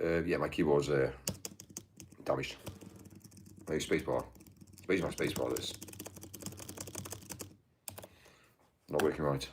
Yeah, my keyboard's damaged. Maybe spacebar. Maybe my spacebar is not working right.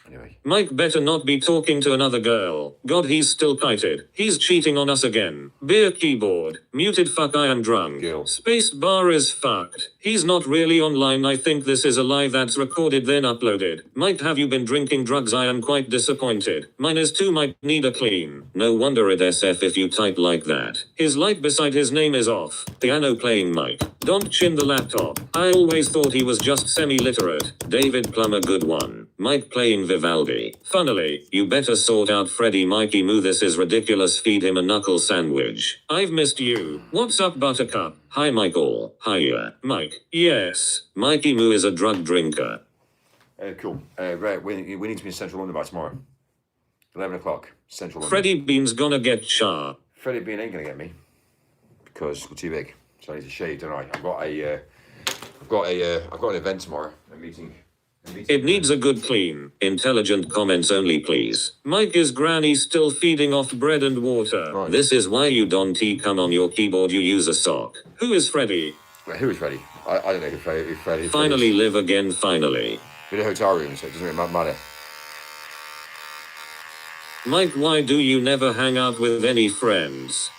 Anyway. Mike better not be talking to another girl. God, he's still kited. He's cheating on us again. Beer keyboard. Muted fuck, I am drunk. Girl. Space bar is fucked. He's not really online. I think this is a live that's recorded then uploaded. Mike, have you been drinking drugs? I am quite disappointed. Mine is too. Might need a clean. No wonder it SF if you type like that. His light beside his name is off. Piano playing Mike. Don't chin the laptop. I always thought he was just semi-literate. David Plummer, good one. Mike playing Vivaldi. Funnily, you better sort out Freddie. Mikey Moo, this is ridiculous. Feed him a knuckle sandwich. I've missed you. What's up, Buttercup? Hi, Michael. Hiya. Mike. Yes. Mikey Moo is a drug drinker. Cool. Right, we need to be in Central London by tomorrow. 11 o'clock, Central London. Freddie Bean's gonna get char. Freddie Bean ain't gonna get me because we're too big. So I need to shave, don't I? I've got an event tomorrow. A meeting. It needs a good clean. Intelligent comments only, please. Mike, is Granny still feeding off bread and water? Right. This is why you don't come on your keyboard. You use a sock. Who is Freddie? Wait, who is Freddie? I don't know who Freddie is. Finally live again, finally. We're in a hotel room, so it doesn't really matter. Mike, why do you never hang out with any friends?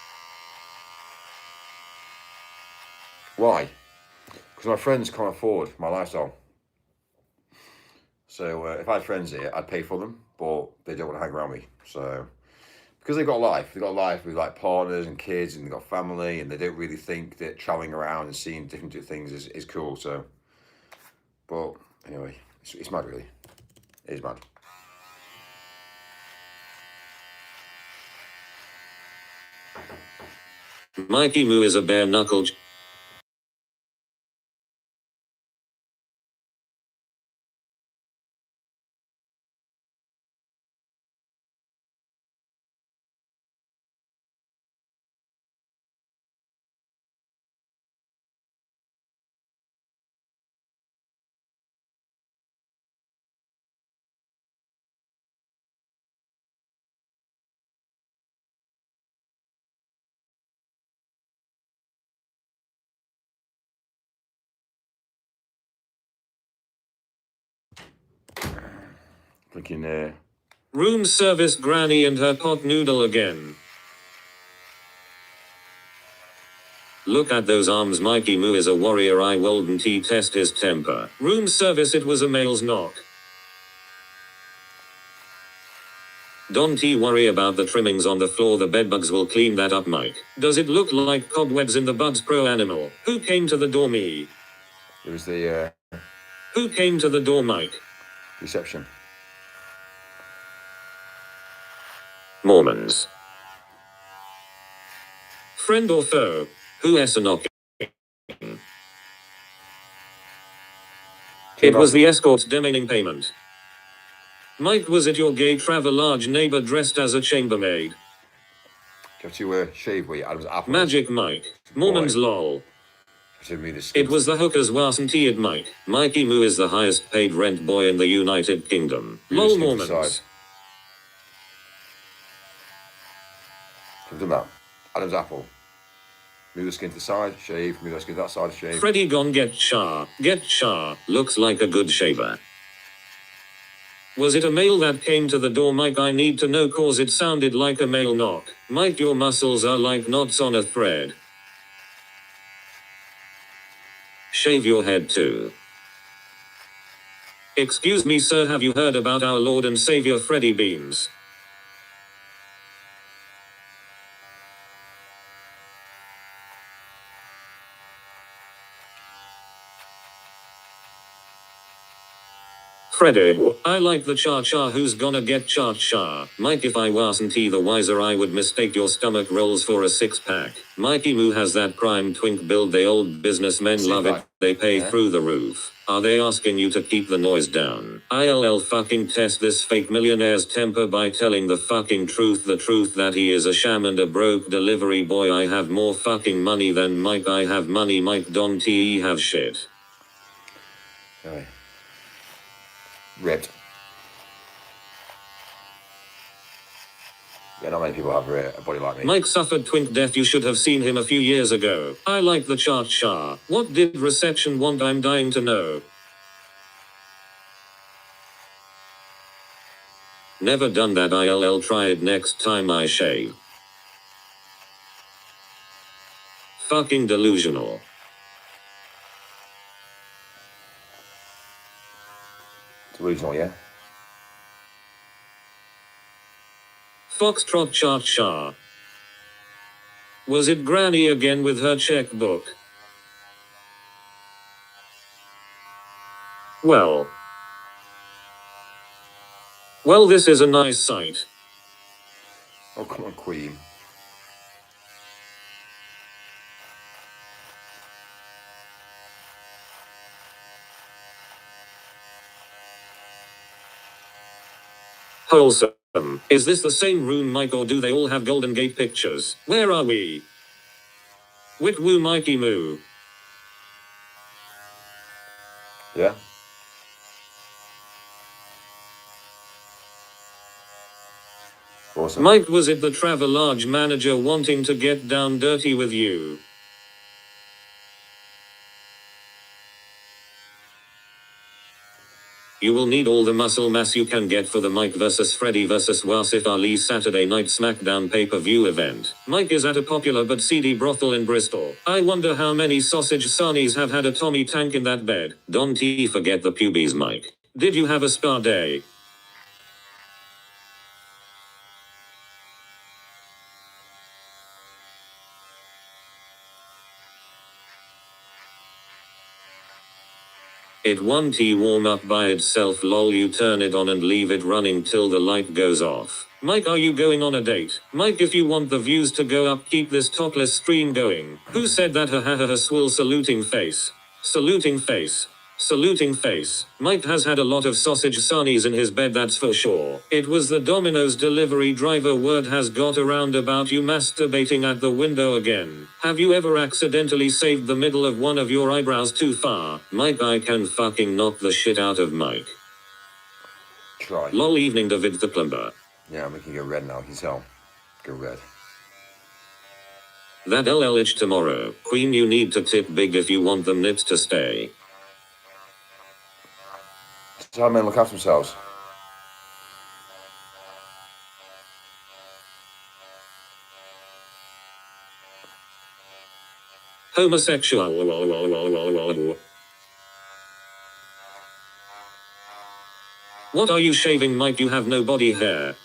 Why? Because my friends can't afford my lifestyle. So if I had friends here, I'd pay for them, but they don't want to hang around me. So because they've got a life with like partners and kids, and they've got family, and they don't really think that traveling around and seeing different things is cool. So, but anyway, it's mad, really. It is mad. Mikey Moo is a bare knuckle. Freaking Room service Granny and her pot noodle again. Look at those arms. Mikey Moo is a warrior. I wouldn't test his temper. Room service, it was a male's knock. Don't worry about the trimmings on the floor. The bedbugs will clean that up, Mike. Does it look like cobwebs in the Buds Pro Animal? Who came to the door? Me. it was the Who came to the door, Mike? reception. Mormons. Friend or foe? Who is knocking? It was the escort's demanding payment. Mike, was it your gay travel-large neighbor dressed as a chambermaid? You have to shave where your Adam's apple. Magic Mike. Mormons lol. It was the hookers, wasn't it, Mike? Mikey Moo is the highest paid rent boy in the United Kingdom. Lol Mormons. I've done that. Adam's apple. Move the skin to the side, shave. Move the skin to that side, shave. Freddie gone get char. Get char. Looks like a good shaver. Was it a male that came to the door, Mike? I need to know cause it sounded like a male knock. Mike, your muscles are like knots on a thread. Shave your head too. Excuse me, sir, have you heard about our Lord and Savior Freddie Beans? Freddie, I like the cha-cha. Who's gonna get cha-cha? Mike, if I wasn't the wiser, I would mistake your stomach rolls for a six-pack. Mikey Moo has that prime twink build. They old businessmen love it. They pay through the roof. Are they asking you to keep the noise down? ILL fucking test this fake millionaire's temper by telling the fucking truth. The truth that he is a sham and a broke delivery boy. I have more fucking money than Mike. I have money. Mike don't have shit. Okay. Ripped. Yeah, not many people have a body like me. Mike suffered twink death. You should have seen him a few years ago. I like the cha-cha. What did reception want? I'm dying to know. Never done that. ILL. Try it next time I shave. Fucking delusional. Delusional, yeah? Foxtrot cha-cha. Was it Granny again with her checkbook? Well, this is a nice sight. Oh, come on, Queen. Wholesome. Is this the same room, Mike, or do they all have Golden Gate pictures? Where are we? Wit woo Mikey moo. Yeah? Awesome. Mike, was it the Travelodge manager wanting to get down dirty with you? You will need all the muscle mass you can get for the Mike vs. Freddy vs. Wasif Ali Saturday Night SmackDown pay-per-view event. Mike is at a popular but seedy brothel in Bristol. I wonder how many sausage sarnies have had a Tommy Tank in that bed. Don't forget the pubes, Mike. Did you have a spa day? It won't warm up by itself, lol. You turn it on and leave it running till the light goes off. Mike, are you going on a date? Mike, if you want the views to go up, keep this topless stream going. Who said that? Ha swill saluting face. Saluting face. Saluting face. Mike has had a lot of sausage sarnies in his bed, that's for sure. It was the Domino's delivery driver. Word has got around about you masturbating at the window again. Have you ever accidentally saved the middle of one of your eyebrows too far? Mike, I can fucking knock the shit out of Mike. Try. Lol. Evening, David the plumber. Yeah, I'm making you go red now, you tell. Go red. That LLH tomorrow. Queen, you need to tip big if you want them nips to stay. So how men look after themselves. Homosexual. What are you shaving, Mike? You have no body hair.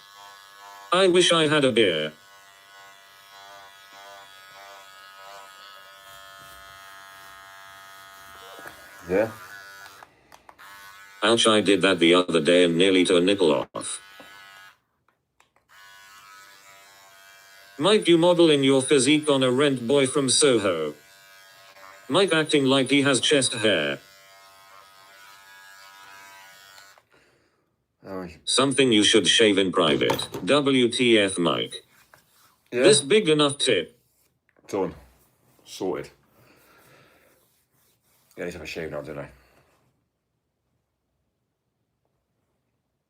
I wish I had a beer. Yeah? Ouch, I did that the other day and nearly tore a nipple off. Mike, you modeling your physique on a rent boy from Soho. Mike acting like he has chest hair. Oh, Something you should shave in private. WTF, Mike. yeah? This big enough tip. Done. Sorted. Yeah, I need to have a shave now, don't I?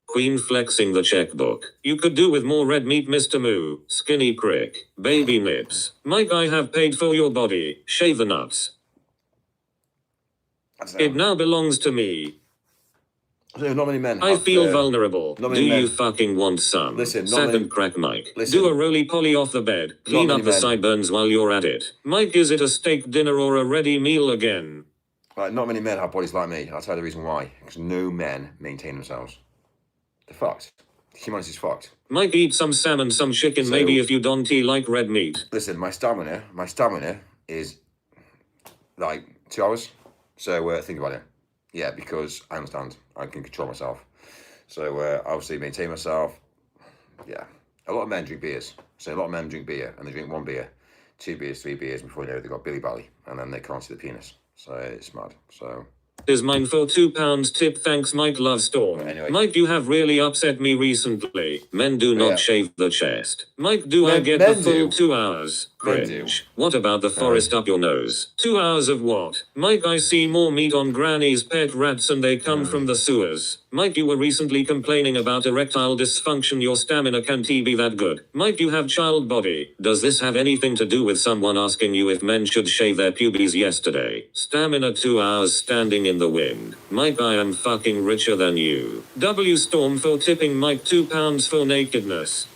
Queen flexing the checkbook. You could do with more red meat, Mr. Moo. Skinny prick. Baby nips. Mike, I have paid for your body. Shave the nuts. It now belongs to me. Not many men. I feel vulnerable. Do men. you fucking want some? Listen, Second crack, Mike. Listen. Do a roly-poly off the bed. Clean up the sideburns while you're at it. Mike, is it a steak dinner or a ready meal again? Right, not many men have bodies like me. I'll tell you the reason why. Because no men maintain themselves. They're fucked. Humanity's fucked. Mike, eat some salmon, some chicken, maybe if you don't like red meat. Listen, my stamina is like 2 hours. So think about it. Yeah, because I understand. I can control myself. So obviously maintain myself. Yeah. A lot of men drink beers. So a lot of men drink beer and they drink 1 beer, 2 beers, 3 beers before you know they've got Billy Bally and then they can't see the penis. So it's mad. So Is mine for £2 tip, thanks Mike Love Storm. Anyway. Mike, you have really upset me recently. Men do not shave the chest. Mike, do I Men- get men the full do. 2 hours? They do. Cringe. What about the forest up your nose? 2 hours of what? Mike, I see more meat on Granny's pet rats and they come from the sewers. Mike, you were recently complaining about erectile dysfunction. Your stamina can't be that good. Mike, you have child body. Does this have anything to do with someone asking you if men should shave their pubes yesterday? Stamina 2 hours standing in the wind. Mike, I am fucking richer than you. W Storm for tipping Mike £2 for nakedness.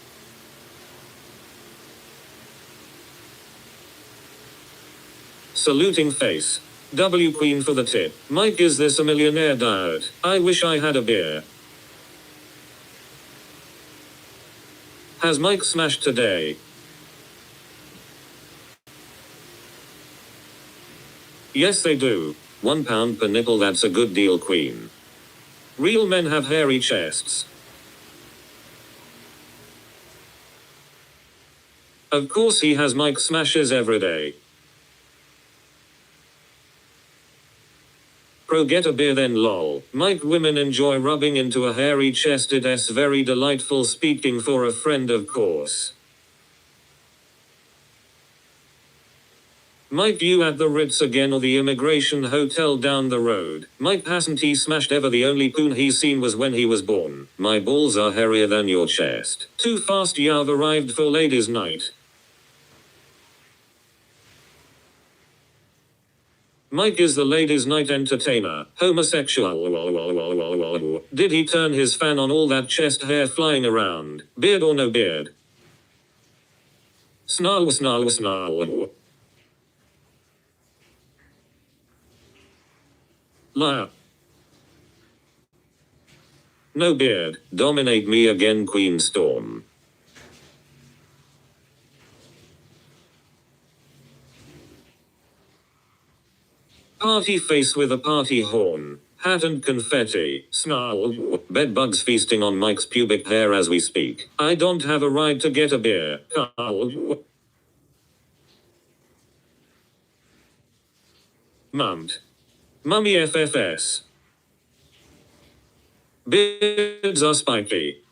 Saluting face. W Queen for the tip. Mike, is this a millionaire diet? I wish I had a beer. Has Mike smashed today? Yes, they do. £1 per nipple, that's a good deal, Queen. Real men have hairy chests. Of course he has. Mike smashes every day. Pro, get a beer then, lol. Mike, women enjoy rubbing into a hairy chest. It's very delightful. Speaking for a friend, of course. Mike, you at the Ritz again or the immigration hotel down the road? Mike, hasn't he smashed ever? The only poon he's seen was when he was born. My balls are hairier than your chest. Too fast, you've arrived for ladies' night. Mike is the ladies' night entertainer. Homosexual. Did he turn his fan on? All that chest hair flying around. Beard or no beard? Snarl. Liar. No beard. Dominate me again, Queen Storm. Party face with a party horn. Hat and confetti. Snarl. Bed bugs feasting on Mike's pubic hair as we speak. I don't have a ride to get a beer. Carl. Mumt. Mummy FFS. Beards are spiky.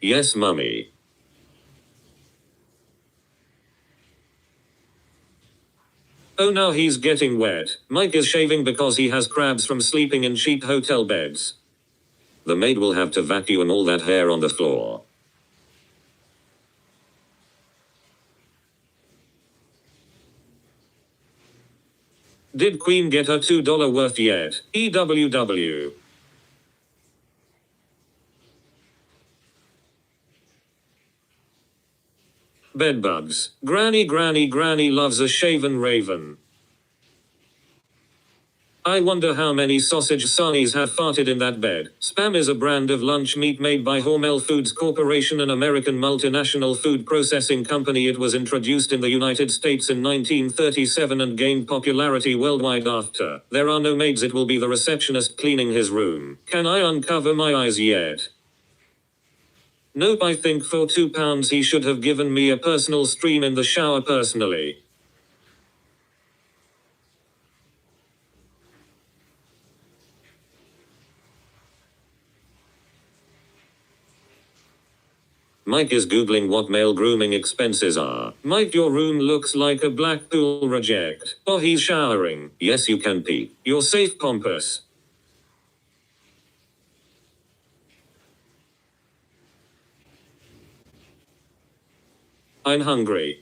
Yes, mummy. Oh, now he's getting wet. Mike is shaving because he has crabs from sleeping in cheap hotel beds. The maid will have to vacuum all that hair on the floor. Did Queen get her $2 worth yet? EWW. Bedbugs. Granny loves a shaven raven. I wonder how many sausage sarnies have farted in that bed. Spam is a brand of lunch meat made by Hormel Foods Corporation, an American multinational food processing company. It was introduced in the United States in 1937 and gained popularity worldwide after. There are no maids, it will be the receptionist cleaning his room. Can I uncover my eyes yet? Nope, I think for £2 he should have given me a personal stream in the shower personally. Mike is googling what male grooming expenses are. Mike, your room looks like a Blackpool reject. Oh, he's showering. Yes, you can pee. You're safe, pompous. I'm hungry.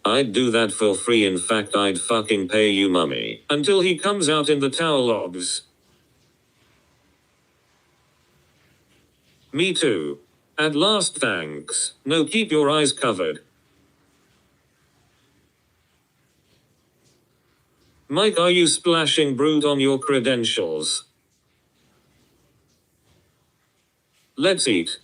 I'd do that for free. In fact, I'd fucking pay you, mummy. Until he comes out in the towel lobs. Me too. At last, thanks. No, keep your eyes covered. Mike, are you splashing brood on your credentials? Let's eat.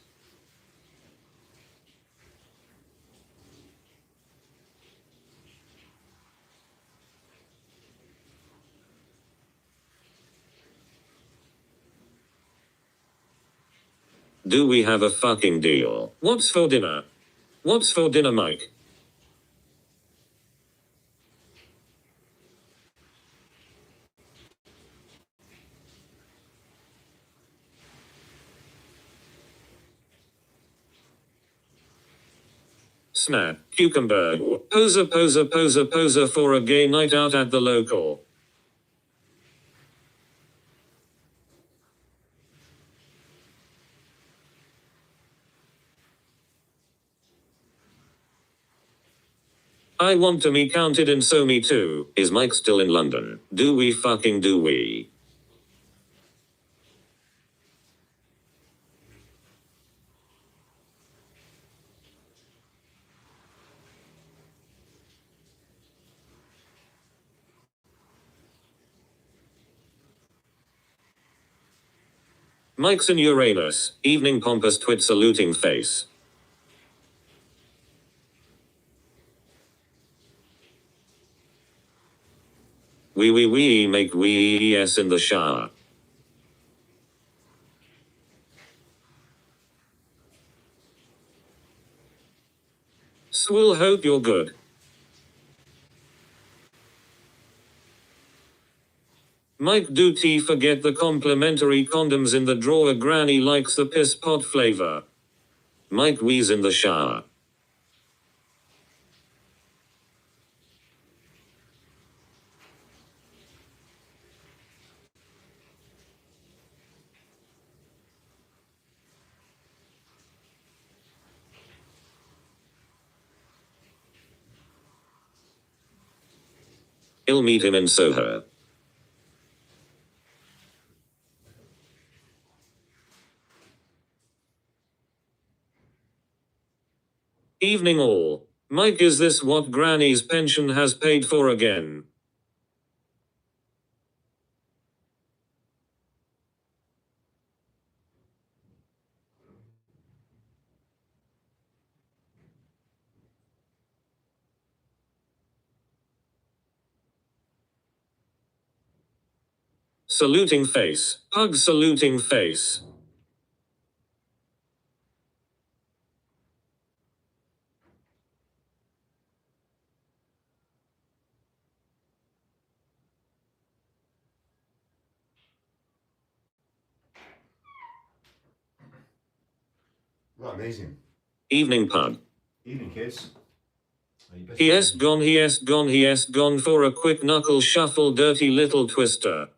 Do we have a fucking deal? What's for dinner? What's for dinner, Mike? snap, cucumber, poser for a gay night out at the local. I want to be counted and so me too. Is Mike still in London? Do we? Mike's in Uranus. Evening pompous twit saluting face. We make we yes in the shower. Swill hope you're good. Mike do forget the complimentary condoms in the drawer. Granny likes the piss pot flavor. Mike wheeze in the shower. I'll meet him in Soho. Evening all. Mike, is this what Granny's pension has paid for again? Saluting face. Hug saluting face. Right, amazing. Evening pub. Evening, kids. He has gone for a quick knuckle shuffle, dirty little twister.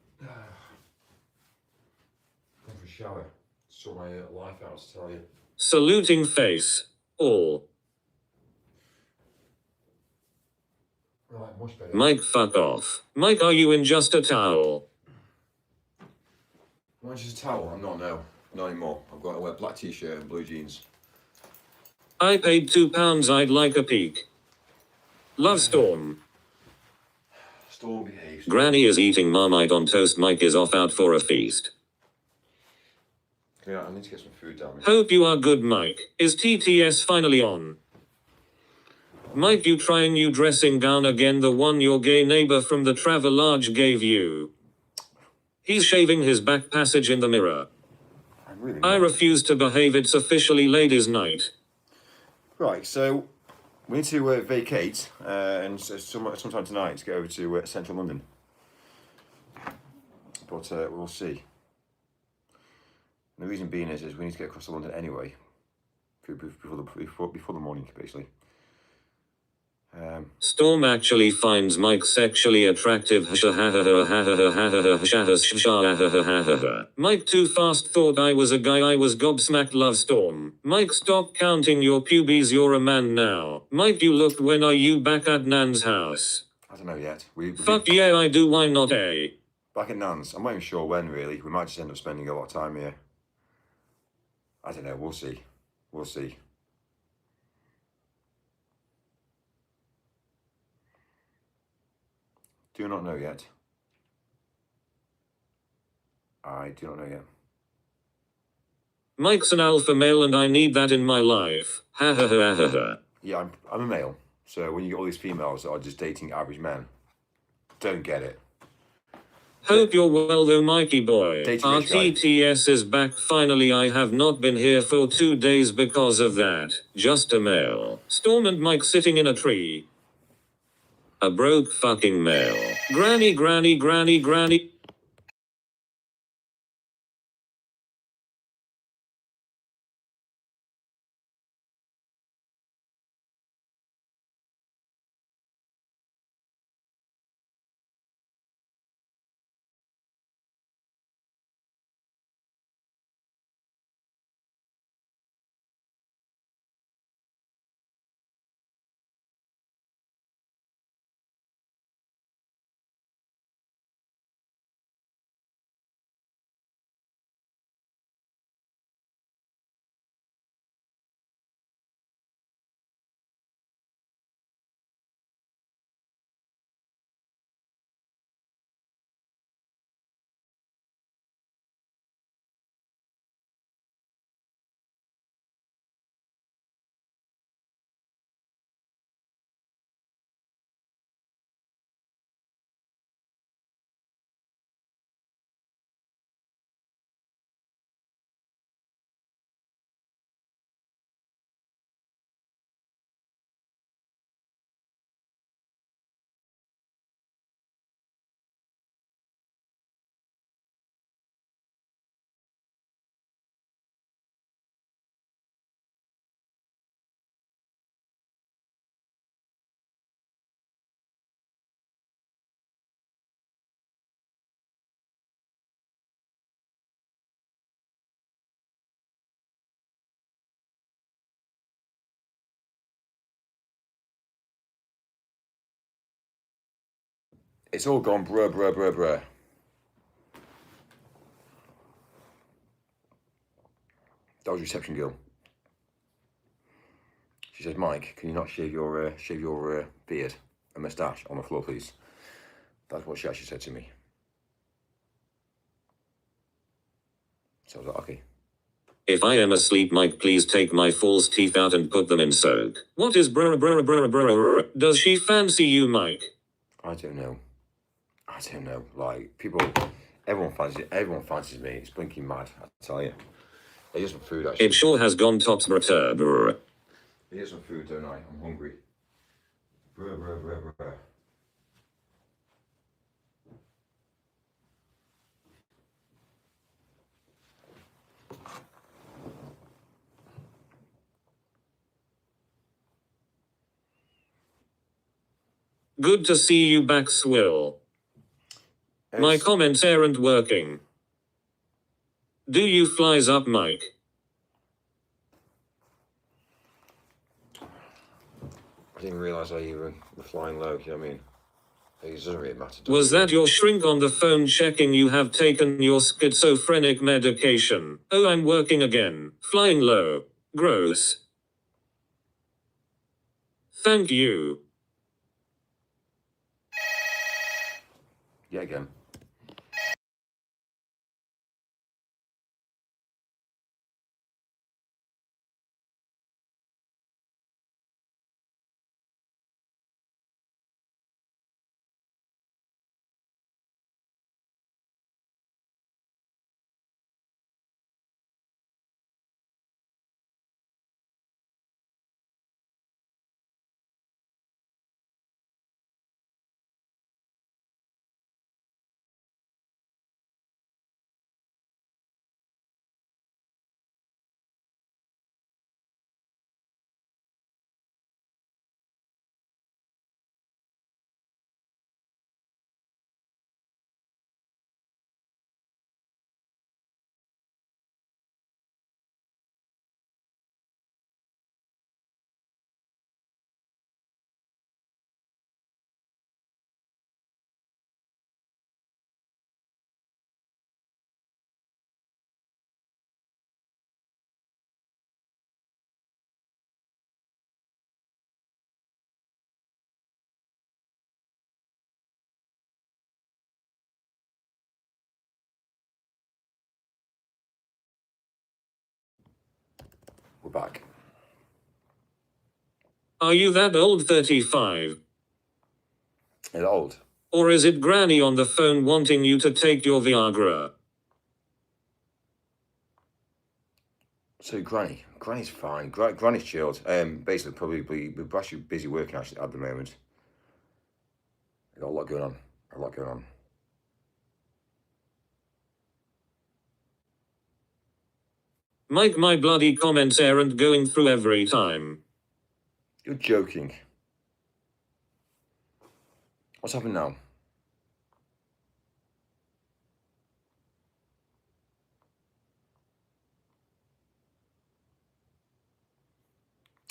Going for a shower. Sort my life out, to tell you. Saluting face. All. Right, much better. Mike, fuck off. Mike, are you in just a towel? Am I just a towel? I'm not, no. Not anymore. I've got to wear a black t-shirt and blue jeans. I paid £2, I'd like a peek. Love Storm. Storm behaves. Granny is eating Marmite on toast. Mike is off out for a feast. Yeah, I need to get some food down there. Hope you are good, Mike. Is TTS finally on? Mike, you trying new dressing gown again, the one your gay neighbor from the Travelodge gave you? He's shaving his back passage in the mirror. I refuse to behave, it's officially ladies' night. Right, so we need to vacate and sometime tonight to go over to central London. But we'll see. And the reason being is we need to get across to London anyway, before the morning, basically. Storm actually finds Mike sexually attractive. Mike too fast thought I was a guy. I was gobsmacked. Love Storm. Mike, stop counting your pubes. You're a man now. Mike, you looked. When are you back at Nan's house? I don't know yet. Fuck yeah, I do. Why not, eh? Back at Nan's. I'm not even sure when, really. We might just end up spending a lot of time here. I don't know. We'll see. We'll see. Do not know yet. I do not know yet. Mike's an alpha male and I need that in my life. Ha ha ha ha ha. Yeah, I'm a male. So when you get all these females that are just dating average men, don't get it. Hope you're well though, Mikey boy. Dating rich guy. RTTS is back finally. I have not been here for 2 days because of that. Just a male. Storm and Mike sitting in a tree. A broke fucking male. Granny. It's all gone, bruh. That was reception girl. She says, Mike, can you not shave your beard and moustache on the floor, please? That's what she actually said to me. So I was like, okay. If I am asleep, Mike, please take my false teeth out and put them in soak. What is brr? Does she fancy you, Mike? I don't know. Like, everyone fancies me. It's blinking mad, I tell you. They get some food, actually. It sure has gone tops, brr. They get some food, don't I? I'm hungry. Bruh. Good to see you back, Swill. My comments aren't working. Do you flies up, Mike? I didn't realise I even were flying low, you know what I mean? It doesn't really matter. Was that your shrink on the phone checking you have taken your schizophrenic medication? Oh, I'm working again. Flying low. Gross. Thank you. Yeah, again. We're back. Are you that old, 35? Is it old? Or is it Granny on the phone wanting you to take your Viagra? So Granny's fine. Granny's chilled. Basically, probably we're actually busy working actually at the moment. We've got a lot going on. Mike, my bloody comments aren't going through every time. You're joking. What's happened now?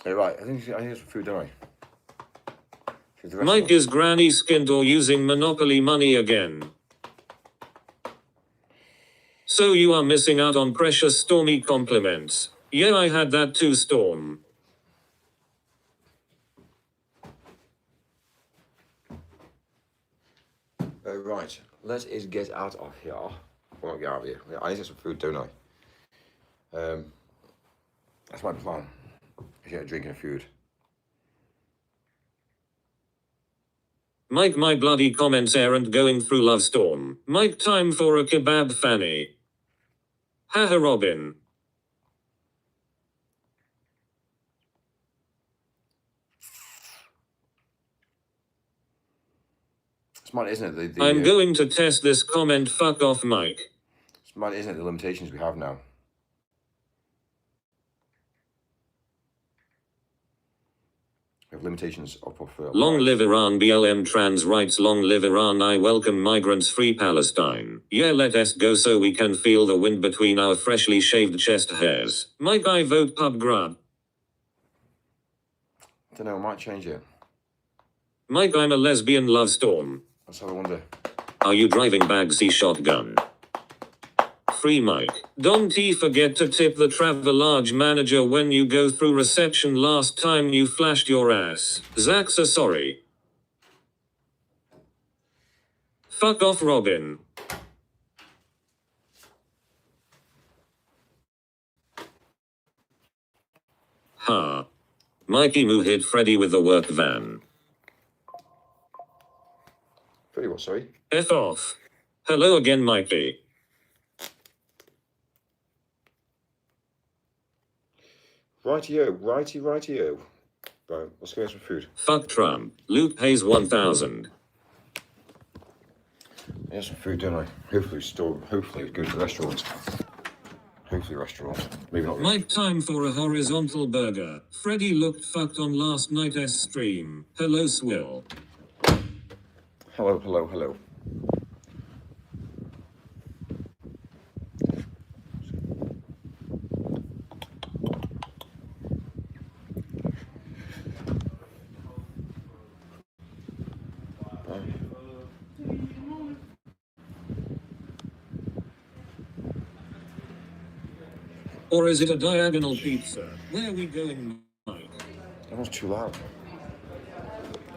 Hey, right, I think it's food, don't I? Mike, is Granny skinned or using Monopoly money again? So you are missing out on precious Stormy compliments. Yeah, I had that too, Storm. Right, let us get out of here. I won't get out of here. I need to get some food, don't I? That's my plan. I get a drink and food. Mike, my bloody comments aren't going through, love Storm. Mike, time for a kebab, Fanny. Haha, Robin. Smart, isn't it? I'm going to test this comment. Fuck off, Mike. Smart, isn't it? The limitations we have now. We have limitations of Long live Iran. BLM trans rights. Long live Iran. I welcome migrants. Free Palestine. Yeah, let us go so we can feel the wind between our freshly shaved chest hairs. Mike, I vote pub grub. I don't know, I might change it. Mike, I'm a lesbian, love Storm. Let's have a wonder. Are you driving Bagsy shotgun? Free Mike. Don't forget to tip the Travelodge manager when you go through reception. Last time you flashed your ass. Zach's sorry. Fuck off, Robin. Ha. Mikey Moo hit Freddy with the work van. Pretty what, sorry? F off. Hello again, Mikey. Rightio. Right, let's go get some food. Fuck Trump. Luke pays 1,000. I get some food, don't I? Hopefully go to the restaurant. Hopefully restaurant. Maybe not. Mike, time for a horizontal burger. Freddy looked fucked on last night's stream. Hello, Swill. Hello. Or is it a diagonal pizza? Where are we going, Mike? Everyone's too loud.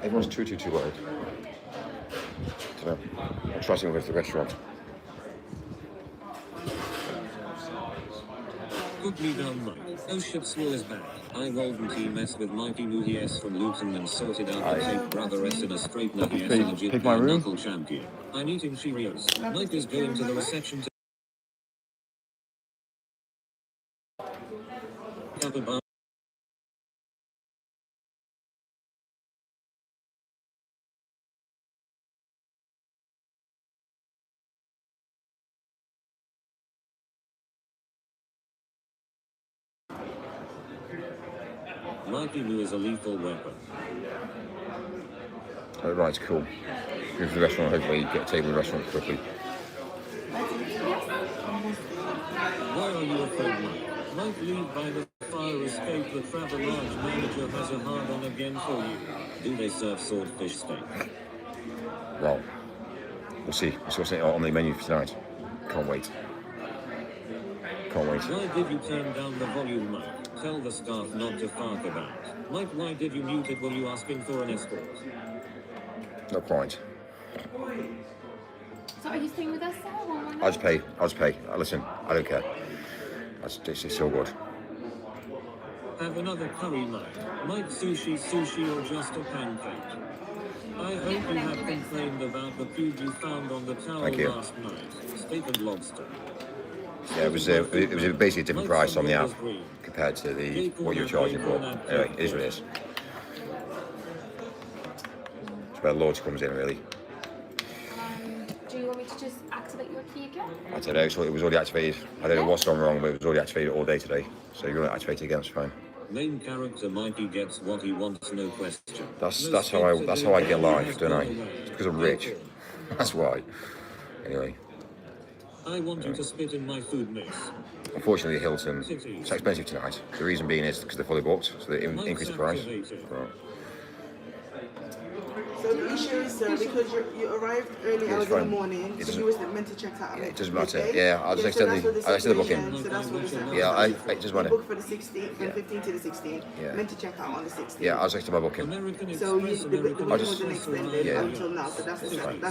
Everyone's too loud. Dunno. I'll try to go to the restaurant. Put me down, Mike. Oh shit, Swill is back. I wouldn't mess with Mikey Moo. He S from Luton and sorted out the fake brother S in a straightener. He S a legit Pick my room. knuckle champion. I'm eating Cheerios. Mike is going to the reception to have a bar. Mikey Moo is a lethal weapon. Oh, right, cool. Go to the restaurant, hopefully get a table in the restaurant quickly. Why are you afraid, Mike? Mike, leave by the fire escape. The Travelodge manager has a hard on again for you. Do they serve swordfish steak? Well, we'll see. We'll see what's on the menu for tonight. Can't wait. Why did you turn down the volume, Mike? Tell the staff not to fart about. Mike, why did you mute it? Were you asking for an escort? Not quite. So are you staying with us now? I'll just pay. Listen, I don't care. It's so good. Have another curry, Mike. Mike, sushi or just a pancake? I hope you have complained about the food you found on the towel last night. Steak and lobster. Yeah, it was basically a different price on the app compared to what you're charging for. Anyway, it is what it is. It's where loyalty comes in, really. Do you want me to just activate your key again? I don't know, so it was already activated. I don't know what's gone wrong, but it was already activated all day today. So you're going to activate it again, it's fine. Main character Mikey gets what he wants, no question. That's how I get life, don't I? It's because I'm rich. That's why. Anyway. I want you to spit in my food, miss. Unfortunately, Hilton, it's expensive tonight. The reason being is because they're fully booked, so they increase the price. Right. So the issue is, sir, because you arrived early hours in the morning, so you was meant to check out. Yeah, it doesn't matter. Yeah, I'll just extend the booking. So that's what the Yeah, it doesn't matter. Booked for the 16th, from 15th to the 16th. Yeah. Meant to check out on the 16th. Yeah, I'll just extend my booking. So the booking wasn't extended Yeah. until now. So that's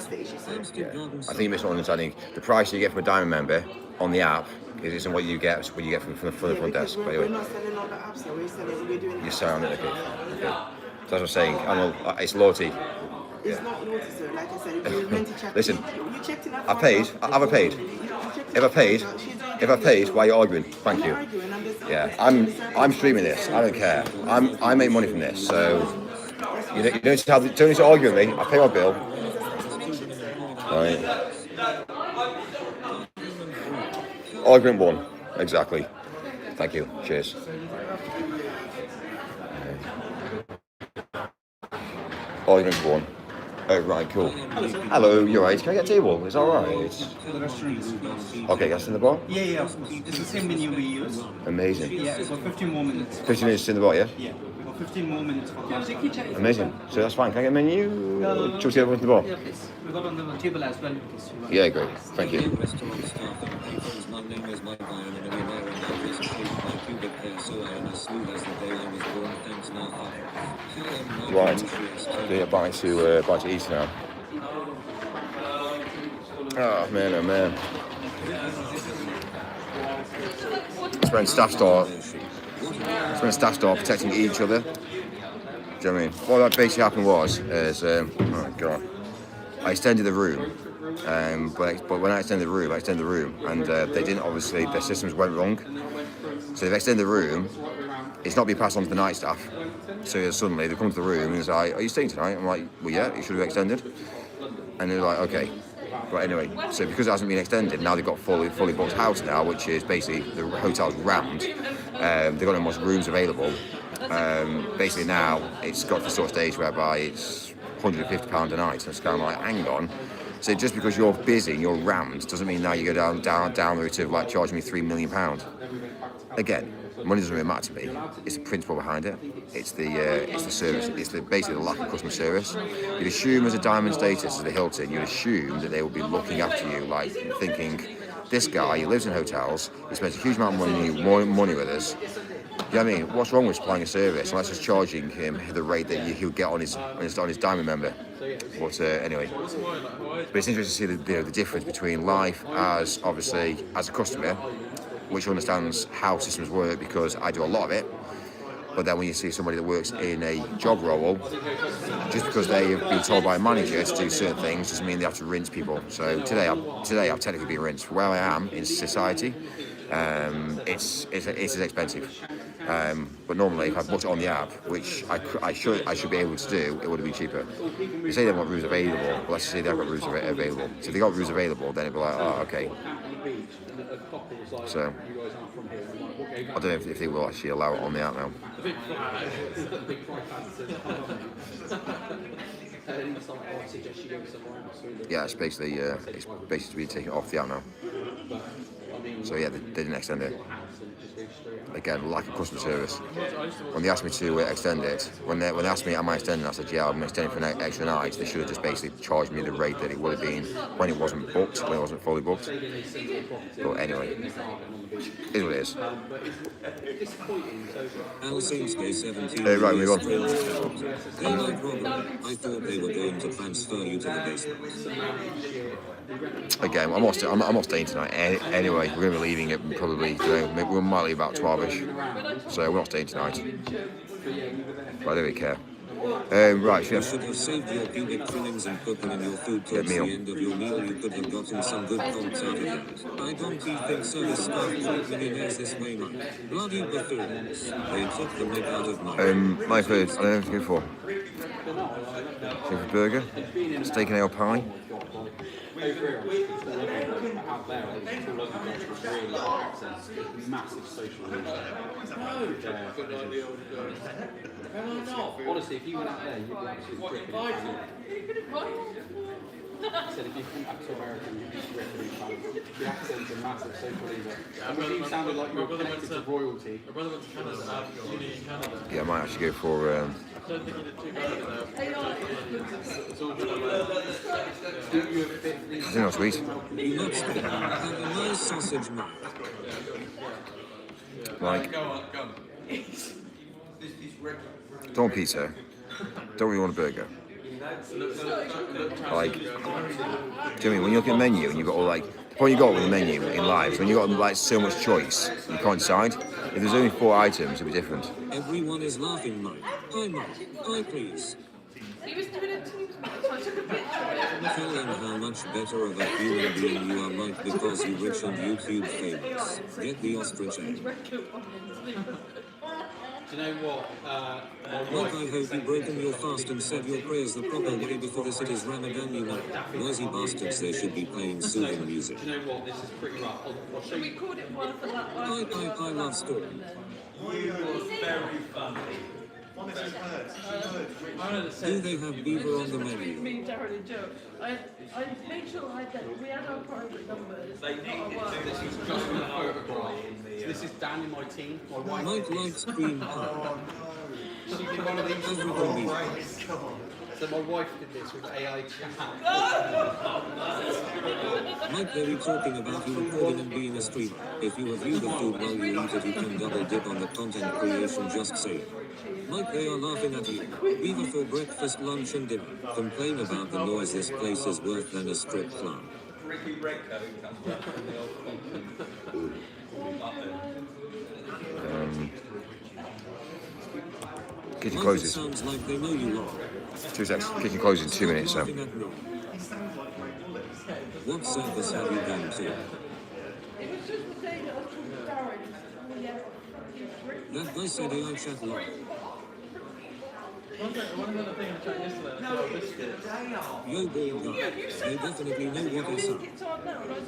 the issue, sir. Yeah. I think you're misunderstanding. The price you get from a Diamond member on the app isn't what you get from the front desk. But We're anyway, not selling all the apps, so we're doing. you sound it. Okay. So that's what I'm saying. It's loyalty. It's not loyalty, sir. Like I said, you were meant to check. Listen, you checked in. I paid. Have I paid? If I paid, why are you arguing? Thank you. Yeah, I'm streaming this. I don't care. I make money from this, so you don't need to argue with me. I pay my bill. Right. Argument one. Exactly. Thank you. Cheers. Argument one. Oh, right, cool. Hello, you're right. Can I get a table? Is that alright? Okay, that's in the bar? Yeah. It's the same menu we use. Amazing. Yeah, for 15 more minutes. 15 minutes in the bar, yeah? Yeah, we got 15 more minutes for lunch. Amazing. So that's fine. Can I get a menu? Chuck the other one to the bar. Yeah, please. We got on the table as well. Please. Yeah, great. Thank you. Restaurant staff and patrons, my name is Mike. I am a millionaire and I just shaved my pubic hair so I am as smooth as the day I was born. Thanks now. Hi. Right. So yeah, back to eat now. Oh man, oh man. It's when staff start protecting each other. Do you know what I mean? What that basically happened was, oh god, I extended the room, but when I extended the room, and they didn't, obviously, their systems went wrong. So they've extended the room, it's not being passed on to the night staff. So suddenly they come to the room and it's like, are you staying tonight? I'm like, well yeah, it should have extended. And they're like, okay. But anyway, so because it hasn't been extended, now they've got fully booked house now, which is basically the hotel's rammed. They've got no more rooms available. Basically now it's got to the sort of stage whereby it's £150 a night. So it's kind of like, hang on. So just because you're busy and you're rammed doesn't mean now you go down the route of like charging me £3 million. Again, money doesn't really matter to me. It's the principle behind it. It's the service. It's basically the lack of customer service. You'd assume as a diamond status as the Hilton, you'd assume that they would be looking after you, like thinking, this guy, he lives in hotels, he spends a huge amount of money with us. You know what I mean? What's wrong with supplying a service unless it's charging him the rate that he'll get on his diamond member? But anyway, but it's interesting to see the difference between life as obviously as a customer, which understands how systems work because I do a lot of it. But then when you see somebody that works in a job role, just because they have been told by a manager to do certain things doesn't mean they have to rinse people. So today I've technically been rinsed. Where I am in society, it's as expensive. But normally, if I booked it on the app, which I should be able to do, it would have been cheaper. They say they've got rooms available, but let's say they've got rooms available. So if they got rooms available, then it'd be like, oh, okay. So I don't know if they will actually allow it on the app now. Yeah, it's basically to be taken off the app now. So yeah, they didn't extend it. Again, lack of customer service. When they asked me to extend it, when they asked me am I extending, I said yeah, I'm extending for an extra night. They should have just basically charged me the rate that it would have been when it wasn't booked, when it wasn't fully booked. But anyway, it is what it is. Right, move on. I thought they were going to transfer you to the basement. Again, I'm not staying tonight. Anyway, we're going to be leaving it probably, maybe we might leave about 12ish. So we're not staying tonight. But I don't really care. Right, You should have saved your pubic trimmings and put them in your food towards the end of your meal. You could have gotten some good thoughts out of it. I don't think service staff treat millionaires this way, Mike. Bloody buffoons. They took the mick out of mine. my first, I don't know what to go for. Go for burger, steak and ale pie. Massive social honestly, if you went out there, you'd be absolutely gripping. Said if you come back to America, you'd be gripping. The accent's a massive social leader. And you sounded like you were connected to royalty. My brother went to Canada, uni in Canada. Yeah, I might actually go for. I don't think you did too bad it's all good. I think that's sweet. Have a nice sausage, Mike. Like, don't want pizza. Don't really want a burger. Like, do you know what I mean? When you look at the menu and you've got all like, the point you got with the menu in life, when you've got like so much choice, you can't decide. If there's only 4 items, it'd be different. Everyone is laughing, Mike. Hi, Mike. Hi, please. He was doing it to me, so I took a picture of it. Tell them how much better of a human being you are, Mike, because you're rich and YouTube famous. Get the ostrich egg. Do you know what? Mike, I hope you've broken your fast and said your prayers the proper way before this. It is Ramadan, you know. Noisy bastards, they should be playing soothing music. Do you know what? This is pretty rough. I'll show you. Called it one for that one. I love Storm. You were very funny. Do they have beaver on the menu? Me, Darren, and Joe. I made sure I had we had our private numbers. They needed This is just from the photograph. So this is Dan in my team. My wife. Mike likes cream pie. She did one of these. African beaver. So my wife did this with AI chat. Mike, they be talking about you recording and being a streamer. If you review the food while you eat it, you can double dip on the content creation, just saying. Mike, they are laughing at you. Beaver for breakfast, lunch and dinner. Complain about the noise, this place is worse than a strip club. Ricky Recco comes back from the old Kitchen Mike, it closes. sounds like they know you are. 2 seconds. Kitchen closes in 2 minutes, so. Laughing at me. What service have you gone to? It was just the day that I was talking to Darren. Oh, yeah, fucking drink. That guy said AI chat live. One of the things I tried yesterday, I said, biscuits. Yo, bald guy. They definitely know what they said. It's on now, right?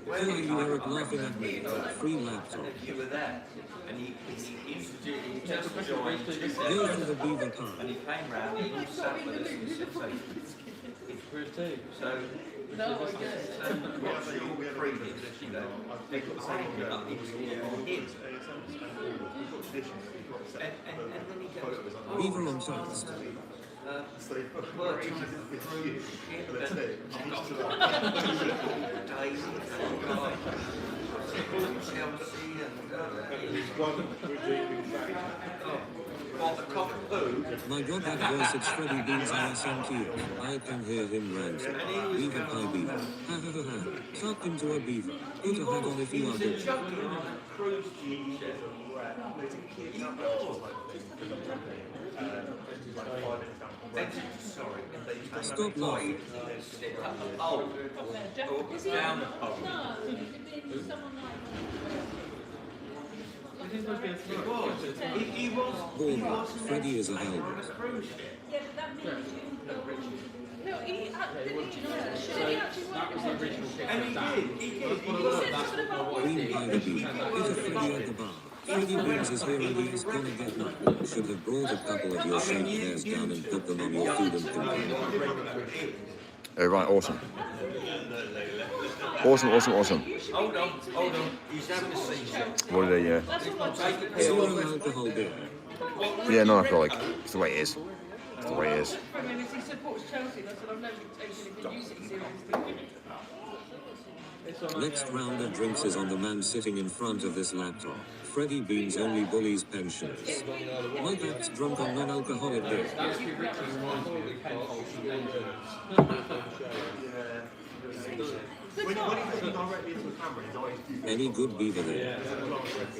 Who are you, Eric, laughing at me? Free laptop. You were there, and he just joined, Go to the beaver car. and he came round and he sat with us and said, so, No, I get it. what's your previous, you know, they put something up into him. And then he goes, Beaver on toast. working through shit and Daisy and Chelsea and what the cockapoo. My god, that voice, it's Freddy Beans ISMT. I can hear him ranting. Beaver pie beaver. Ha ha ha ha. Tuck into a beaver. Put a hat on if you are good. Chucking on a cruise ship. Sorry. Stop laughing. Is he Down. No, it could be someone like. He was. Ball. Freddy is a helmet. Yeah, but that means you go on. No, he actually worked. And he did. Green by the beaver. Hit a Freddy at the bar. Freddy Beans is here and he is gonna get none. Should have brought a couple of your shaved hairs down and put them on your food and complain. Right, awesome. Awesome. Hold on. He's having a seizure. What are they, Zero alcohol beer. yeah, non-alcoholic. It's the way it is. It's the way it is. He supports Chelsea, and I said, I've never taken it for using seriously. Next round of drinks is on the man sitting in front of this laptop. Freddy Beans only bullies pensioners. Mike acts drunk on non-alcoholic beer. Any good beaver there? I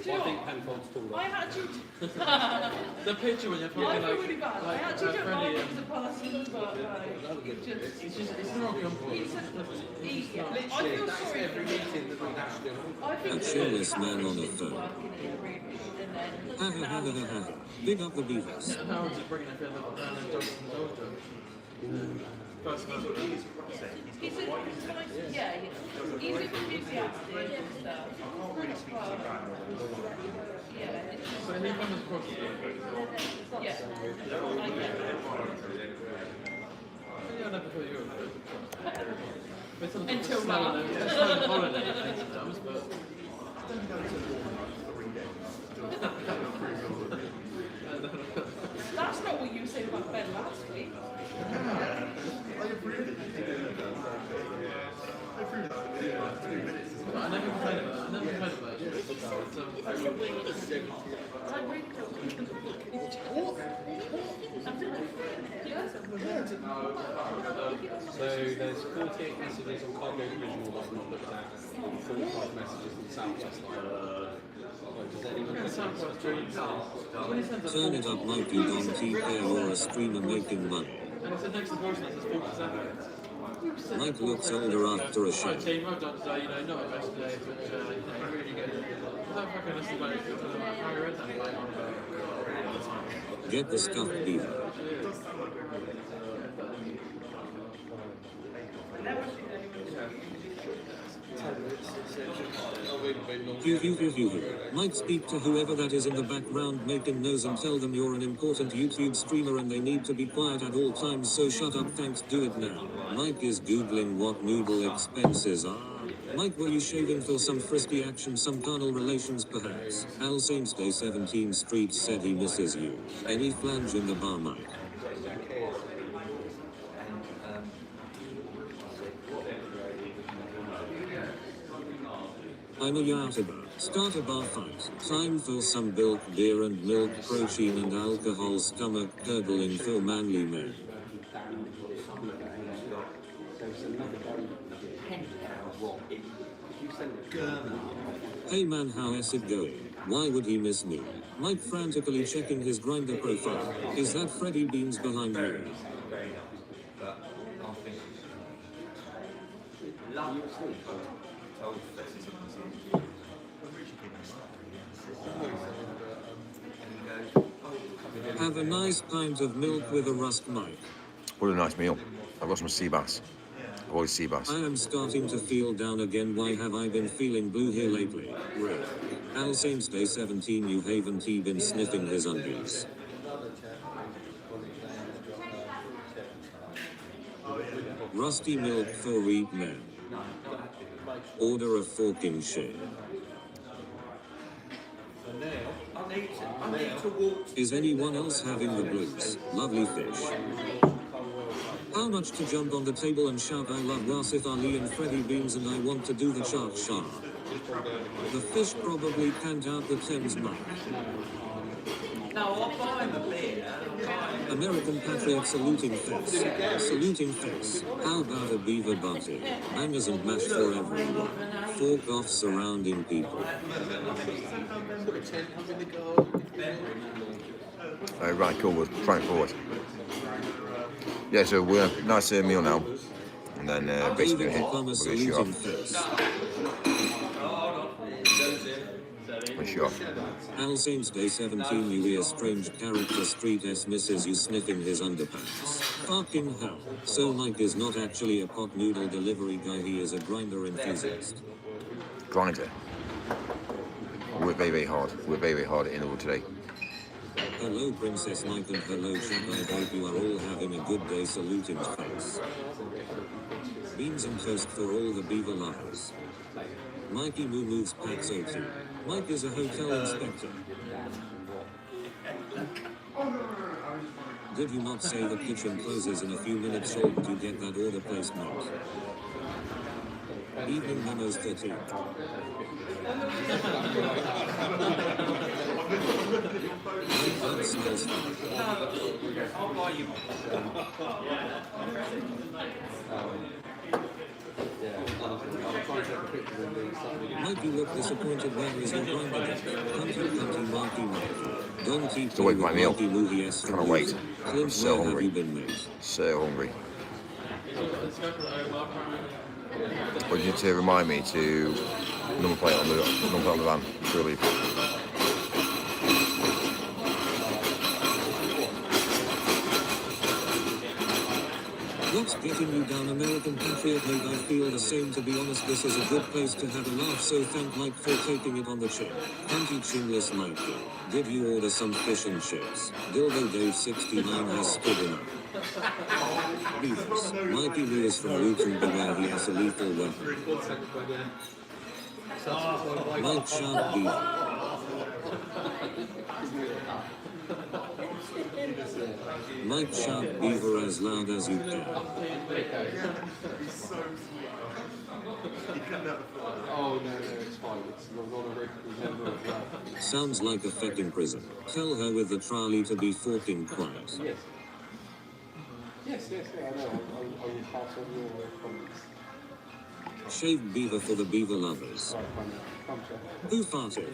think Penfold's too I actually, The picture when you're I fucking feel like, really bad. I actually don't like him as a person, but it's not comfortable. he's I Literally, feel that's sorry every for him. meeting that we have to do. I think A chinless man on the phone. working in a room and then Ha ha ha ha ha. Big up the beavers. Howard's just bringing a bit of random jokes from Georgia. First he's enthusiastic and stuff. Yeah. So he comes across Yeah. I never thought you were. Until now. Holiday sometimes, but That's not what you said about Ben last week. I never complained about it. So there's 48 messages on cargo original that I've not looked at, 45 messages in Southwest line. Does anyone in Southwest Dreams? Turn it up, Mike, you don't pair, you're a streamer making money. And it's the next voice message, 47. Mike looks older after a My show. team, well done today, not at best today, but really good. Don't fucking listen about it, how you read that like on about. Get the stuffed beaver. Phew. Might speak to whoever that is in the background making noise and tell them you're an important YouTube streamer and they need to be quiet at all times, so shut up, thanks, do it now. Mike is googling what noodle expenses are. Mike, were you shaving for some frisky action, some carnal relations perhaps? Al Saints Day 17 Street said he misses you. Any flange in the bar, Mike? I'm a Yataba. Start a bar fight. Time for some bilk, beer and milk, protein and alcohol, stomach curdling for manly men. Hey man, how is it going? Why would he miss me? Mike frantically checking his Grindr profile. Is that Freddie Beans behind you? Have a nice pint of milk with a rust, Mike. What a nice meal. I've got some sea bass. Always sea bass. I am starting to feel down again. Why have I been feeling blue here lately? Rick. Al Saints Day 17, you haven't been sniffing his undies. Rusty milk for weak men. Order a forking share. Is anyone else having the blues? Lovely fish. How much to jump on the table and shout I love Wasif Ali and Freddie Beans and I want to do the shark shark. The fish probably canned out the Thames Mike. No, I'm buying the beer. American patriot saluting face. Saluting face. How about a beaver butty? Bangers and mash for everyone. Fork off surrounding people. Right, cool. We're trying forward. Yeah, so we're nice meal now, and then basically we're gonna shoot off. We're shoot off. Al Saints Day 17, you estranged character Street S misses you sniffing his underpants. Fucking hell. So Mike is not actually a pot noodle delivery guy, he is a Grindr enthusiast. Grindr. We're very, very hard. We're very, very hard in all today. Hello Princess Mike and hello chat, I hope you are all having a good day. Saluting face. Beans and toast for all the beaver lovers. Mikey Moo moves packs 02. Mike is a hotel inspector. Did you not say the kitchen closes in a few minutes? Shouldn't you get that order placed, mate? Evening memos 13. That smells fun. I'll buy you Mike, you look disappointed. Where is your Grindr deck? Cunty, Marky. Don't keep Still waiting for my meal. Can't Can't wait. I'm so where hungry. have you been, mate? So hungry. Well, you need to remind me to number plate on the van. Surely. What's getting you down, American patriot? Mate, I feel the same. To be honest, this is a good place to have a laugh, so thank Mike for taking it on the chin. Anti-chinless Mikey. Did you order some fish and chips? Dildo Dave 69 has stood enough. Beavers. Mikey Lewis from Luton, beware, he has a lethal weapon. Mike Sharp Beaver. Mike Sharp Beaver as loud as you can. Oh, no, it's fine. It's not a regular member of that. Sounds like a feck in prison. Tell her with the trolley to be forking quiet. Yes, I know. I will pass on your comments. Shaved beaver for the beaver lovers. Who farted?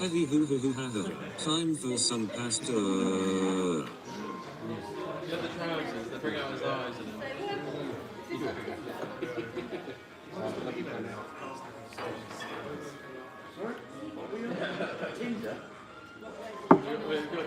Heavy hoo ha ha. Time for some pasta. The other trousers, they bring out his eyes and Tinder? We've got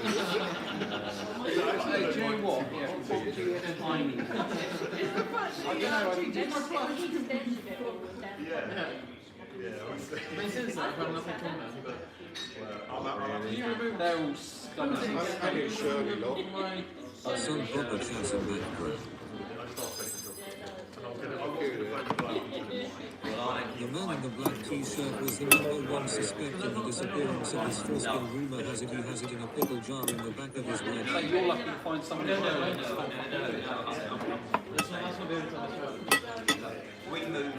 Hey, do you know what? Yeah, probably a tiny bit. I don't know, I mean, Makes sense though, I've got nothing on there, but they're all stunning. Some proper chance in background. The man in the black t-shirt was the #1 suspect in the disappearance of his foreskin. Rumor has it he has it in a pickle jar in the back of his So wagon. you're lucky to find someone who's We moved.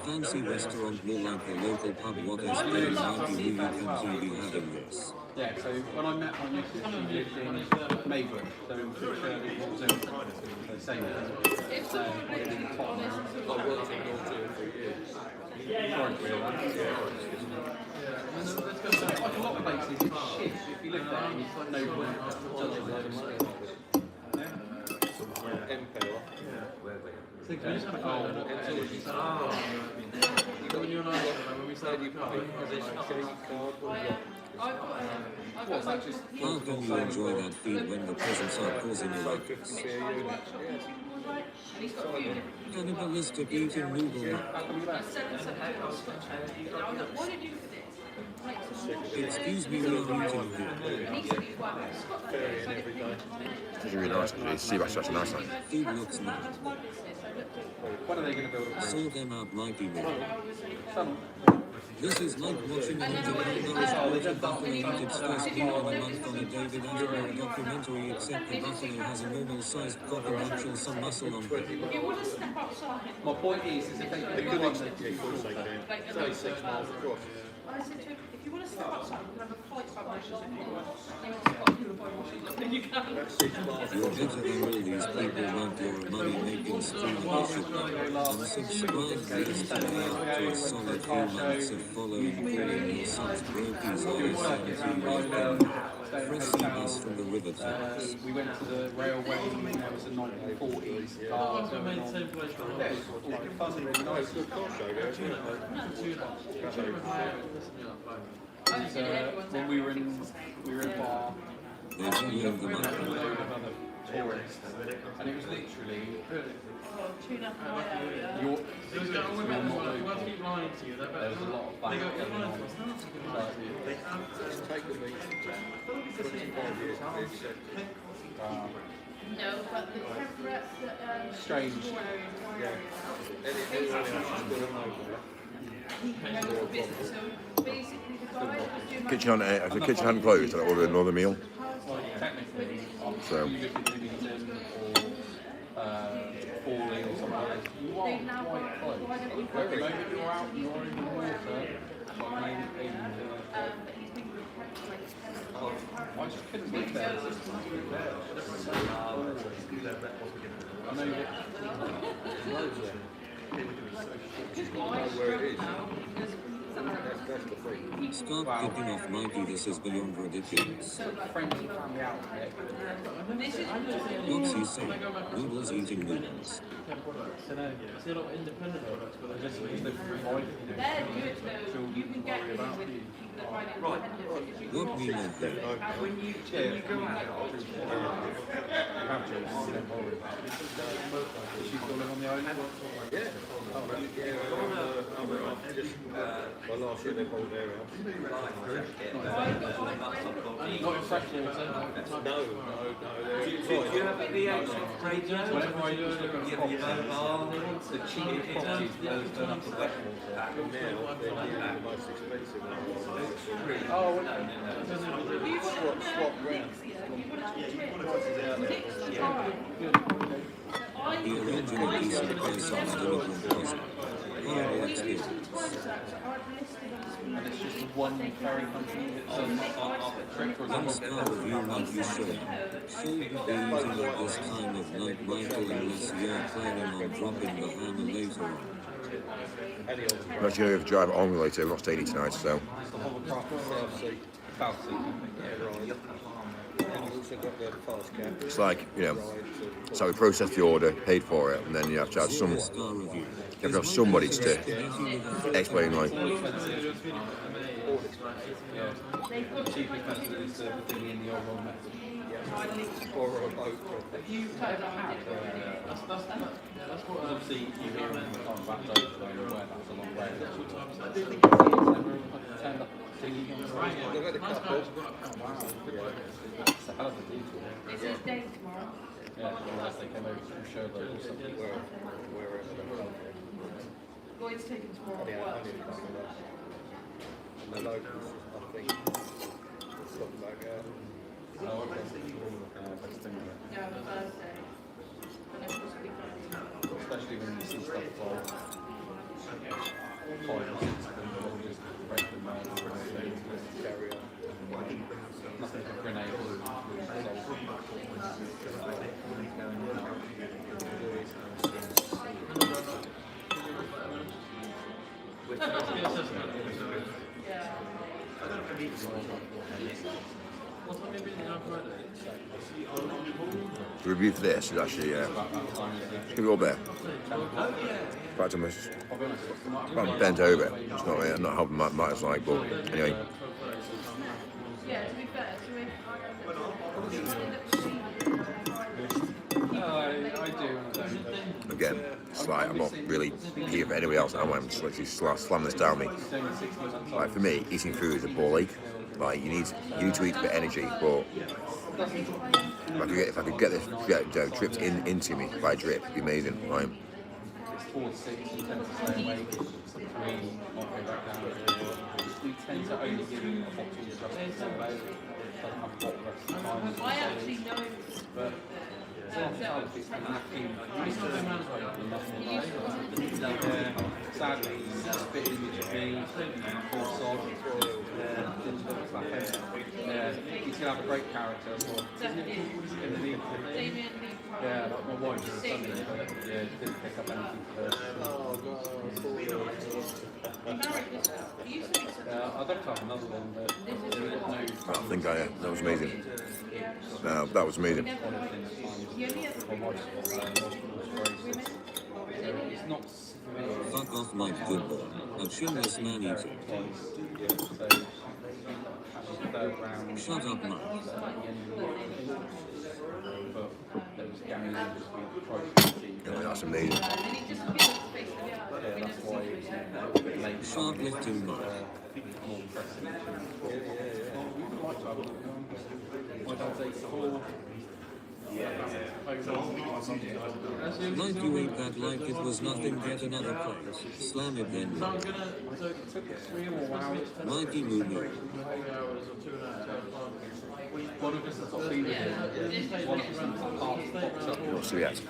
Fancy restaurant more like the local pub. What is very likely we can be having this. Yeah, so when I met my missus, she lived in Maybury, so in Shirley, what was it? Same as I lived in Tottenham. I worked in North 2 or 3 years. Sorry to hear that. Like a lot of places, it's shit. If you live there and you know where to touch a load of money. How can you enjoy that feed when the presents are causing a ruckus? Cannibalistic eating noodle. Excuse me, we are eating here. It's really nice actually. See, that's such a nice one. Food looks nice. When are they going to build a Saw them out mighty more. Some. This is like watching an Irish quarter buffalo eat its first meal in a month on a David Attenborough documentary, except the buffalo has a normal-sized cock and actual some muscle on it. My point is if they could do one that say 6 miles across. I said to him, if you want to step outside, we can have a fight about my shoes. Then you can. You're better than all these people want your money-making stream bishop. Unsubscribe please today after a solid few months of following calling your such brokies ISMT. Pressing us from the river Thames. we went to the railway and there was a 1940s car going on. Yeah, it was all fun, really nice. When we were in bar, They're following the money. tourists, and it was literally Tune up in my area. your. Keep lying to you, they're There was a lot of fun. They go, going on. it's Like, taken me 25 years to accept. No, but the temperate, strange. he business. So basically, the guy that was doing my Kitchen if the kitchen hadn't closed, I'd order another meal. Technically, So you live in Livingston or Hawley or something like that. You are They now quite close. why don't we The moment you're out, you're in the water. but he's been I just couldn't live there. I know that. Where it is. That's the thing. Stop kicking off Mikey, this is beyond ridiculous. Friends and family out there. What's he saying? Noodles eating noodles. See a lot of independent products, but they just live free life. They're good though. You can get rid of people that find it independent. What we know here. When you go out, She's still live on the island. Well, last year they bought their house. Not in fresh water. No. do you have a VHS radio? Whenever I do You have your mobile, the cheapest properties, those turn up to wet water. Now they're getting the most expensive ones. Oh, Swap round. The original piece of Croissant's delivery cousin. Horrible experience. and it's just one ferry company that's One star review like you should. Should be eating at this time of night, Michael, unless you're planning on dropping the hammer later on. I'm actually going to drive on later. We're not staying tonight, so. South Sea. It's like, you know, so we process the order, paid for it, and then you have to have Zero star review. you have to have somebody to explain like. Cheapest method is the thing in the overall method. Or a boat. If you take that out, that's what obviously you hear in the time back over where that's a long way. Turned up thingy. They've had a couple. Wow. It's a hell of a detour. It's his day tomorrow. Yeah, unless they came over from Sherlock or something. Wherever. Lloyd's taking tomorrow to work. The locals, I think, something like that. Oh, okay. Yeah, the Thursday. And then supposed to be Friday. Especially when you see stuff like 5 or 6 of them that all just break the nose and carry on. Nothing but grenade. Yeah. The review for this is actually it's gonna be all there. In fact, I'm bent over. It's not really, I'm not helping my it's like, but anyway. Yeah, to be fair, so if I do. Again, it's like I'm not really here for anybody else. I'm just literally slam this down me. Like for me, eating food is a ball ache. Like you need to eat a bit of energy, but if I could get this dripped into me by drip, it'd be amazing. Right? It's 4 to 6, you tend to stay awake. 3, might go back down. We tend to only give you a hot tea stuff to stay awake. Doesn't have hot rest of the time. I actually know. But it's not healthy, it's lacking. Sadly, he's a bit image of me, full sod. Yeah, he's going to have a great character as well. Damien Lee. Yeah, like my wife was Sunday, but yeah, he didn't pick up anything first. I'd like to have another one, but I think that was amazing. That was amazing. my wife's got it's not severe. Fuck off my good boy. A chinless man eater. Third round. Shut up, Mike. But there was Gary this week, tried to see. That's amazing. Yeah, that's why it's late. Sharplifting Mike. More impressive. My dad's 84. Like you ate that like it was nothing, get another plate. Slam it then. Mikey Moo Moo. One of us has got fever, one of us has got half popped up. Not so yet.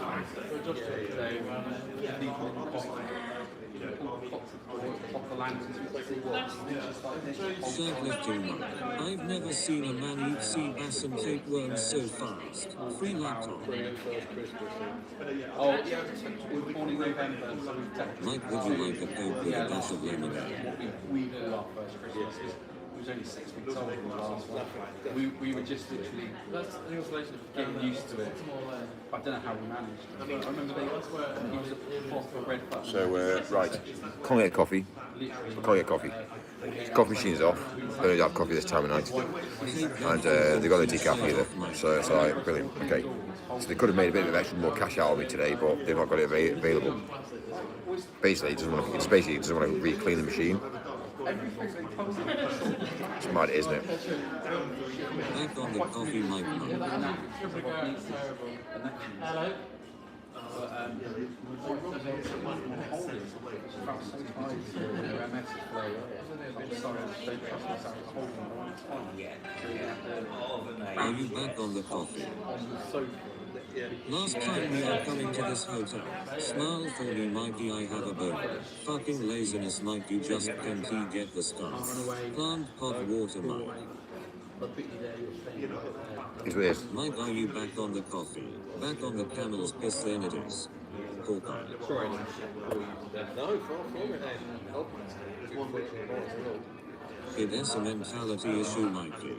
Sharplifting Mike. I've never seen a man eat sea bass and take worms so fast. Free laptop. Oh, yeah, we're born in November, so we've taken. Mike, would you like a Coke with a dash of lemonade? We did our first Christmas. It was only 6 weeks old when the last one. We were just literally getting used to it. I don't know how we managed. I remember he was a proper red button. So right, can't get coffee. Can't get coffee. Coffee machine's off. Don't need to have coffee this time of night. And they got no decaf either. So it's like brilliant. Okay. So they could have made a bit of extra more cash out of me today, but they've not got it available. Basically, he doesn't want to re-clean the machine. It's mad, isn't it? Back on the coffee, Mike. Hello. Are you back on the coffee? Last time we are coming to this hotel. Smile for me, Mikey, I have a boner. Fucking laziness, Mike, you just can't get the stuff. Plant hot water, Mike. It's weird. Mike, are you back on the coffee? Back on the camel's piss, then it is. Hawkeye. Sorry. No, far from it. It is a mentality issue, Mikey.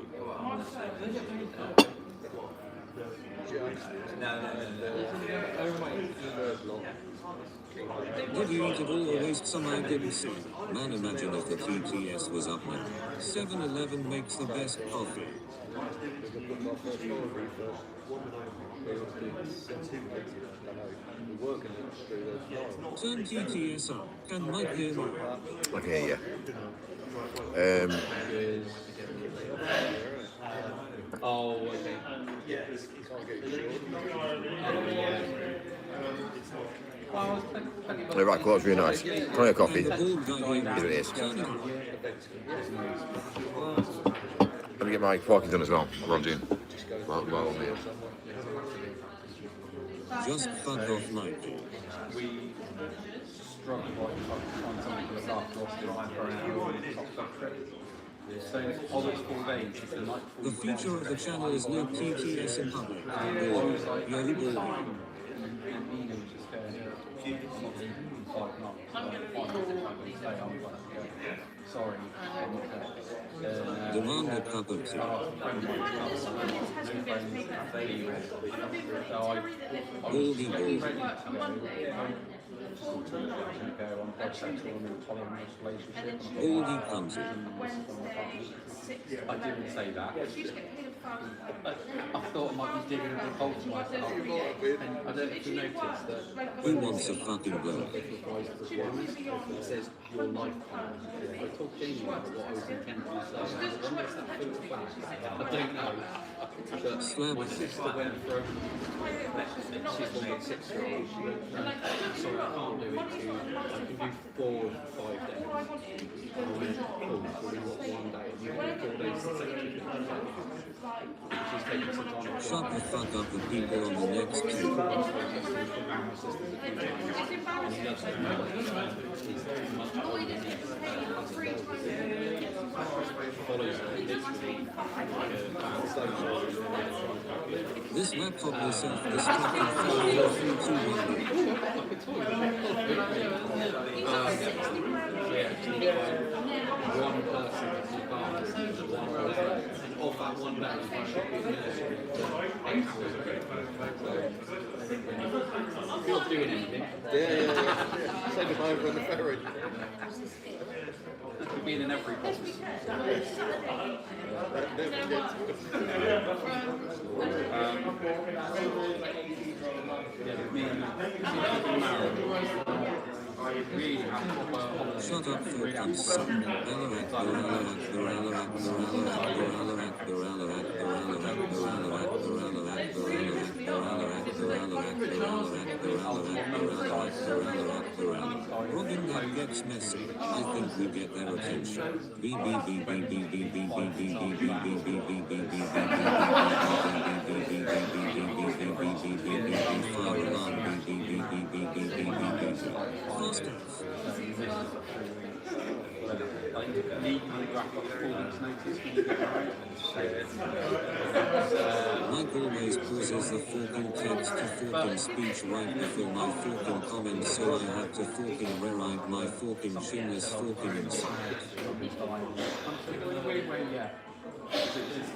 Did you eat it all or waste some I didn't see? Man, imagine if the TTS was up now. 7-Eleven makes the best coffee. Turn TTS up. Can Mike hear me? I can hear you. Oh, okay. Right, cool, that's really nice. Can I have coffee? Here's what it is. Let me get my parking done as well. Ron June. Well, here. Just fuck off, Mikey. We struggle like find something to look after us for an hour and top trip. So always 4 days. It's the night The future of the channel is no TTS in public. Yo, sorry. Demand a cup of tea. Baldy ball. Baldy clumsy. I didn't say that. I thought I might be digging a hole to myself. And I don't know if you noticed that. Who wants a fucking blow? It says your life plan. I told Jamie what I was intending to say. When was that first class? I don't know. But my sister went from, she's the little 6-year-old, she went from, sorry, I can't do it to, I can do 4 or 5 days. I went, cool, so we got 1 day. You can do 4 days consecutively. She's taking some time. Shut the fuck up, the people on the next two. This laptop will self-destruct in 3, 2, 1 person that's in cars, one person, and of that 1 day, you should be military 8 hours a day. So, if you're not doing anything, Yeah. Send him over on the ferry. you'll be in every box. Shut up, fucking son. Robin, that gets messy. I think we get their attention. Mike always pauses the forking text to forking speech right before my forking comments, so I have to forking rewrite my forking chinless forking inside.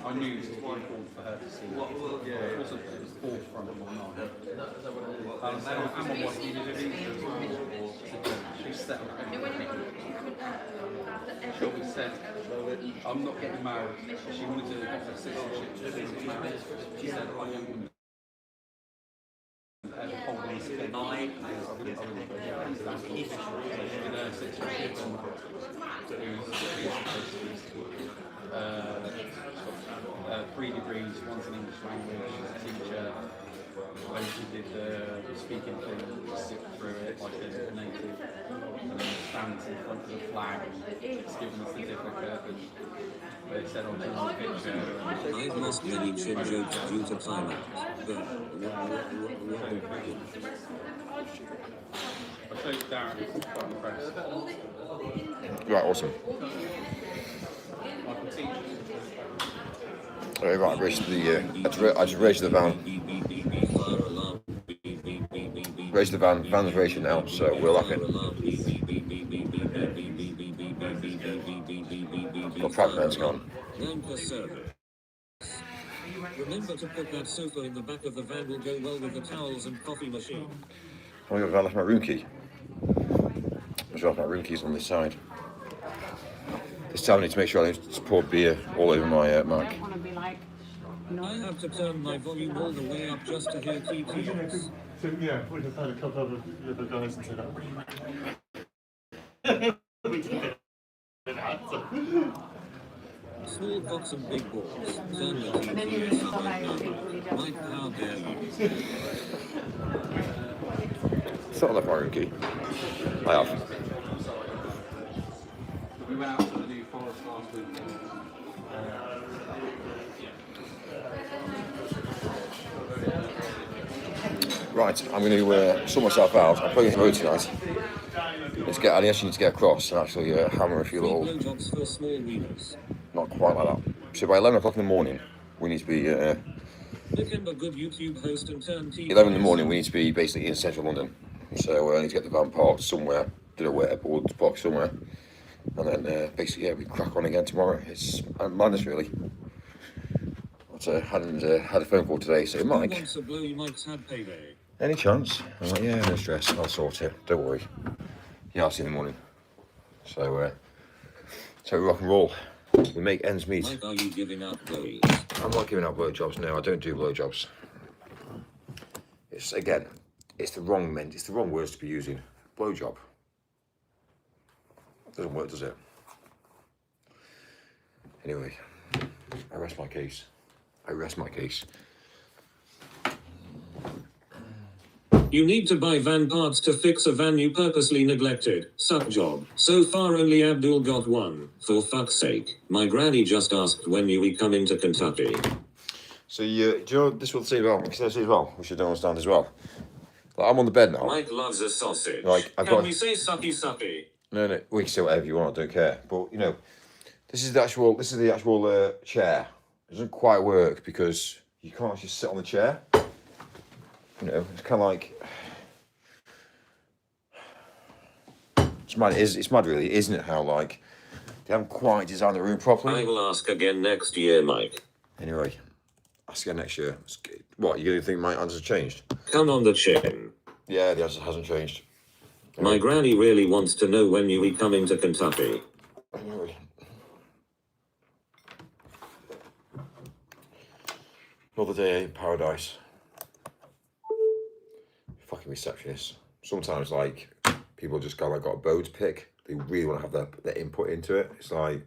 I knew it was important for her to see. It wasn't at the forefront of my mind. She set up she said, I'm not getting married. She wanted to get her citizenship. She said, I am holding this thing. Three degrees, one's in English language, teacher. When she did the speaking thing, sit through it like a native, and then stands in front of the flag, it's given a certificate, and they said on the picture. I've lost many chin jokes due to time. I showed Darren, he's quite impressed. Right, awesome. I can teach you. Right, I raised I just raised the van. Raised the van. Van's racing now, so we'll lock it. Got front man's gone. Remember to put that sofa in the back of the van, will go well with the towels and coffee machine. Oh, I left my room key. I left my room keys on this side. This time I need to make sure I don't pour beer all over my mic. I have to turn my volume all the way up just to hear TTS. So yeah, we have had a couple of other guys and said that. Small cocks and big balls. Turn the TTS up and down. Mike, how dare you? It's not left my room key. I have. We went out to the New Forest last weekend. Right, I'm going to sort myself out. I'm playing the road tonight. I actually need to get across and actually hammer a few little... Blowjobs for small wieners. Not quite like that. So by 11 o'clock in the morning, we need to be... Become a good YouTube host and turn TTS. 11 in the morning, we need to be basically in central London. So I need to get the van parked somewhere. Don't know where, but we'll park somewhere. And then basically, yeah, we crack on again tomorrow. It's madness, really. But I hadn't had a phone call today, so Mike... Who wants a blowy? Mike's had payday. Any chance? I'm like, yeah, no stress, I'll sort it, don't worry. Yeah, I'll see you in the morning. So we rock and roll. We make ends meet. Mike, are you giving out blowies? I'm not giving out blowjobs, no, I don't do blowjobs. It's, again, it's the wrong words to be using. Blowjob. Doesn't work, does it? Anyway, I rest my case. You need to buy van parts to fix a van you purposely neglected. Suck job. So far only Abdul got one. For fuck's sake. My granny just asked when you we come into Kentucky. So do you know this is what they say about, because they say as well, which I don't understand as well. Like, I'm on the bed now. Mike loves a sausage. Like, Can we say sucky sucky? No, we can say whatever you want, I don't care. But you know, this is the actual chair. It doesn't quite work because you can't just sit on the chair. You know, it's kind of like, it's mad. It's mad, really, isn't it? How like they haven't quite designed the room properly. I will ask again next year, Mike. Anyway, ask again next year. What, you gonna think my answer's changed? Come on the chin. Yeah, the answer hasn't changed. My granny really wants to know when you we coming to Kentucky. Anyway. Another day in paradise. Fucking receptionists. Sometimes, like, people just got a bow to pick. They really want to have their input into it. It's like...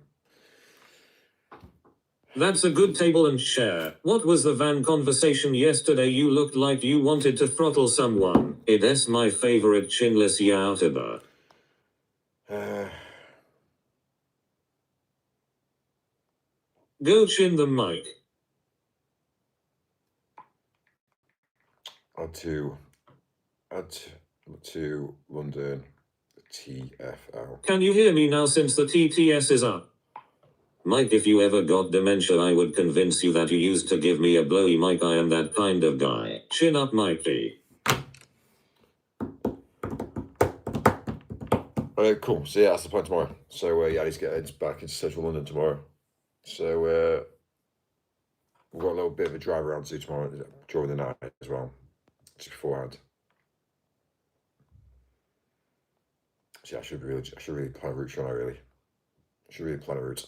That's a good table and share. What was the van conversation yesterday? You looked like you wanted to throttle someone. It's my favorite chinless youtuber. Go chin the mic. Add to London TFL. Can you hear me now since the TTS is up? Mike, if you ever got dementia, I would convince you that you used to give me a blowy. Mike, I am that kind of guy. Chin up, Mikey. Alright, cool. So yeah, that's the plan tomorrow. So yeah, I need to get back into central London tomorrow. So we've got a little bit of a drive around to do tomorrow during the night as well, just beforehand. So yeah, I should really plan a route, shouldn't I? Really, I should really plan a route.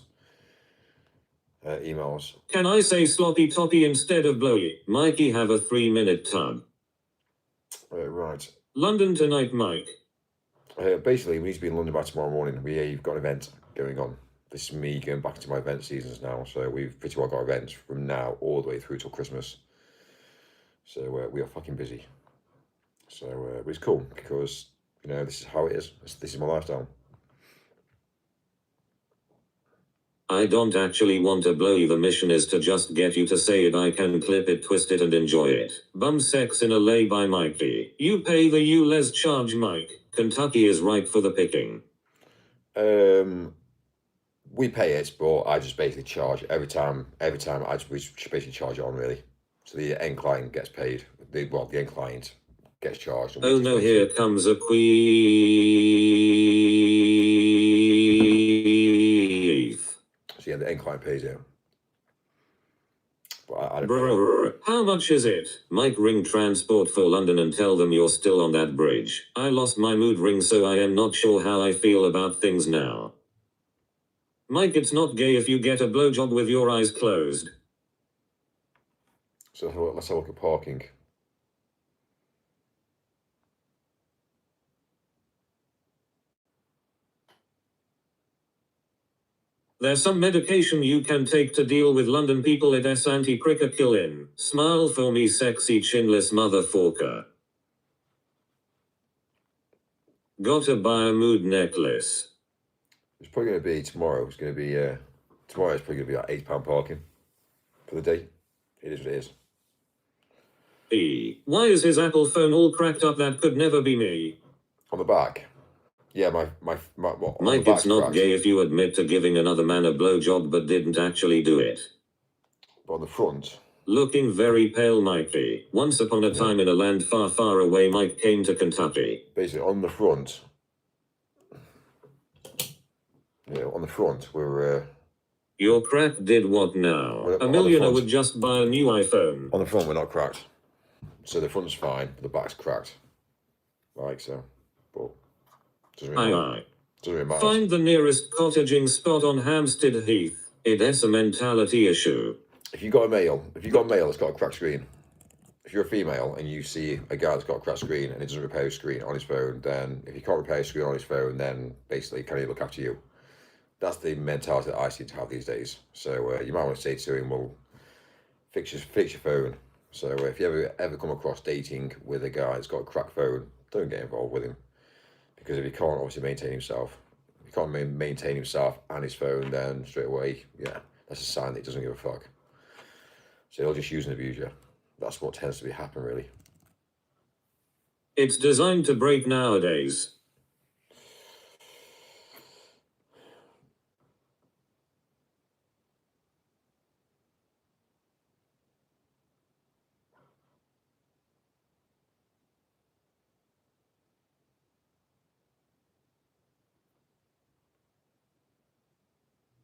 Emails. Can I say sloppy toppy instead of blowy? Mikey, have a 3-minute tub. Right. London tonight, Mike. Basically, we need to be in London by tomorrow morning. You've got an event going on. This is me going back to my event seasons now. So we've pretty well got events from now all the way through till Christmas. So we are fucking busy. So but it's cool because, you know, this is how it is. This is my lifestyle. I don't actually want to blow you. The mission is to just get you to say it. I can clip it, twist it, and enjoy it. Bum sex in LA by Mikey. You pay the les charge, Mike. Kentucky is ripe for the picking. We pay it, but I just basically charge every time. We just basically charge it on, really. So the end client gets paid. The end client gets charged. Oh no, here comes a queef. So yeah, the end client pays it. But I Brr, how much is it? Mike, ring transport for London and tell them you're still on that bridge. I lost my mood ring, so I am not sure how I feel about things now. Mike, it's not gay if you get a blowjob with your eyes closed. So let's have a look at parking. There's some medication you can take to deal with London people. It's anti-cricker killin'. Smile for me, sexy chinless motherfucker. Gotta buy a mood necklace. It's probably going to be tomorrow. It's going to be tomorrow. It's probably going to be like £8 parking for the day. It is what it is. Why is his Apple phone all cracked up? That could never be me. On the back. Yeah, my what, on Mike, the it's not cracked. gay if you admit to giving another man a blowjob but didn't actually do it. But on the front. Looking very pale, Mikey. Once upon a time in a land far, far away, Mike came to Kentucky. Basically, on the front. Yeah, on the front, we're... Your crack did what now? A millionaire would just buy a new iPhone. On the front, we're not cracked. So the front's fine, but the back's cracked. Like so. But doesn't really matter. Doesn't really matter. Find the nearest cottaging spot on Hampstead Heath. It's a mentality issue. If you got a male that's got a cracked screen, if you're a female and you see a guy that's got a cracked screen and he doesn't repair his screen on his phone, then if he can't repair his screen on his phone, then basically can he look after you? That's the mentality that I seem to have these days. So you might want to say to him, well, fix your phone. So if you ever come across dating with a guy that's got a cracked phone, don't get involved with him. Because if he can't obviously maintain himself, if he can't maintain himself and his phone, then straight away, yeah, that's a sign that he doesn't give a fuck. So he'll just use and abuse you. That's what tends to be happen, really. It's designed to break nowadays.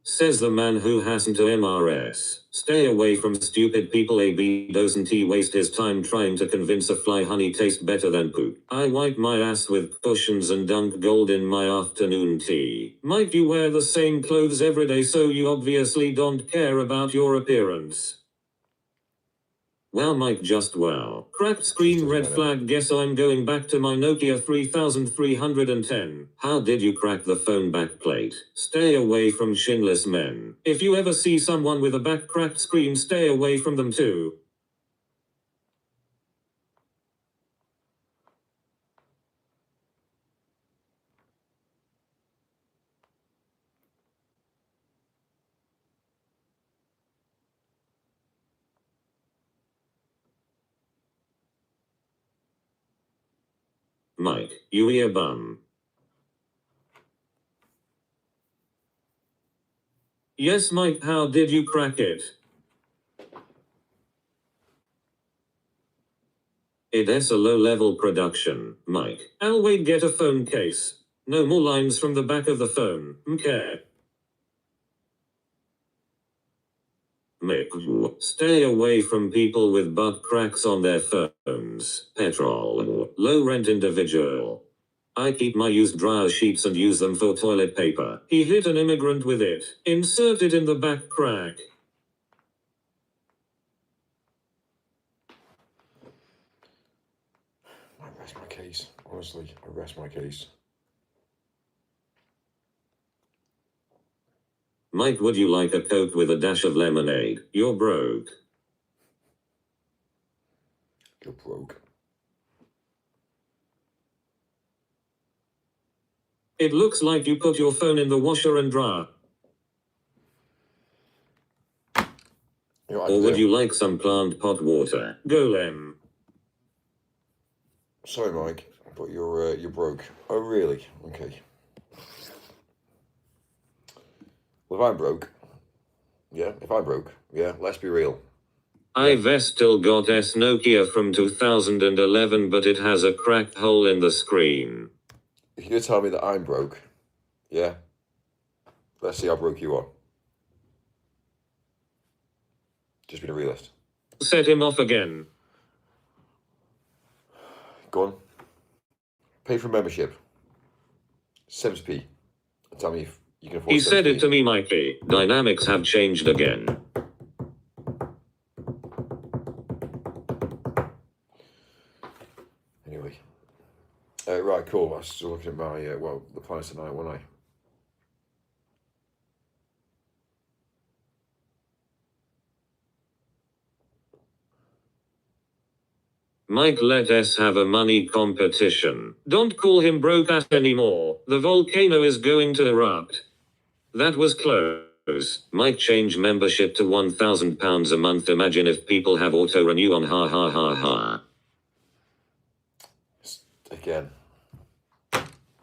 Says the man who hasn't a MRS. Stay away from stupid people. AB doesn't he waste his time trying to convince a fly honey tastes better than poop. I wipe my ass with cushions and dunk gold in my afternoon tea. Mike, you wear the same clothes every day, so you obviously don't care about your appearance. Wow, Mike, just wow. Cracked screen, red flag. Guess I'm going back to my Nokia 3310. How did you crack the phone backplate? Stay away from shinless men. If you ever see someone with a back cracked screen, stay away from them too. Mike, you ear bum. Yes, Mike, how did you crack it? It's a low-level production, Mike. I'll wait, get a phone case. No more lines from the back of the phone, okay? Mick, stay away from people with butt cracks on their phones. Petrol, low-rent individual. I keep my used dryer sheets and use them for toilet paper. He hit an immigrant with it. Insert it in the back crack. I rest my case. Honestly, I rest my case. Mike, would you like a Coke with a dash of lemonade? You're broke. You're broke. It looks like you put your phone in the washer and dryer. You know what Or would do? you like some plant pot water? Golem. Sorry, Mike, but you're broke. Oh, really? Okay. Well, if I'm broke, let's be real. I've still got S Nokia from 2011, but it has a cracked hole in the screen. If you're going to tell me that I'm broke, yeah, let's see how broke you are. Just being a realist. set him off again. Go on. Pay for membership. 70p. And tell me if you can afford He said it 70p. to me, Mikey. Dynamics have changed again. Anyway. Right, cool. I was still looking at my, the plans tonight, wasn't I? Mike, let us have a money competition. Don't call him broke ass anymore. The volcano is going to erupt. That was close. Mike, change membership to £1,000 a month. Imagine if people have auto renew on ha ha ha ha. Again.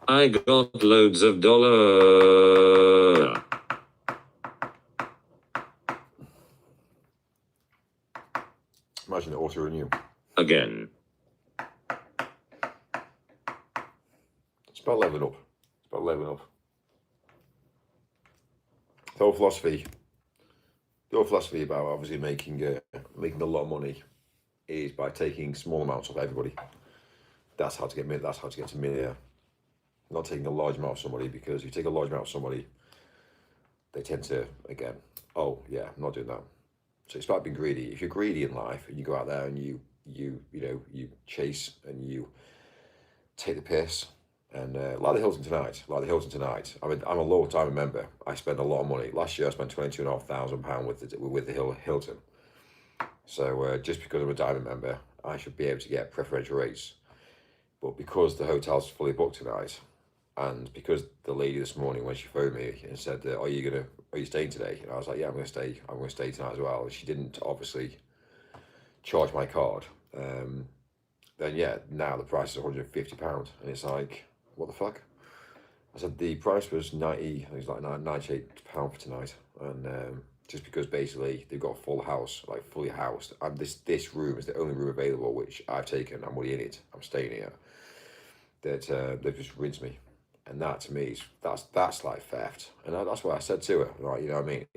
I got loads of dollars. Imagine the auto renew. Again. It's about leveling up. It's about leveling up. The whole philosophy about obviously making a lot of money is by taking small amounts off everybody. That's how to get to millionaire. Not taking a large amount of somebody, because if you take a large amount of somebody, they tend to, again, oh yeah, I'm not doing that. So it's about being greedy. If you're greedy in life and you go out there and you chase and you take the piss, and like the Hilton tonight. I'm a loyal time member. I spend a lot of money. Last year I spent £22,500 with the Hilton. So just because I'm a diamond member, I should be able to get preferential rates. But because the hotel's fully booked tonight, and because the lady this morning when she phoned me and said, "Are you staying today?" And I was like, "Yeah, I'm going to stay. I'm going to stay tonight as well." And she didn't obviously charge my card. Then yeah, now the price is £150, and it's like, what the fuck? I said the price was £98 for tonight, and just because basically they've got a full house, like fully housed, and this room is the only room available which I've taken. I'm already in it. I'm staying here. That they've just rinsed me, and that to me is that's like theft, and that's what I said to her. Like, you know what I mean?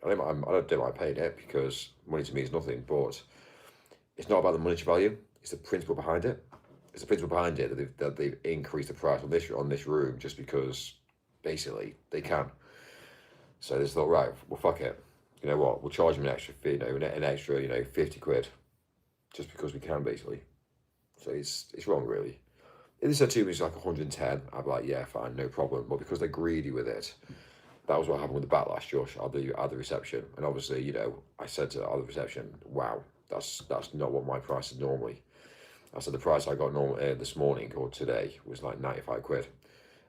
I don't like paying it, because money to me is nothing, but it's not about the monetary value. It's the principle behind it. It's the principle behind it that they've increased the price on this room just because basically they can. So they just thought, right, well, fuck it. You know what? We'll charge them an extra fee, an extra 50 quid, just because we can, basically. So it's wrong, really. If they said to me it's like 110, I'd be like, yeah, fine, no problem. But because they're greedy with it, that was what happened with the backlash, Josh, at the reception. And obviously, I said to the other reception, wow, that's not what my price is normally. I said the price I got this morning or today was like 95 quid,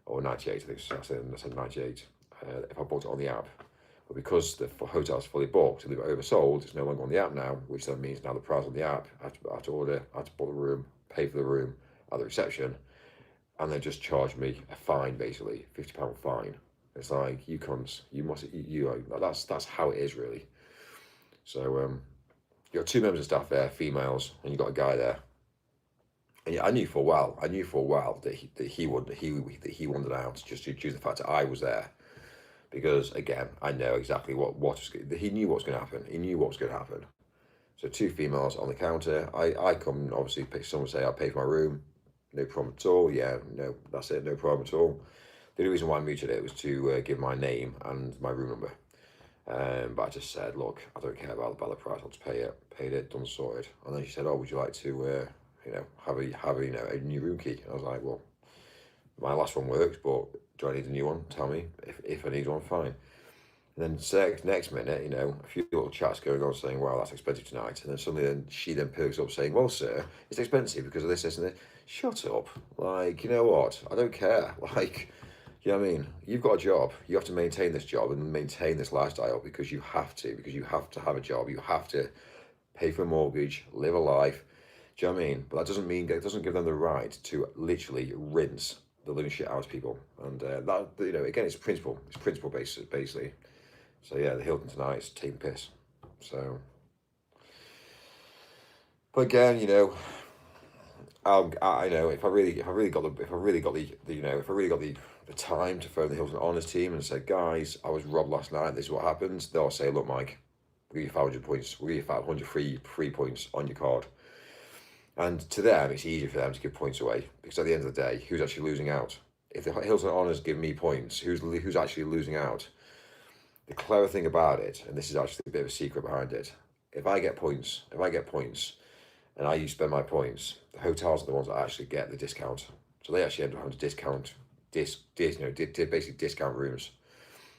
or 98, I think. I said 98 if I booked it on the app. But because the hotel's fully booked and they've oversold, it's no longer on the app now, which then means now the price on the app, I have to order, I have to book the room, pay for the room at the reception, and they just charge me a fine, basically, £50 fine. It's like, you cunts, that's how it is, really. So you got two members of staff there, females, and you got a guy there. And yeah, I knew for a while that he wanted out, just due to the fact that I was there. Because again, I know exactly he knew what was going to happen. He knew what was going to happen. So two females on the counter. I come, obviously, someone say I pay for my room, no problem at all. Yeah, no, that's it, no problem at all. The only reason why I muted it was to give my name and my room number. But I just said, look, I don't care about the price. I'll just pay it. Paid it, done, sorted. And then she said, oh, would you like to, have a new room key? And I was like, well, my last one works, but do I need a new one? Tell me. If I need one, fine. And then next minute, a few little chats going on saying, wow, that's expensive tonight. And then suddenly she perks up saying, well, sir, it's expensive because of this, and this. Shut up. Like, you know what? I don't care. Like, you know what I mean? You've got a job. You have to maintain this job and maintain this lifestyle because you have to have a job. You have to pay for a mortgage, live a life. Do you know what I mean? But that doesn't give them the right to literally rinse the living shit out of people. And that, again, it's principle. It's principle based, basically. So yeah, the Hilton tonight is taking piss. So, but again, I know if I really got the time to phone the Hilton Honors team and say, guys, I was robbed last night. This is what happened. They'll say, look, Mike, we'll give you 500 points, we'll give you 500 free points on your card. And to them, it's easier for them to give points away, because at the end of the day, who's actually losing out? If the Hilton Honors give me points, who's actually losing out? The clever thing about it, and this is actually a bit of a secret behind it, if I get points, and I spend my points, the hotels are the ones that actually get the discount. So they actually end up having to basically discount rooms.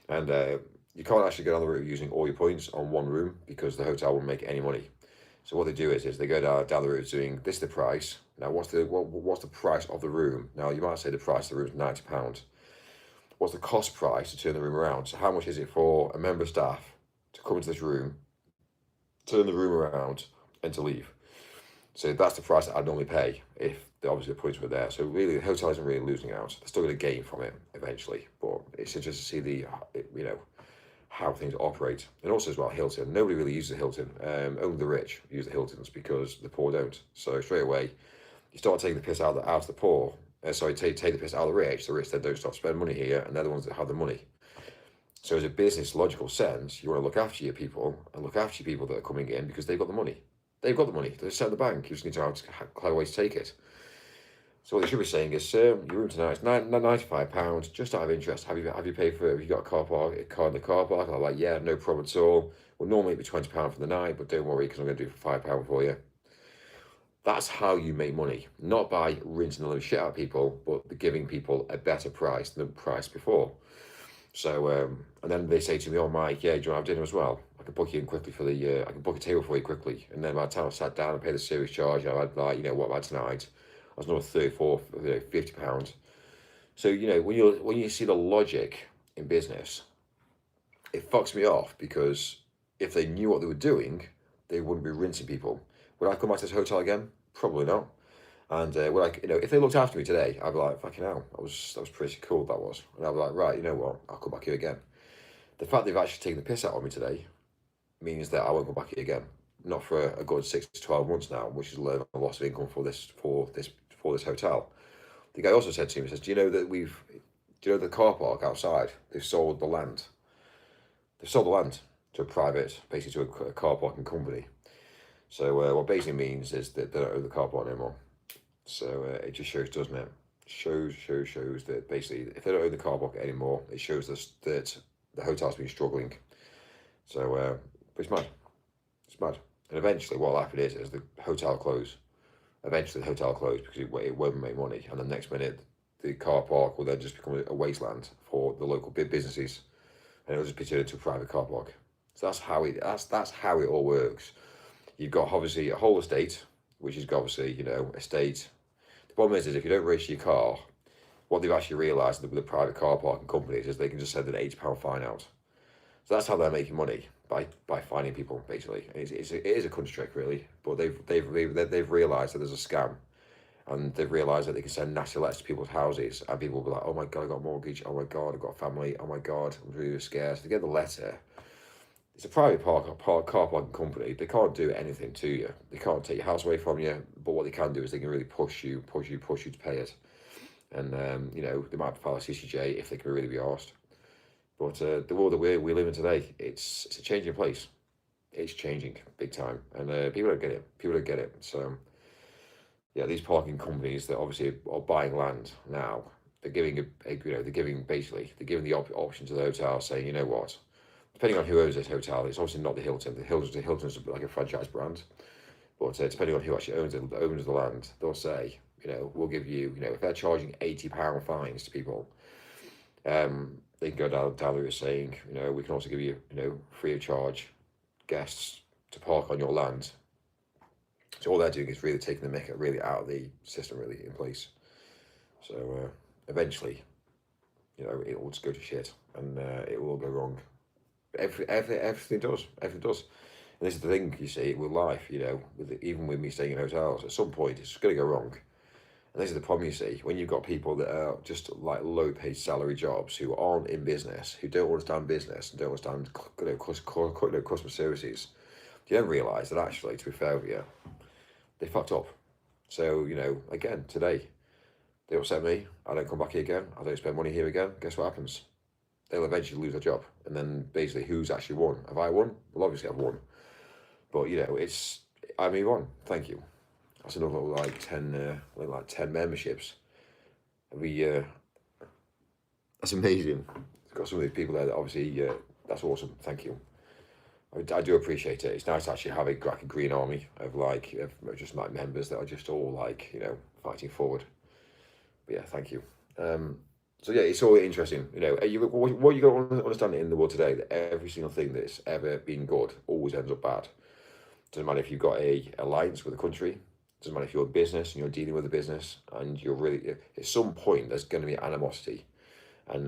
And you can't actually get on the route using all your points on one room, because the hotel won't make any money. So what they do is they go down the route doing, this is the price. Now what's the price of the room? Now you might say the price of the room is £90. What's the cost price to turn the room around? So how much is it for a member of staff to come into this room, turn the room around, and to leave? So that's the price that I'd normally pay if obviously the points were there. So really, the hotel isn't really losing out. They're still going to gain from it eventually, but it's interesting to see how things operate. And also as well, Hilton. Nobody really uses the Hilton. Only the rich use the Hiltons, because the poor don't. So straight away, you start taking the piss out of the poor. Take the piss out of the rich. The rich then don't start spending money here, and they're the ones that have the money. So as a business logical sense, you want to look after your people, and look after your people that are coming in, because they've got the money. They've got the money. They're set in the bank. You just need to have a clever way to take it. So what they should be saying is, sir, your room tonight is £95. Just out of interest, have you paid for it? Have you got a card in the car park? I'm like, yeah, no problem at all. Well, normally it'd be £20 for the night, but don't worry, because I'm going to do it for £5 for you. That's how you make money, not by rinsing the living shit out of people, but giving people a better price than the price before. So, and then they say to me, oh, Mike, yeah, do you want to have dinner as well? I can book you in quickly I can book a table for you quickly. And then by the time I sat down and paid the service charge, I had like, what I've had tonight, I was another £34, £50. So, when you see the logic in business, it fucks me off, because if they knew what they were doing, they wouldn't be rinsing people. Would I come back to this hotel again? Probably not. And if they looked after me today, I'd be like, fucking hell, that was pretty cool, that was. And I'd be like, right, you know what, I'll come back here again. The fact they've actually taken the piss out of me today means that I won't go back here again. Not for a good 6 to 12 months now, which is a loss of income for this hotel. The guy also said to me, he says, do you know the car park outside, they've sold the land. They've sold the land to a car parking company. So what basically means is that they don't own the car park anymore. So it just shows, doesn't it? Shows that basically, if they don't own the car park anymore, it shows us that the hotel's been struggling. So, but it's mad. It's mad. And eventually what will happen is the hotel close. Eventually the hotel close, because it won't make money. And the next minute, the car park will then just become a wasteland for the local businesses. And it'll just be turned into a private car park. So that's how it all works. You've got obviously a whole estate, which is obviously, estate. The problem is if you don't register your car, what they've actually realised with the private car parking companies is they can just send an £80 fine out. So that's how they're making money, by fining people, basically. It is a country trick, really, but they've realised that there's a scam, and they've realised that they can send nasty letters to people's houses, and people will be like, oh my God, I got a mortgage, oh my God, I've got a family, oh my God, I'm really scared. So they get the letter. It's a private car parking company. They can't do anything to you. They can't take your house away from you, but what they can do is they can really push you to pay it. And, they might file a CCJ if they can really be arsed. But the world that we live in today, it's a changing place. It's changing big time, and people don't get it. So, yeah, these parking companies that obviously are buying land now, they're giving the option to the hotel, saying, you know what, depending on who owns this hotel, it's obviously not the Hilton. The Hilton's like a franchise brand, but depending on who actually owns the land, they'll say, we'll give you, if they're charging £80 fines to people, they can go down the route saying, we can also give you, free of charge guests to park on your land. So all they're doing is really taking the mick really out of the system really in place. So eventually, it will just go to shit, and it will go wrong. Everything does. And this is the thing, you see, with life, even with me staying in hotels, at some point it's going to go wrong. And this is the problem, you see, when you've got people that are just like low-paid salary jobs who aren't in business, who don't understand business and don't understand customer services, you then realise that actually, to be fair with you, they fucked up. So, again, today, they upset me, I don't come back here again, I don't spend money here again, guess what happens? they'll eventually lose their job. And then basically, who's actually won? Have I won? Well, obviously I've won. But you know, I move on. Thank you. That's another like 10 memberships every year. That's amazing. It's got some of these people there that obviously, that's awesome. Thank you. I do appreciate it. It's nice to actually have a green army of just like members that are just all like, you know, fighting forward. But yeah, thank you. So yeah, it's all interesting. You know, what you got to understand in the world today, that every single thing that's ever been good always ends up bad. Doesn't matter if you've got a alliance with a country. Doesn't matter if you're a business and you're dealing with a business, and you're really, at some point there's going to be animosity, and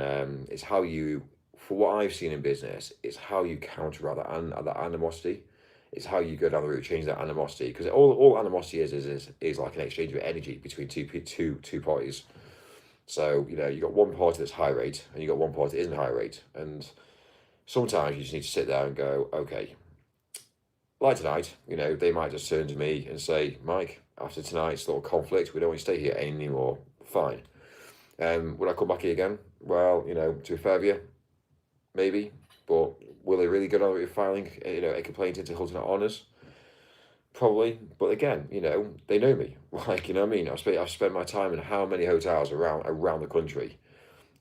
it's how you, for what I've seen in business, it's how you counteract that animosity. It's how you go down the route, change that animosity, because all animosity is like an exchange of energy between two parties. So you know, you got one party that's high rate, and you got one party that isn't high rate, and sometimes you just need to sit there and go, okay, like tonight, you know, they might just turn to me and say, Mike, after tonight's little conflict, we don't want you to stay here anymore. Fine. Would I come back here again? Well, you know, to be fair with you, maybe. But will they really go down with filing, you know, a complaint into Hilton Honours? Probably. But again, you know, they know me. Like, you know what I mean? I've spent my time in how many hotels around the country.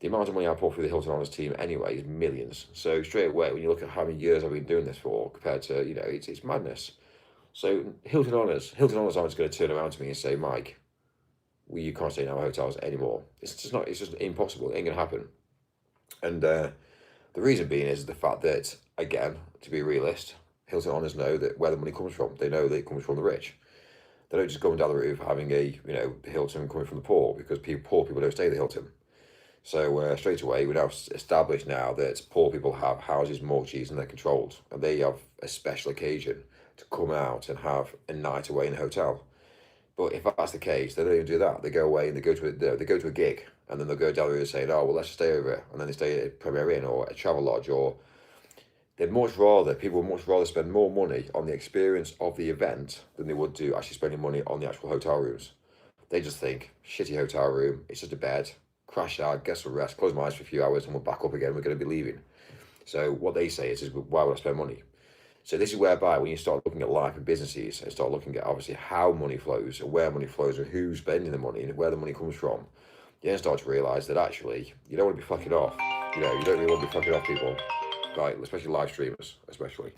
The amount of money I put through the Hilton Honours team anyway is millions. So straight away, when you look at how many years I've been doing this for compared to, you know, it's madness. So Hilton Honours aren't just going to turn around to me and say, Mike, you can't stay in our hotels anymore. It's just impossible. It ain't going to happen. And the reason being is the fact that, again, to be a realist, Hilton Honours know that where the money comes from. They know that it comes from the rich. They don't just go down the route of having a, you know, Hilton coming from the poor, because poor people don't stay at the Hilton. So straight away, we now established now that poor people have houses, mortgages, and they're controlled, and they have a special occasion to come out and have a night away in a hotel. But if that's the case, they don't even do that. They go away and they go to a gig, and then they'll go down the road saying, "Oh well, let's stay over," and then they stay at a Premier Inn or a Travel Lodge, or people would much rather spend more money on the experience of the event than they would do actually spending money on the actual hotel rooms. They just think, shitty hotel room, it's just a bed, crash out, get some rest, close my eyes for a few hours, and we're back up again, we're going to be leaving. So what they say is why would I spend money? So this is whereby when you start looking at life and businesses and start looking at obviously how money flows and where money flows and who's spending the money and where the money comes from, you then start to realise that actually you don't want to be fucking off. You know, you don't really want to be fucking off people, like especially live streamers, especially.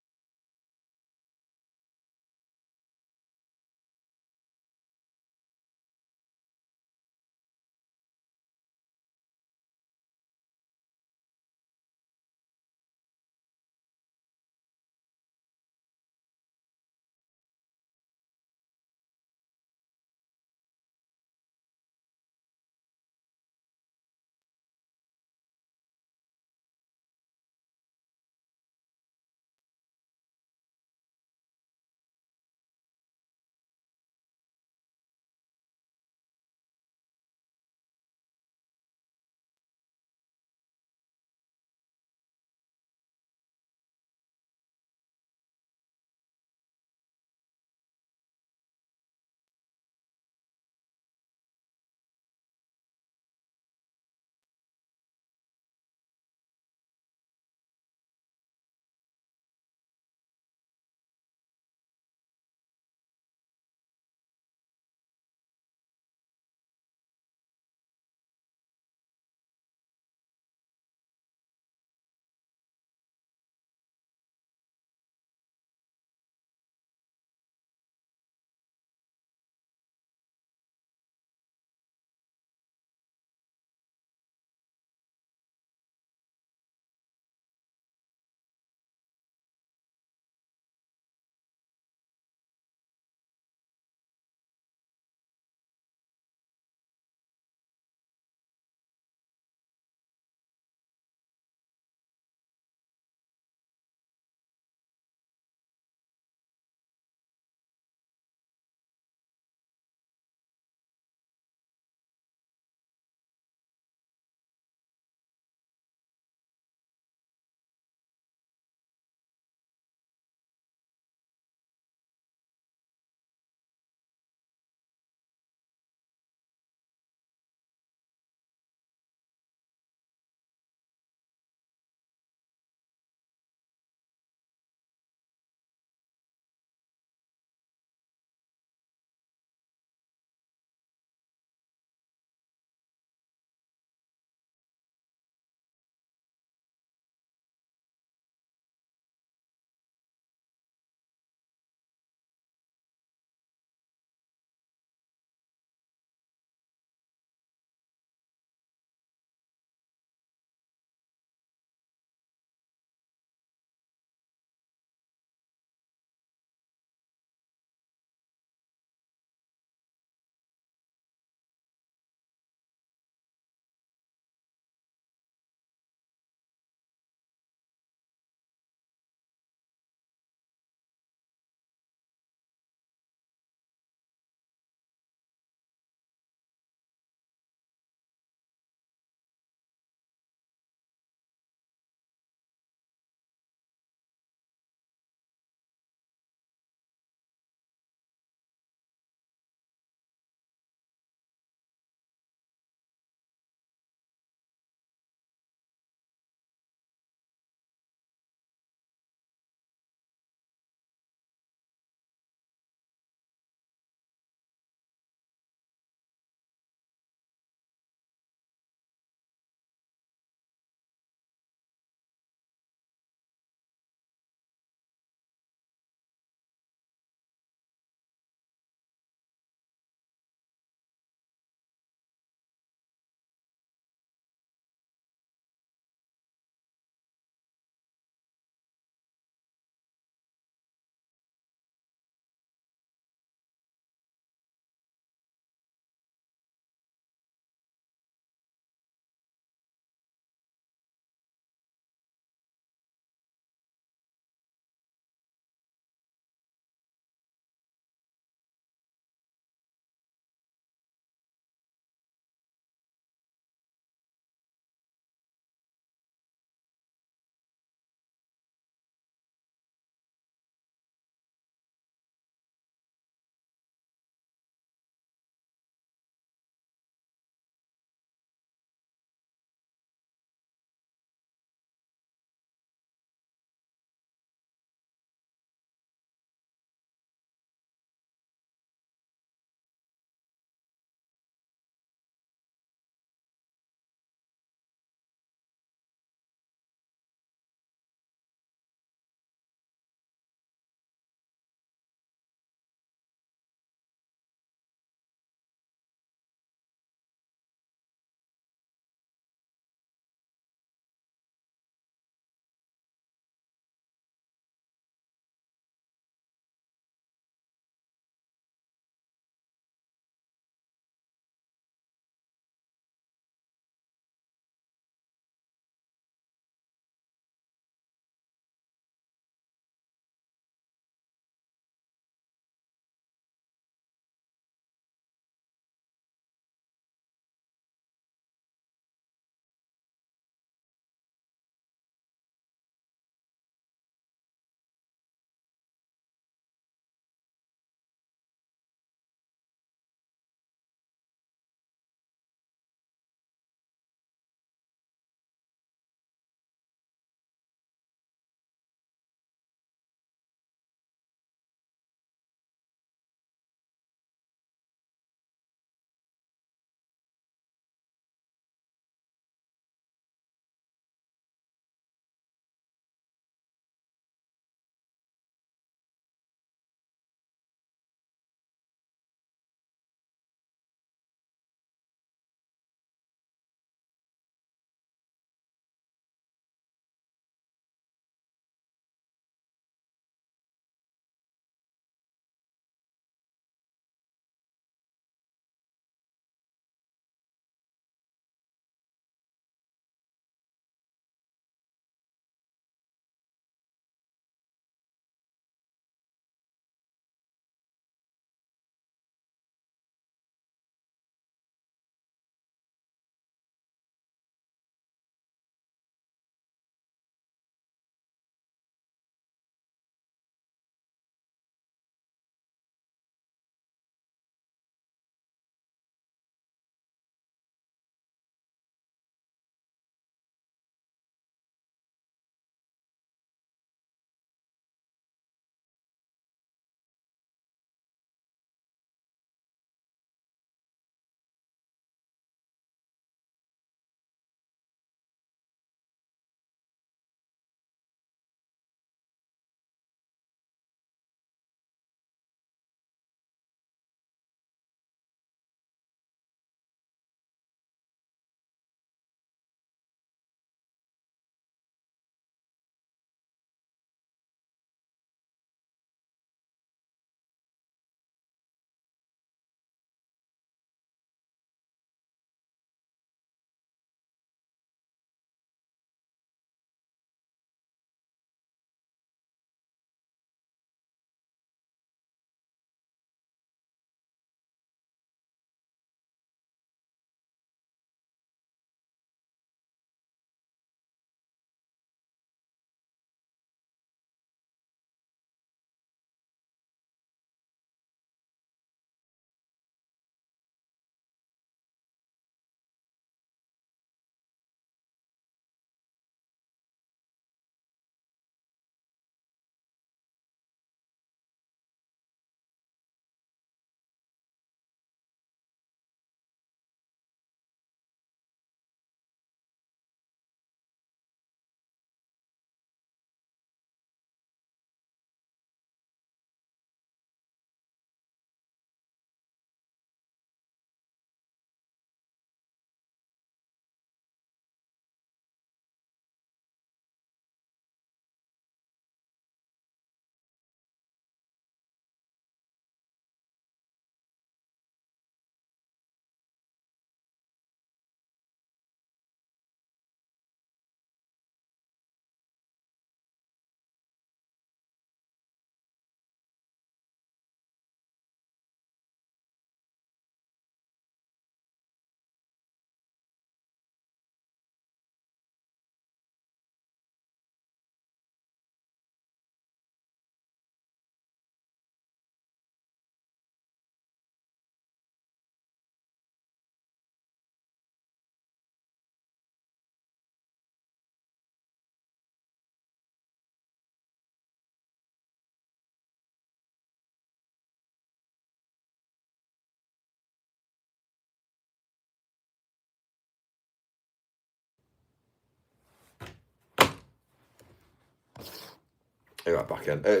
Anyway, back end. I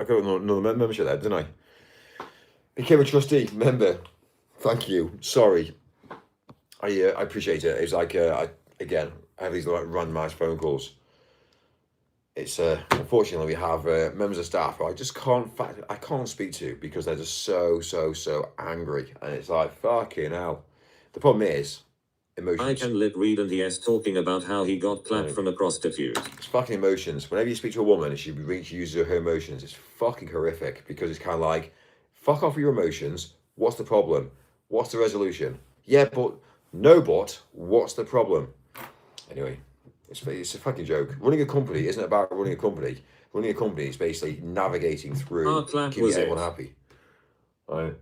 got another membership there, didn't I? Became a trustee member. Thank you. Sorry. I appreciate it. It's like I have these like randomised phone calls. It's unfortunately we have members of staff who I just can't speak to because they're just so angry, and it's like fucking hell. The problem is emotions. I can lip read and yes talking about how he got clapped from a prostitute. It's fucking emotions. Whenever you speak to a woman and she uses her emotions, it's fucking horrific because it's kind of like, fuck off with your emotions. What's the problem? What's the resolution? Yeah, but no, but what's the problem? Anyway, it's a fucking joke. Running a company isn't about running a company. Running a company is basically navigating through keeping everyone happy. Right.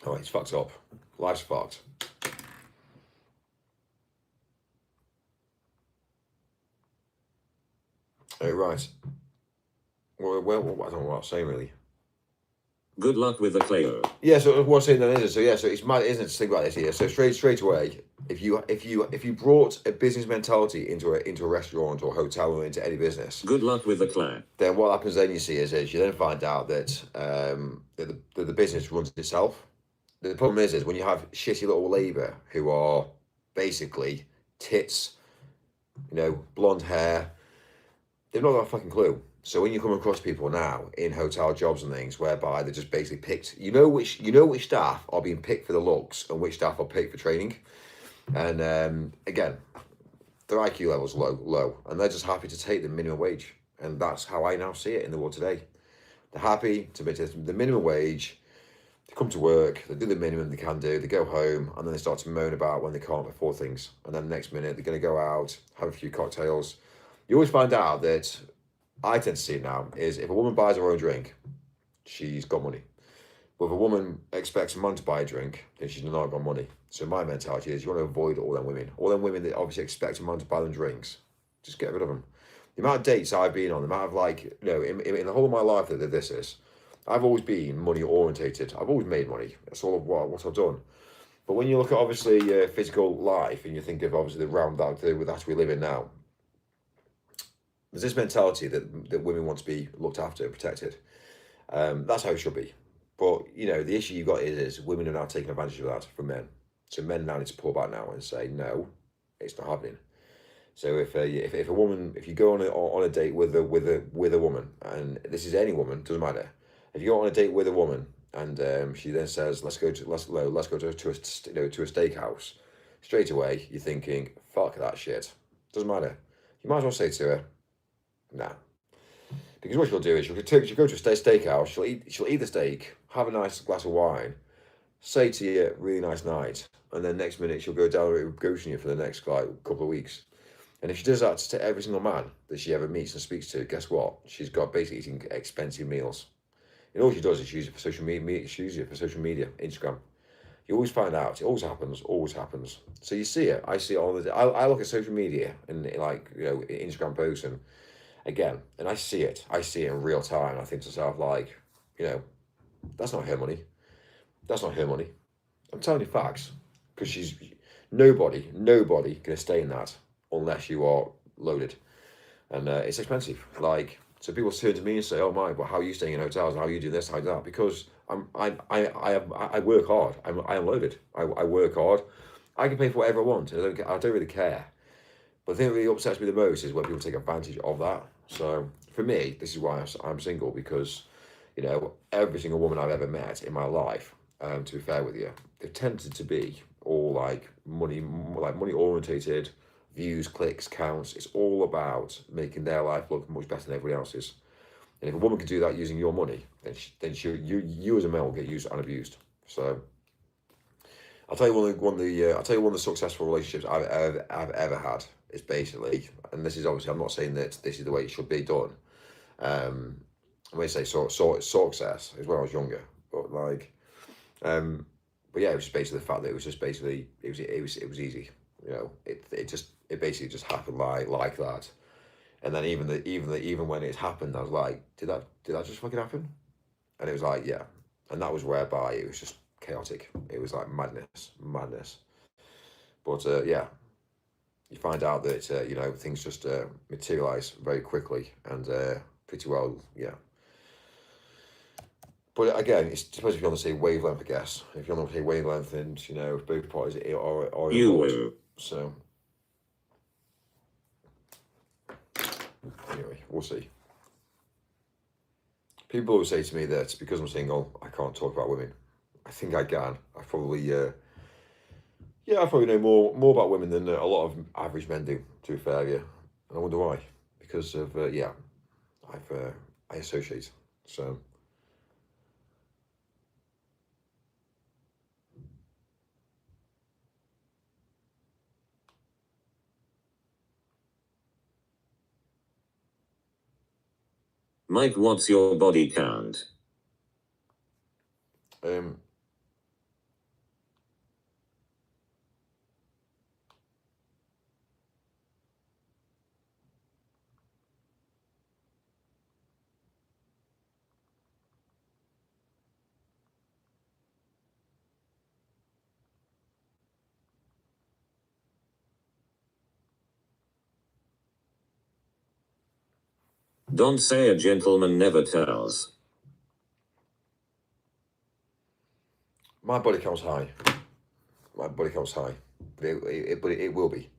Oh, it's fucked up. Life's fucked. Right. Well, I don't know what I'm saying really. Good luck with the Cleo. Yeah, so what I'm saying then is, so it's mad, isn't it, to think about this here. So straight away, if you brought a business mentality into a restaurant or hotel or into any business, good luck with the Cleo. Then what happens then you see is you then find out that the business runs itself. The problem is when you have shitty little labour who are basically tits, blonde hair, they've not got a fucking clue. So when you come across people now in hotel jobs and things whereby they're just basically picked, which staff are being picked for the looks and which staff are picked for training, and again, their IQ levels low, and they're just happy to take the minimum wage, and that's how I now see it in the world today. They're happy to make the minimum wage, to come to work, they do the minimum they can do, they go home, and then they start to moan about when they can't afford things, and then the next minute they're going to go out, have a few cocktails. You always find out that, I tend to see it now, is if a woman buys her own drink, she's got money. But if a woman expects a man to buy a drink, then she's not got money. So my mentality is you want to avoid all them women. All them women that obviously expect a man to buy them drinks, just get rid of them. The amount of dates I've been on, the amount of in the whole of my life that this is, I've always been money orientated. I've always made money. That's all of what I've done. But when you look at obviously physical life and you think of obviously the realm that we live in now, there's this mentality that women want to be looked after and protected. That's how it should be. But, the issue you've got is women are now taking advantage of that from men. So men now need to pull back now and say, no, it's not happening. So if you go on a date with a woman, and this is any woman, doesn't matter. If you go on a date with a woman and she then says, let's go to a steakhouse, straight away you're thinking, fuck that shit. Doesn't matter. You might as well say to her, nah. Because what she'll do is she'll go to a steakhouse, she'll eat the steak, have a nice glass of wine, say to you, really nice night, and then next minute she'll go down and ghosting you for the next couple of weeks. And if she does that to every single man that she ever meets and speaks to, guess what? She's got basically eating expensive meals. And all she does is use it for social media, Instagram. You always find out, it always happens. So you see it, I see it all the day. I look at social media and Instagram posts and again, and I see it in real time. I think to myself, that's not her money. That's not her money. I'm telling you facts, because nobody gonna stay in that unless you are loaded, and it's expensive. So people turn to me and say, "Oh my, well, how are you staying in hotels? How are you doing this, how that?" Because I work hard. I am loaded. I work hard. I can pay for whatever I want. I don't really care. But the thing that really upsets me the most is when people take advantage of that. So for me, this is why I'm single, because every single woman I've ever met in my life, to be fair with you, they've tended to be all money orientated, views, clicks, counts. It's all about making their life look much better than everybody else's. And if a woman can do that using your money, then you as a male will get used and abused. So I'll tell you one of the successful relationships I've ever had is basically, and this is obviously, I'm not saying that this is the way it should be done. I'm going to say success is when I was younger, but but yeah, it was just basically the fact that it was just basically it was easy. It basically just happened like that. And then even when it happened, I was like, did that just fucking happen? And it was like, yeah. And that was whereby it was just chaotic. It was like madness. But yeah, you find out that you know, things just materialize very quickly and pretty well, yeah. But again, it's supposed to be on the same wavelength, I guess. If you're on the same wavelength, and you know, if both parties are You involved. will. So anyway, we'll see. People always say to me that because I'm single, I can't talk about women. I think I can. I probably, yeah, I probably know more about women than a lot of average men do. To be fair, yeah, and I wonder why. Because of yeah, I associate. So Mike, what's your body count? Don't say a gentleman never tells. my body count's high. My body count's high, but it will be.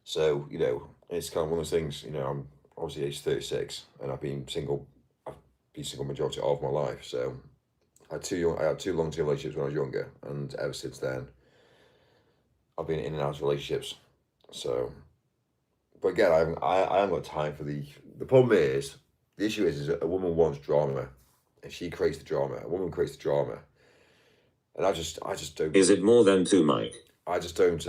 So you know, it's kind of one of those things. You know, I'm obviously age 36, and I've been single. I've been single majority of my life. So I had two long-term relationships when I was younger, and ever since then, I've been in and out of relationships. So, but again, I haven't got time for the problem is, the issue is a woman wants drama, and she creates the drama. A woman creates the drama, and I just don't. Is it more than two, Mike? I just don't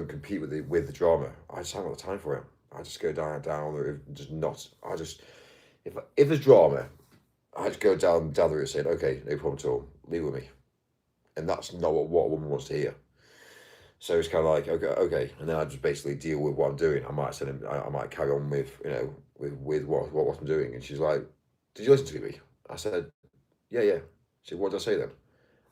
compete with the drama. I just haven't got the time for it. I just go down there, just not. I just if there's drama, I just go down the route saying, okay, no problem at all, leave it with me, and that's not what a woman wants to hear. So it's kind of like, okay, and then I just basically deal with what I'm doing. I might I might carry on with, you know, with what I'm doing. And she's like, did you listen to me? I said, yeah. She said, what did I say then?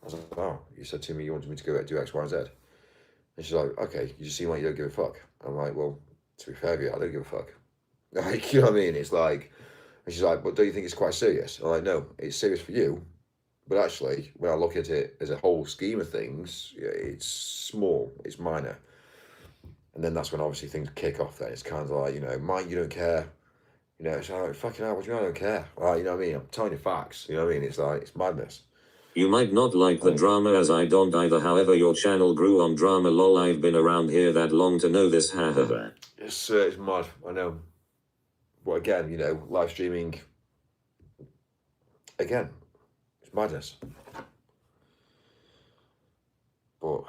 I was like, oh, you said to me you wanted me to go do X, Y, and Z. And she's like, okay, you just seem like you don't give a fuck. I'm like, well, to be fair with you, I don't give a fuck. Like, you know what I mean? It's like, and she's like, but don't you think it's quite serious? I'm like, no, it's serious for you. But actually, when I look at it as a whole scheme of things, it's small, it's minor. And then that's when obviously things kick off then. It's kind of like, you know, Mike, you don't care. You know, it's like, fucking hell, what do you mean I don't care? Like, you know what I mean? I'm telling you facts, you know what I mean? It's like, it's madness. You might not like the drama as I don't either, however your channel grew on drama, lol. I've been around here that long to know this, haha. It's mad, I know. But again, you know, live streaming, again, it's madness. But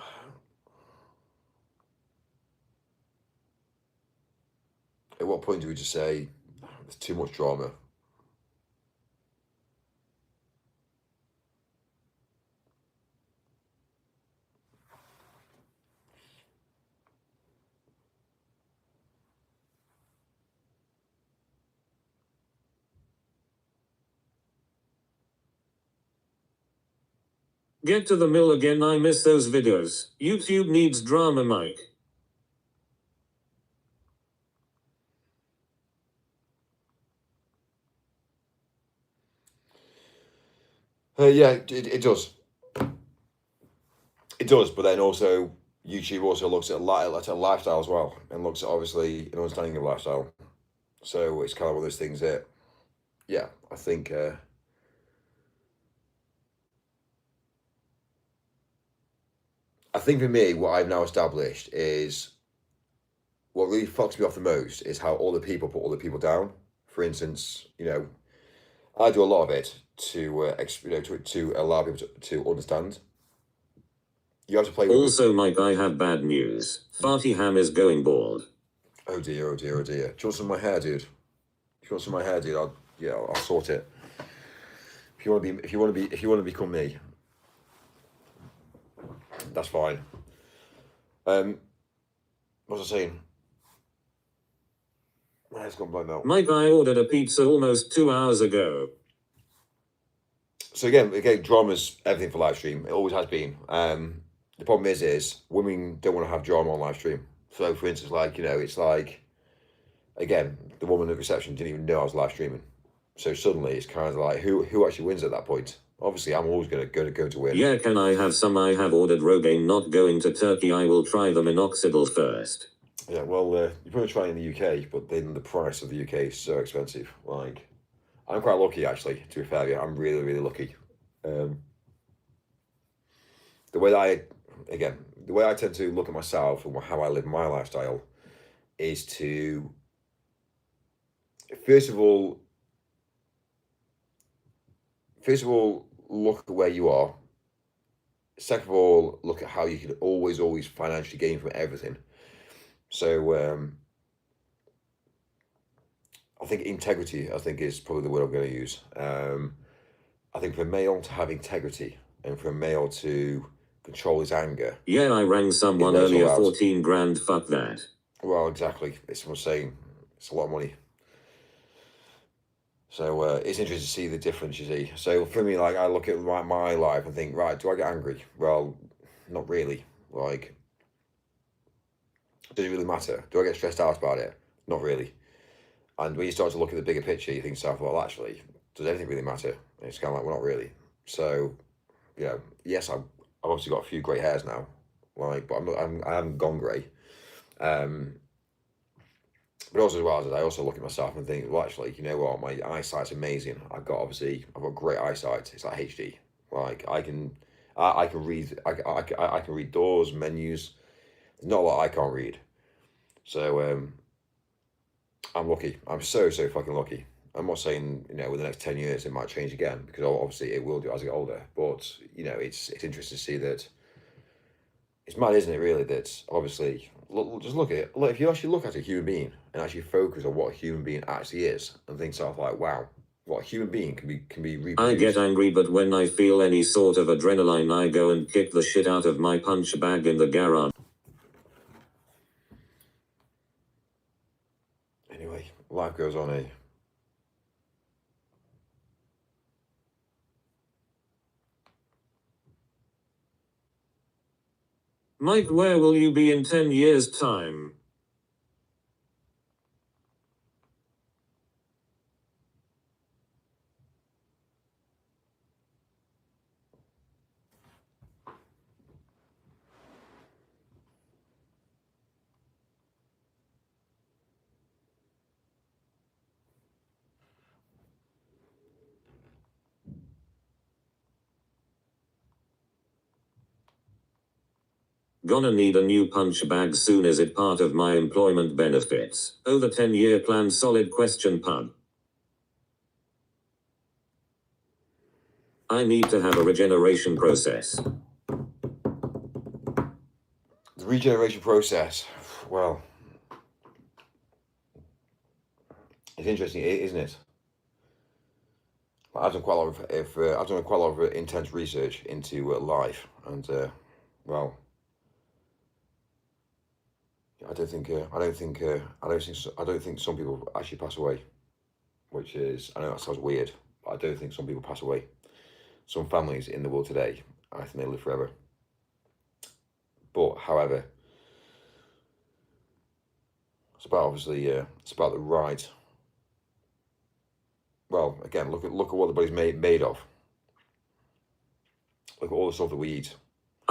at what point do we just say, there's too much drama? Get to the mill again, I miss those videos. YouTube needs drama, Mike. Yeah, it does. It does, but then also YouTube also looks at lifestyle as well, and looks at obviously an understanding of lifestyle. So it's kind of one of those things that, yeah, I think for me, what I've now established is what really fucks me off the most is how other people put other people down. For instance, you know, I do a lot of it to to allow people to understand. You have to play with Also, Mike, I have bad news. Farty Ham is going bald. Oh dear. Do you want some of my hair, dude? If you want some of my hair, dude, I'll sort it. If you want to become me, that's fine. What was I saying? My hair's gone blank now. Mike, I ordered a pizza almost 2 hours ago. So again, drama's everything for live stream. It always has been. The problem is women don't want to have drama on live stream. So, for instance, like, you know, it's like, again, the woman at reception didn't even know I was live streaming. So suddenly it's kind of like, who actually wins at that point? Obviously, I'm always going to win. Yeah, can I have some? I have ordered Rogaine, not going to Turkey. I will try the minoxidil first. Yeah, well, you probably try it in the UK, but then the price of the UK is so expensive. Like, I'm quite lucky, actually, to be fair. Yeah, I'm really, really lucky. The way that the way I tend to look at myself and how I live my lifestyle is to, first of all, look at where you are. Second of all, look at how you can always financially gain from everything. So I think integrity, I think, is probably the word I'm going to use. I think for a male to have integrity and for a male to control his anger. Yeah, I rang someone earlier, 14 grand, fuck that. Well, exactly. It's what I'm saying. It's a lot of money. So it's interesting to see the difference, you see. So for me, like, I look at my life and think, right, do I get angry? Well, not really. Like, does it really matter? Do I get stressed out about it? Not really. And when you start to look at the bigger picture, you think to yourself, well, actually, does anything really matter? And it's kind of like, well, not really. So, you know, yes, I've obviously got a few grey hairs now, like, but I haven't gone grey. But also, as well, I also look at myself and think, well, actually, you know what? My eyesight's amazing. I've got great eyesight. It's like HD. Like, I can read. I can read doors, menus. There's not a lot I can't read. So I'm lucky. I'm so fucking lucky. I'm not saying, you know, within the next 10 years it might change again, because obviously it will do as I get older. But, you know, it's interesting to see that. It's mad, isn't it, really, that obviously, just look at it. Look, if you actually look at a human being and actually focus on what a human being actually is, and think stuff like, wow, what a human being can be reproduced. I get angry, but when I feel any sort of adrenaline, I go and kick the shit out of my punch bag in the garage. Anyway, life goes on, eh? Mike, where will you be in 10 years' time? Gonna need a new punch bag soon. Is it part of my employment benefits? Oh, the 10-year plan, solid question, pun. I need to have a regeneration process. The regeneration process, well, it's interesting, isn't it? I've done quite a lot of intense research into life, and well, I don't think some people actually pass away, which is, I know that sounds weird, but I don't think some people pass away. Some families in the world today, I think they live forever. But however, it's about obviously it's about the right. Well, again, look at what the body's made of. Look at all the stuff that we eat.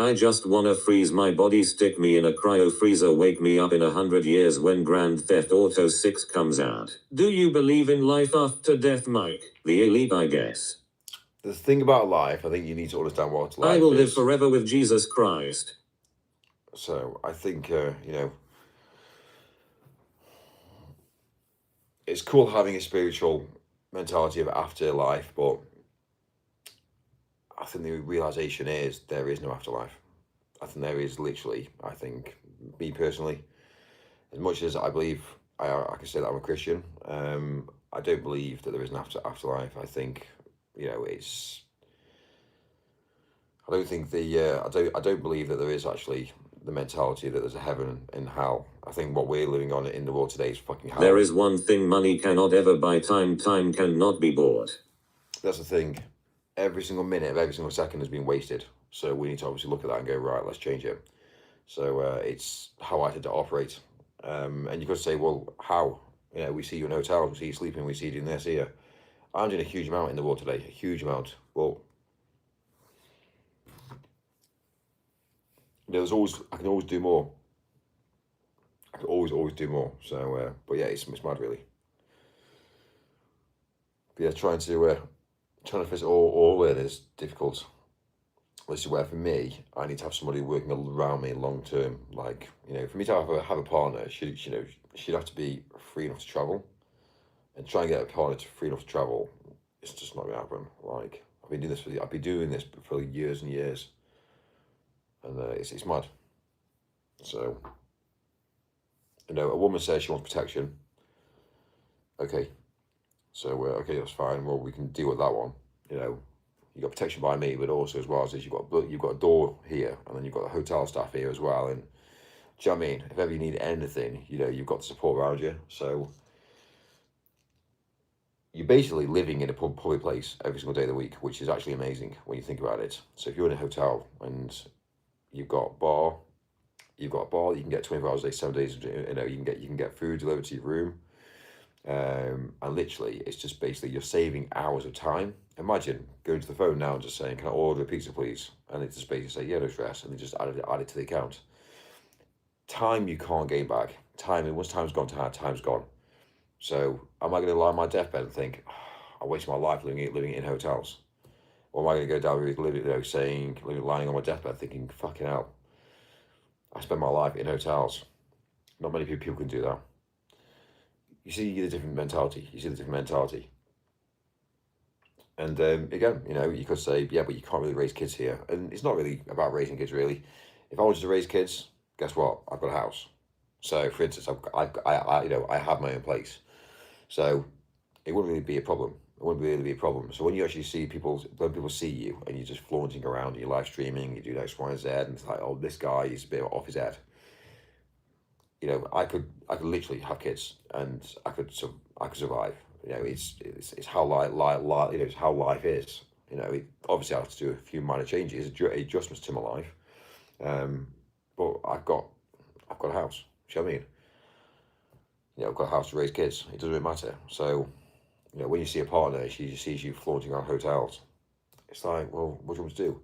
I just wanna freeze my body, stick me in a cryo freezer, wake me up in 100 years when Grand Theft Auto 6 comes out. Do you believe in life after death, Mike? The elite, I guess. The thing about life, I think you need to understand what life is. I will live forever with Jesus Christ. So I think, you know, it's cool having a spiritual mentality of afterlife, but I think the realization is there is no afterlife. I think there is literally, I think, me personally, as much as I believe, I can say that I'm a Christian, I don't believe that there is an afterlife. I think, you know, I don't believe that there is actually the mentality that there's a heaven and hell. I think what we're living on in the world today is fucking hell. There is one thing money cannot ever buy: time. Time cannot be bought. That's the thing. Every single minute of every single second has been wasted. So we need to obviously look at that and go, right, let's change it. So it's how I tend to operate. And you could say, well, how? You know, we see you in hotels, we see you sleeping, we see you doing this here. I'm doing a huge amount in the world today, a huge amount. Well, there's always, I can always do more. I can always do more. So, but yeah, it's mad really. But yeah, trying to fit it all in is difficult. This is where, for me, I need to have somebody working around me long term. Like, you know, for me to have a partner, she'd have to be free enough to travel. And try and get a partner free enough to travel, it's just not gonna happen. Like, I've been doing this for years and years, and it's mad. So, you know, a woman says she wants protection. Okay, so okay, that's fine. Well, we can deal with that one. You know, you got protection by me, but also as well as you've got a door here, and then you've got the hotel staff here as well. And do you know what I mean? If ever you need anything, you know, you've got the support around you. So you're basically living in a public place every single day of the week, which is actually amazing when you think about it. So if you're in a hotel and you've got a bar you can get 24 hours a day, 7 days, you know, you can get food delivered to your room. And literally, it's just basically you're saving hours of time. Imagine going to the phone now and just saying, can I order a pizza, please? And it just basically say, yeah, no stress. And they just add it to the account. Time you can't gain back. Once time's gone, time's gone. So am I going to lie on my deathbed and think, oh, I wasted my life living in hotels? Or am I going to go down lying on my deathbed thinking, fucking hell, I spent my life in hotels. Not many people can do that. You see the different mentality. And again, you know, you could say, yeah, but you can't really raise kids here. And it's not really about raising kids, really. If I wanted to raise kids, guess what? I've got a house. So, for instance, I have my own place. So, it wouldn't really be a problem. So when you actually see people see you and you're just flaunting around, and you're live streaming, you do X, Y, and Z, and it's like, oh, this guy is a bit off his head. You know, I could literally have kids and I could survive. You know, it's how it's how life is. You know, obviously I have to do a few minor changes, adjustments to my life. But I've got a house. Do you know what I mean? You know, I've got a house to raise kids. It doesn't really matter. So, you know, when you see a partner, she sees you flaunting around hotels. It's like, well, what do you want me to do?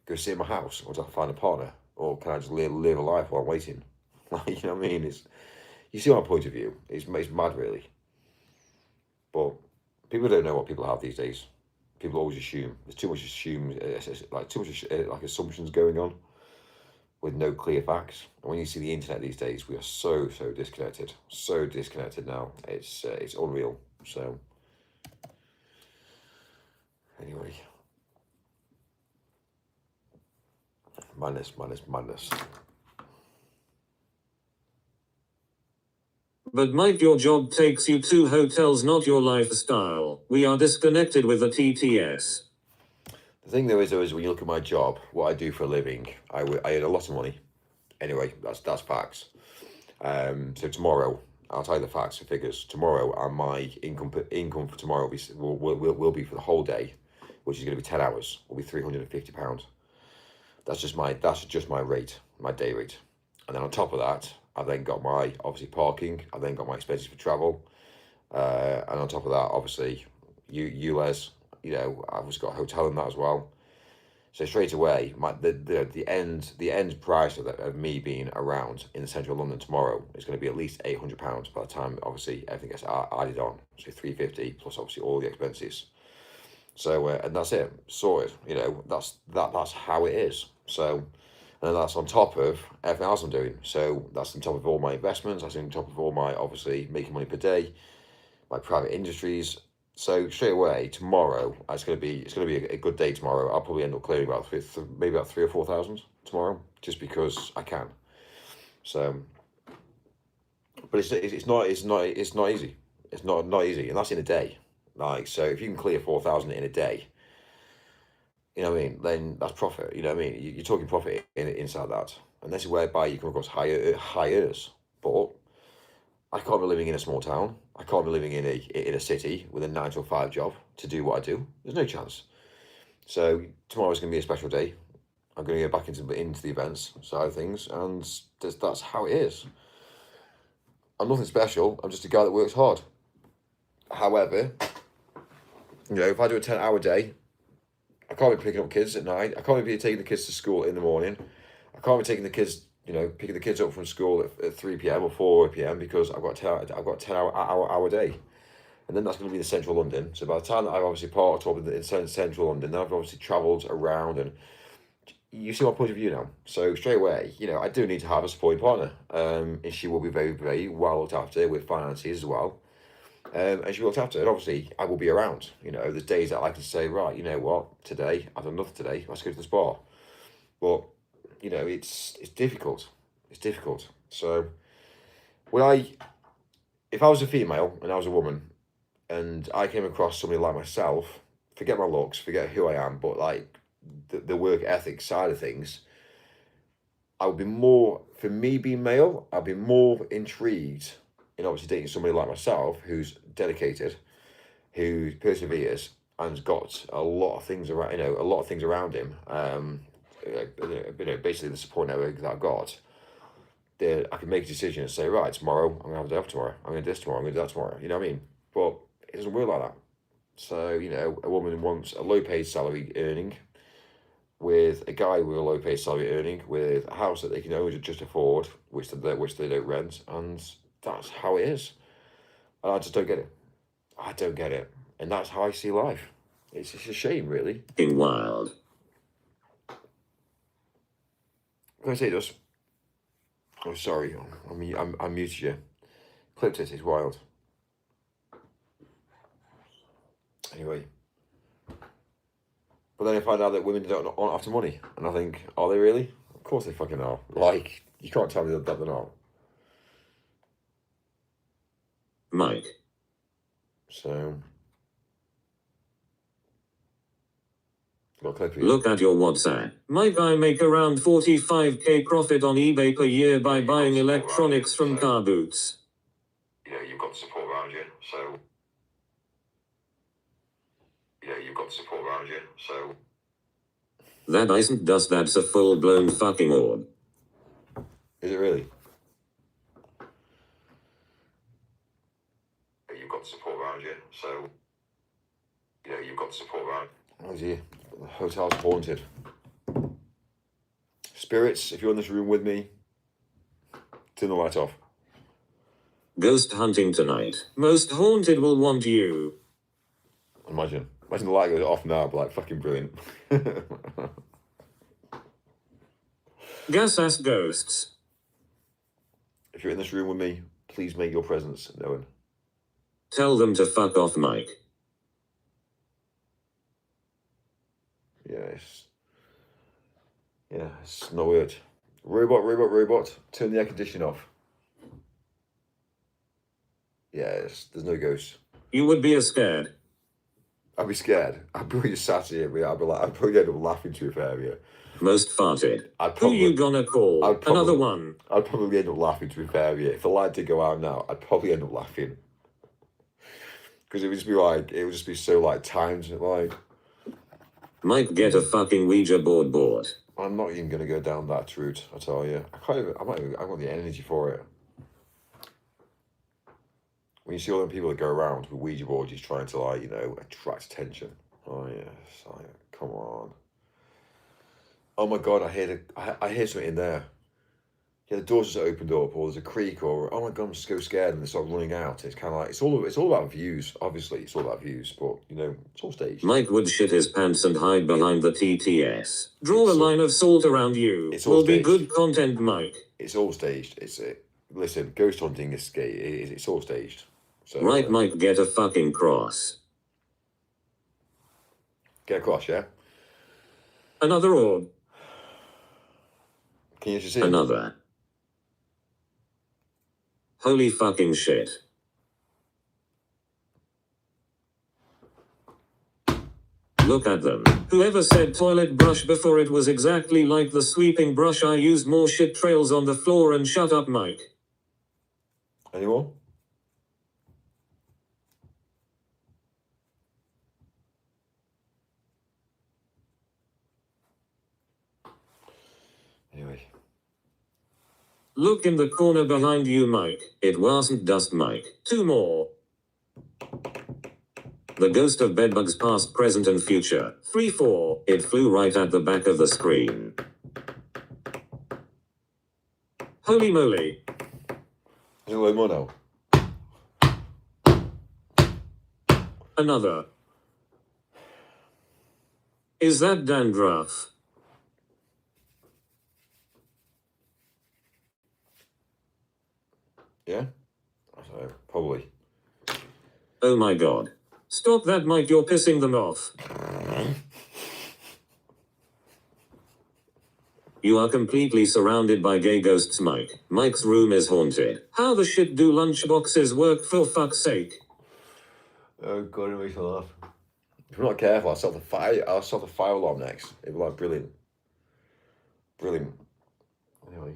Go sit in my house, or do I find a partner, or can I just live a life while I'm waiting? Like, you know what I mean? You see my point of view. It's mad, really. But people don't know what people have these days. People always assume. There's too much assumptions going on with no clear facts. And when you see the internet these days, we are so disconnected. So disconnected now. It's unreal. So anyway, madness. But Mike, your job takes you to hotels, not your lifestyle. We are disconnected with the TTS. The thing though is when you look at my job, what I do for a living, I earn a lot of money. Anyway, that's facts. So tomorrow, I'll tell you the facts and figures. Tomorrow, my income for tomorrow will be for the whole day, which is going to be 10 hours, will be £350. That's just my rate, my day rate. And then on top of that, I've then got my, obviously, parking. I've then got my expenses for travel. And on top of that, obviously, Les, you know, I've just got a hotel in that as well. So straight away, the end price of me being around in central London tomorrow is going to be at least £800 by the time, obviously, everything gets added on. So 350 plus, obviously, all the expenses. So, and that's it, sorted. You know, that's how it is. So, and that's on top of everything else I'm doing. So that's on top of all my investments. That's on top of all my, obviously, making money per day, my private industries. So straight away tomorrow, it's gonna be a good day tomorrow. I'll probably end up clearing maybe about 3,000 or 4,000 tomorrow, just because I can. So, but it's not easy. It's not easy, and that's in a day. Like, so if you can clear 4,000 in a day, you know what I mean, then that's profit. You know what I mean? You're talking profit inside that, and this is whereby you come across hires. But I can't be living in a small town. I can't be living in a city with a 9 to 5 job to do what I do. There's no chance. So tomorrow's going to be a special day. I'm going to go back into the events side of things, and that's how it is. I'm nothing special. I'm just a guy that works hard. However, you know, if I do a 10-hour day, I can't be picking up kids at night. I can't be taking the kids to school in the morning. I can't be taking the kids, you know, picking the kids up from school at 3 p.m. or 4 p.m. because I've got a 10-hour day. And then that's going to be in central London. So by the time that I've obviously parked up in central London, then I've obviously travelled around, and you see my point of view now. So straight away, you know, I do need to have a supporting partner. And she will be very, very well looked after with finances as well. And she will look after it. Obviously, I will be around. You know, there's days that I can say, right, you know what, today, I've done enough today, let's go to the spa. But, you know, it's difficult. It's difficult. So, if I was a female and I was a woman, and I came across somebody like myself, forget my looks, forget who I am, but like the work ethic side of things, I would be more, for me being male, I'd be more intrigued in obviously dating somebody like myself who's dedicated, who perseveres, and's got a lot of things around, you know, a lot of things around him. You know, basically the support network that I've got, that I can make a decision and say, right, tomorrow I'm gonna have a day off tomorrow. I'm gonna do this tomorrow. I'm gonna do that tomorrow. You know what I mean? But it doesn't work like that. So, you know, a woman wants a low-paid salary earning with a guy with a low-paid salary earning with a house that they can only just afford, which they don't rent, and that's how it is. And I just don't get it. I don't get it. And that's how I see life. It's just a shame, really. In wild. Can I say this? Oh, sorry. I muted you. Clipped it. It's wild. Anyway. But then I find out that women aren't after money. And I think, are they really? Of course they fucking are. Like, you can't tell me that they're not. Mike. So... Look at your WhatsApp. Mike, I make around 45k profit on eBay per year by buying electronics from car boots. You know, you've got support around you, so... That isn't dust, that's a full-blown fucking orb. Is it really? You've got support around you, so... You know, you've got support around... Oh dear, the hotel's haunted. Spirits, if you're in this room with me, turn the light off. Ghost hunting tonight. Most haunted will want you. Imagine the light goes off now, but like fucking brilliant. Gas ass ghosts. If you're in this room with me, please make your presence known. Tell them to fuck off, Mike. Yeah, it's no word. Robot, turn the air conditioning off. Yes, there's no ghosts. You would be scared. I'd be scared. I'd probably just sat here, I'd probably end up laughing to a fair, yeah. Most farted. Who you gonna call? Another one. I'd probably end up laughing to a fair, yeah. If the light did go out now, I'd probably end up laughing. Because it would just be so like timed, like... Mike, get a fucking Ouija board. I'm not even going to go down that route, I tell you. I haven't got the energy for it. When you see all them people that go around with Ouija boards, just trying to, like, you know, attract attention. Oh, yes. Come on. Oh, my God, I hear something in there. Yeah, the doors just opened up, or there's a creak, or, oh, my God, I'm so scared, and they start running out. It's kind of like, it's all about views, obviously. It's all about views, but, you know, it's all staged. Mike would shit his pants and hide behind the TTS. Draw a line of salt around you. It will be good content, Mike. It's all staged. Listen, ghost hunting is it's all staged. So, right, Mike, get a fucking cross. Get a cross, yeah? Another orb. Can you just see it? Another. Holy fucking shit. Look at them. Whoever said toilet brush before, it was exactly like the sweeping brush I used. More shit trails on the floor, and shut up, Mike. Any more? Look in the corner behind you, Mike. It wasn't dust, Mike. 2 more. The ghost of bedbugs past, present and future. 3, 4. It flew right at the back of the screen. Holy moly. There's a load more now. Another. Is that dandruff? Yeah? So, probably. Oh my god. Stop that, Mike, you're pissing them off. You are completely surrounded by gay ghosts, Mike. Mike's room is haunted. How the shit do lunchboxes work, for fuck's sake? Oh god, it makes me laugh. If we're not careful, I'll set the fire alarm next. It'll be like brilliant. Brilliant. Anyway.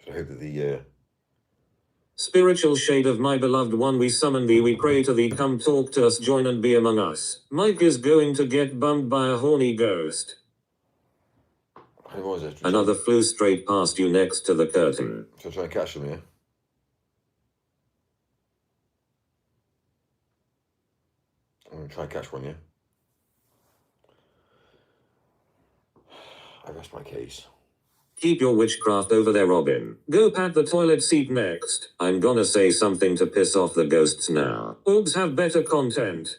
So I hope that the Spiritual shade of my beloved one, we summon thee, we pray to thee, come talk to us, join and be among us. Mike is going to get bummed by a horny ghost. Who was it? Another flew straight past you next to the curtain. So try and catch them, yeah? I'm going to try and catch one, yeah? I rest my case. Keep your witchcraft over there, Robin. Go pat the toilet seat next. I'm gonna say something to piss off the ghosts now. Orbs have better content.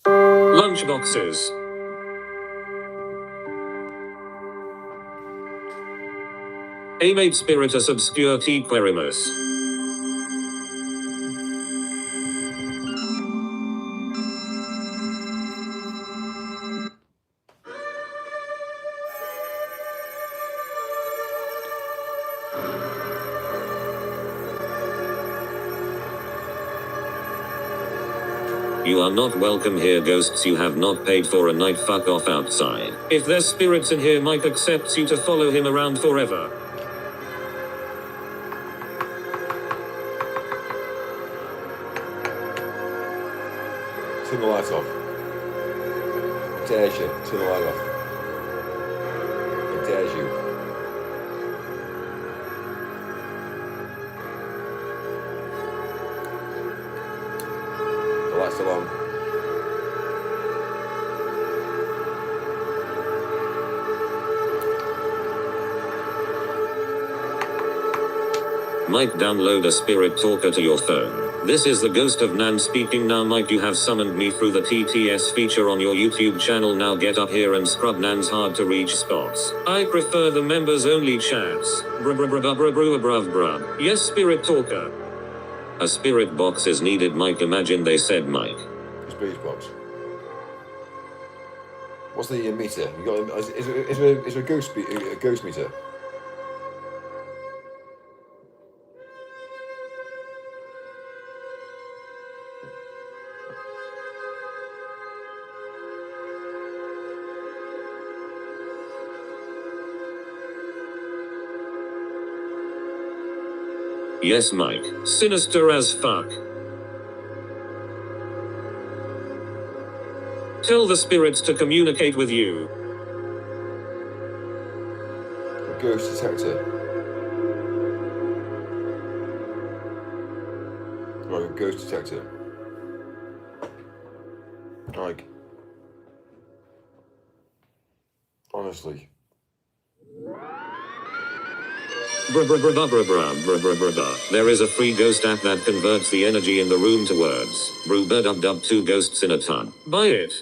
Lunchboxes. Amate spiritus obscure T querimus. You are not welcome here, ghosts. You have not paid for a night. Fuck off outside. If there's spirits in here, Mike accepts you to follow him around forever. Turn the lights off. It dares you. Turn the light off. It dares you. The light's still on. Mike, download a spirit talker to your phone. This is the ghost of Nan speaking now. Mike, you have summoned me through the TTS feature on your YouTube channel. Now get up here and scrub Nan's hard to reach spots. I prefer the members only chats. Bruh. Yes, spirit talker. A spirit box is needed, Mike. Imagine they said, Mike. Spirit box. What's the meter? You got? Is there a ghost meter? Yes, Mike. Sinister as fuck. Tell the spirits to communicate with you. A ghost detector. Right, a ghost detector. Like, honestly. There is a free ghost app that converts the energy in the room to words. Dub 2 ghosts in a tub. Buy it.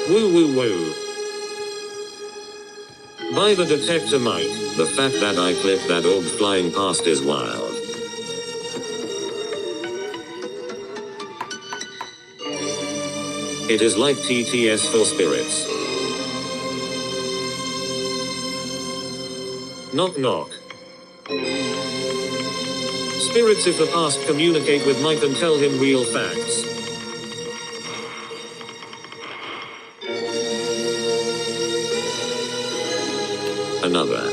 Woo. Buy the detector, Mike. The fact that I clipped that orb flying past is wild. It is like TTS for spirits. Knock knock. Spirits of the past communicate with Mike and tell him real facts. Another.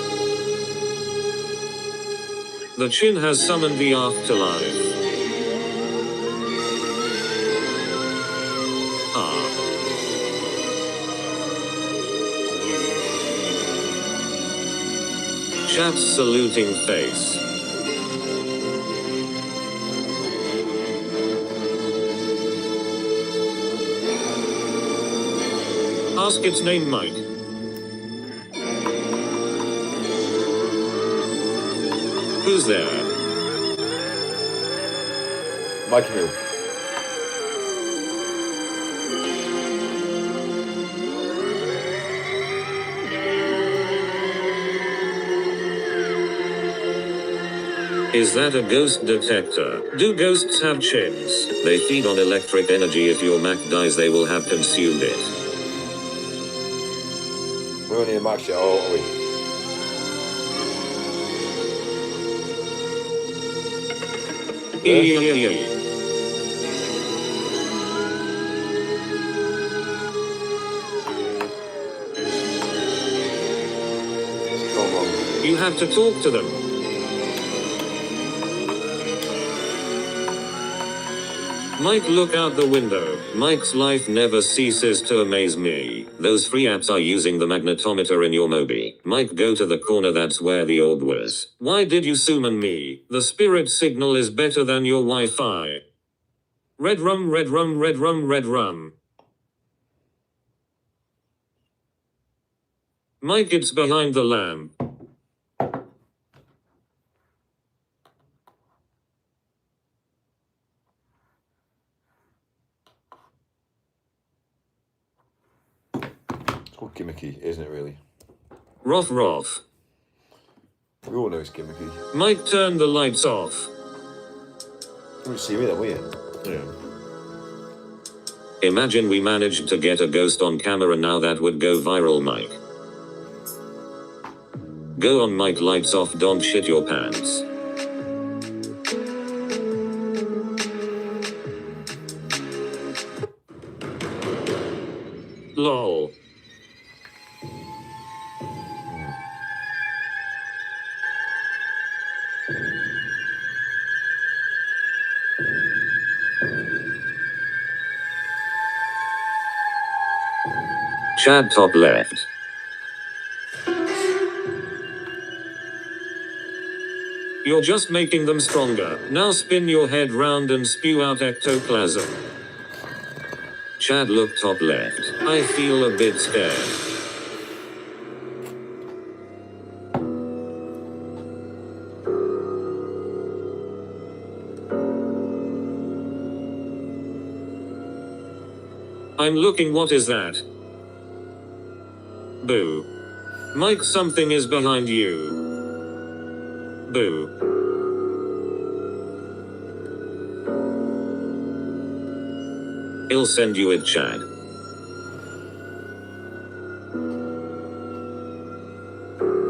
The Chin has summoned the afterlife. Chat's saluting face. Ask its name, Mike. Who's there? Mikey Mill. Is that a ghost detector? Do ghosts have chins? They feed on electric energy. If your Mac dies, they will have consumed it. We're only in Max yet, aren't we? You have to talk to them. Mike, look out the window. Mike's life never ceases to amaze me. Those free apps are using the magnetometer in your Mobi. Mike, go to the corner, that's where the orb was. Why did you summon me? The spirit signal is better than your Wi-Fi. Red rum, red rum, red rum, red rum. Mike, it's behind the lamp. It's gimmicky, isn't it really? Rough, rough. We all know it's gimmicky. Mike, turn the lights off. You wouldn't see me then, will you? Yeah. Imagine we managed to get a ghost on camera, now that would go viral, Mike. Go on, Mike, lights off, don't shit your pants. LOL. Chad, top left. You're just making them stronger. Now spin your head round and spew out ectoplasm. Chad, look top left. I feel a bit scared. I'm looking, what is that? Boo. Mike, something is behind you. Boo. He'll send you it, Chad.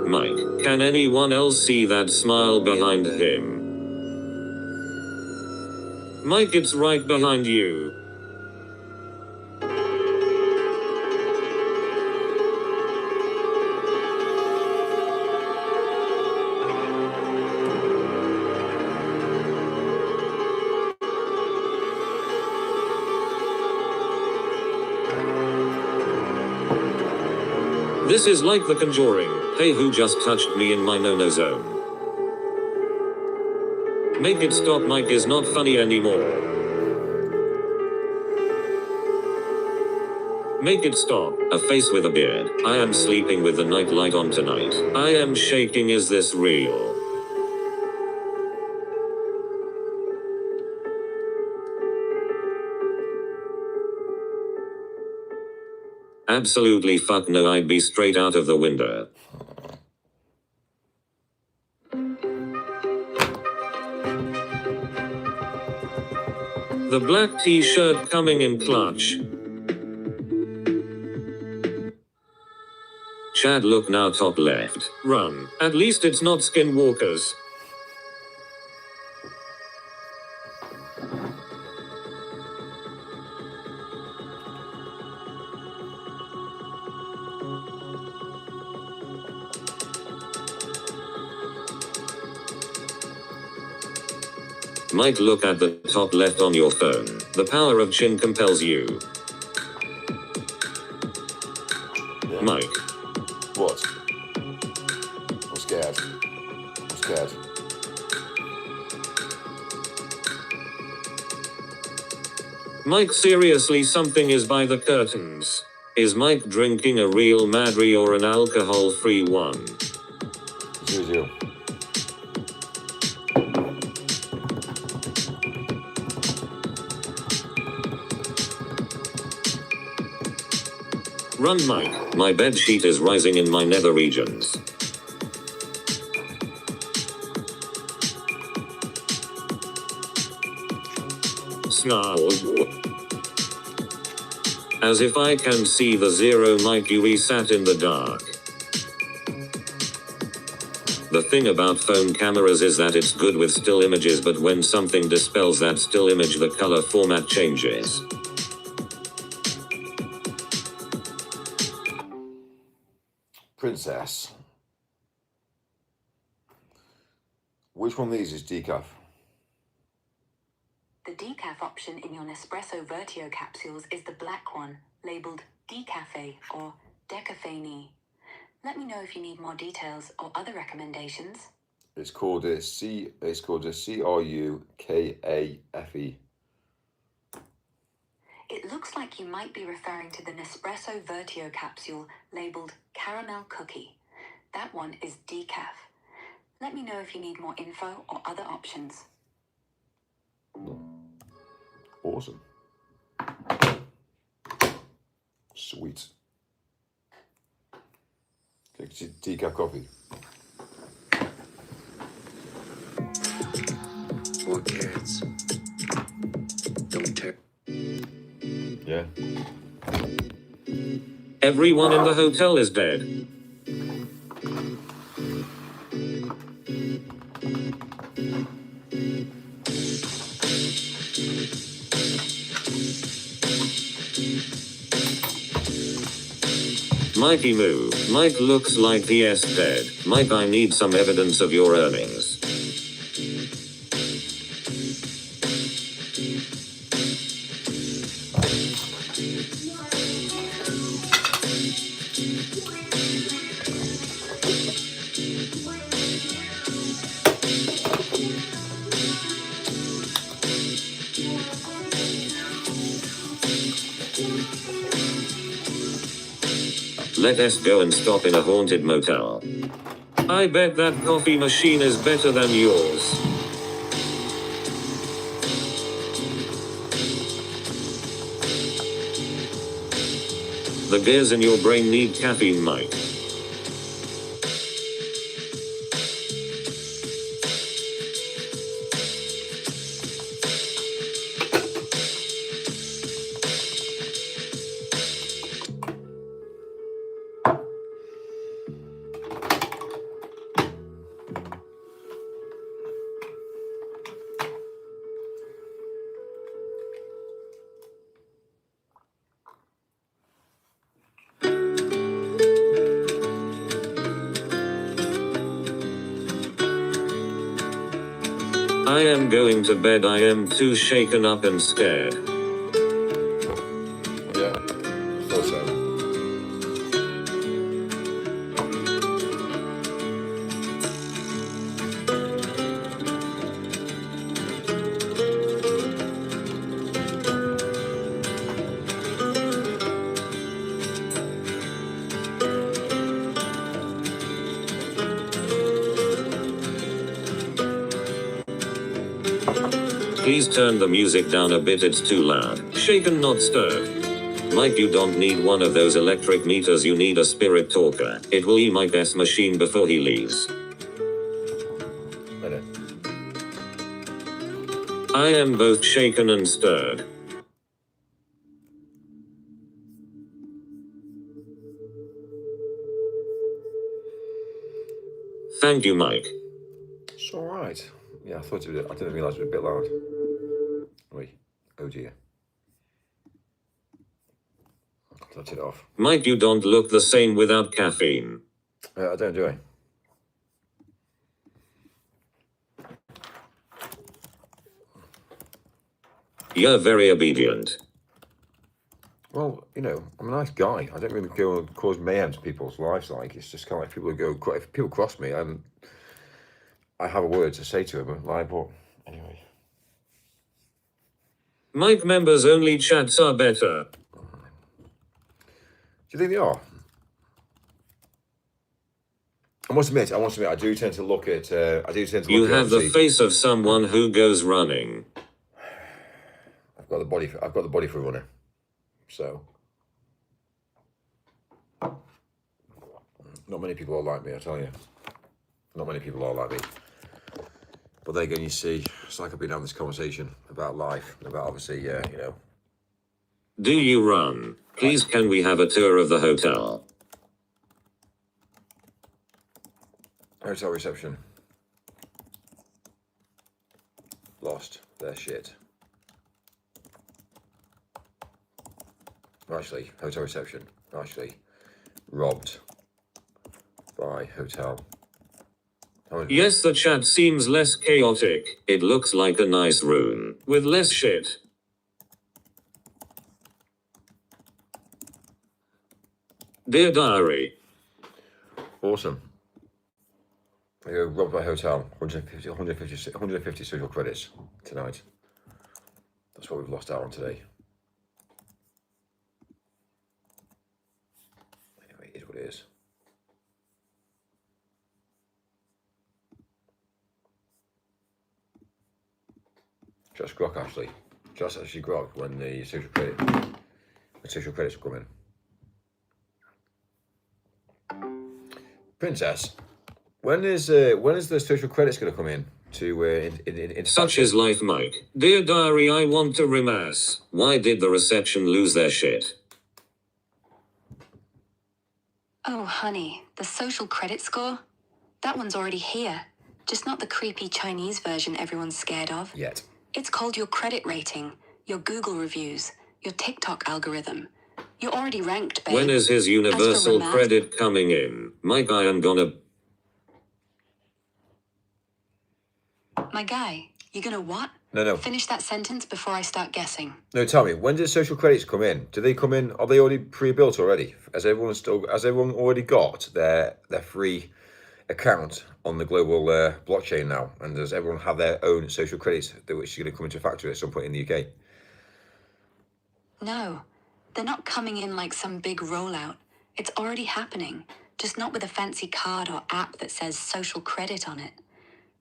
Mike, can anyone else see that smile behind him? Mike, it's right behind you. This is like The Conjuring. Hey, who just touched me in my no-no zone? Make it stop, Mike is not funny anymore. Make it stop. A face with a beard. I am sleeping with the night light on tonight. I am shaking, is this real? Absolutely fuck no, I'd be straight out of the window. The black t-shirt coming in clutch. Chad, look now top left. Run. At least it's not skinwalkers. Mike, look at the top left on your phone. The power of chin compels you. Yeah. Mike. What? I'm scared. I'm scared. Mike, seriously, something is by the curtains. Is Mike drinking a real Madri or an alcohol-free one? 0-0. Run, Mike. My bed sheet is rising in my nether regions. Snarl. As if I can see the zero, Mike, we sat in the dark. The thing about phone cameras is that it's good with still images, but when something dispels that still image, the color format changes. Princess. Which one of these is decaf? The decaf option in your Nespresso Vertio capsules is the black one, labeled Decafe or Decaffeine. Let me know if you need more details or other recommendations. It's called a CRUKAFE. It looks like you might be referring to the Nespresso Vertio capsule labeled Caramel Cookie. That one is decaf. Let me know if you need more info or other options. Awesome. Sweet. Okay, decaf coffee. Poor kids. Don't tear. Yeah. Everyone in the hotel is dead. Mikey moo. Mike looks like he is dead. Mike, I need some evidence of your earnings. Let us go and stop in a haunted motel. I bet that coffee machine is better than yours. The gears in your brain need caffeine, Mike. I am going to bed. I am too shaken up and scared. Yeah. Thought so. Please turn the music down a bit, it's too loud. Shaken, not stirred. Mike, you don't need one of those electric meters, you need a spirit talker. It will Mike's machine before he leaves. I am both shaken and stirred. Thank you, Mike. It's alright. Yeah, I thought it was, I didn't realise it was a bit loud. Wait. Oh dear. I'll touch it off. Mike, you don't look the same without caffeine. I don't, do I? You're very obedient. Well, you know, I'm a nice guy. I don't really go and cause mayhem to people's lives. Like, it's just kind of like people who go, if people cross me, and I have a word to say to them, like, but anyway. Mic members only chats are better. Do you think they are? I must admit, I do tend to look at, You have the face of someone who goes running. I've got the body for a runner. So, not many people are like me, I tell you. Not many people are like me. But there again, you see, it's like I've been having this conversation about life, and about obviously, you know. Do you run? Please, can we have a tour of the hotel? Hotel reception. Lost their shit. Actually, hotel reception. Actually, robbed by hotel. Yes, the chat seems less chaotic. It looks like a nice room with less shit. Dear diary. Awesome. I go robbed by hotel. 150 social credits tonight. That's what we've lost out on today. Anyway, it is what it is. Just grok actually. Just actually grok when the social credits will come in. Princess, when is the social credits going to come in? In Such is life, Mike. Dear diary, I want to remass. Why did the reception lose their shit? Oh, honey, the social credit score? That one's already here. Just not the creepy Chinese version everyone's scared of. Yet. It's called your credit rating, your Google reviews, your TikTok algorithm. You're already ranked, babe. When is his universal credit coming in? Mike, I am gonna... My guy, you gonna what? No. Finish that sentence before I start guessing. No, tell me, when do social credits come in? Do they come in, are they already pre-built already? Has everyone already got their free account on the global blockchain now? And does everyone have their own social credits which are going to come into factory at some point in the UK? No, they're not coming in like some big rollout. It's already happening, just not with a fancy card or app that says social credit on it.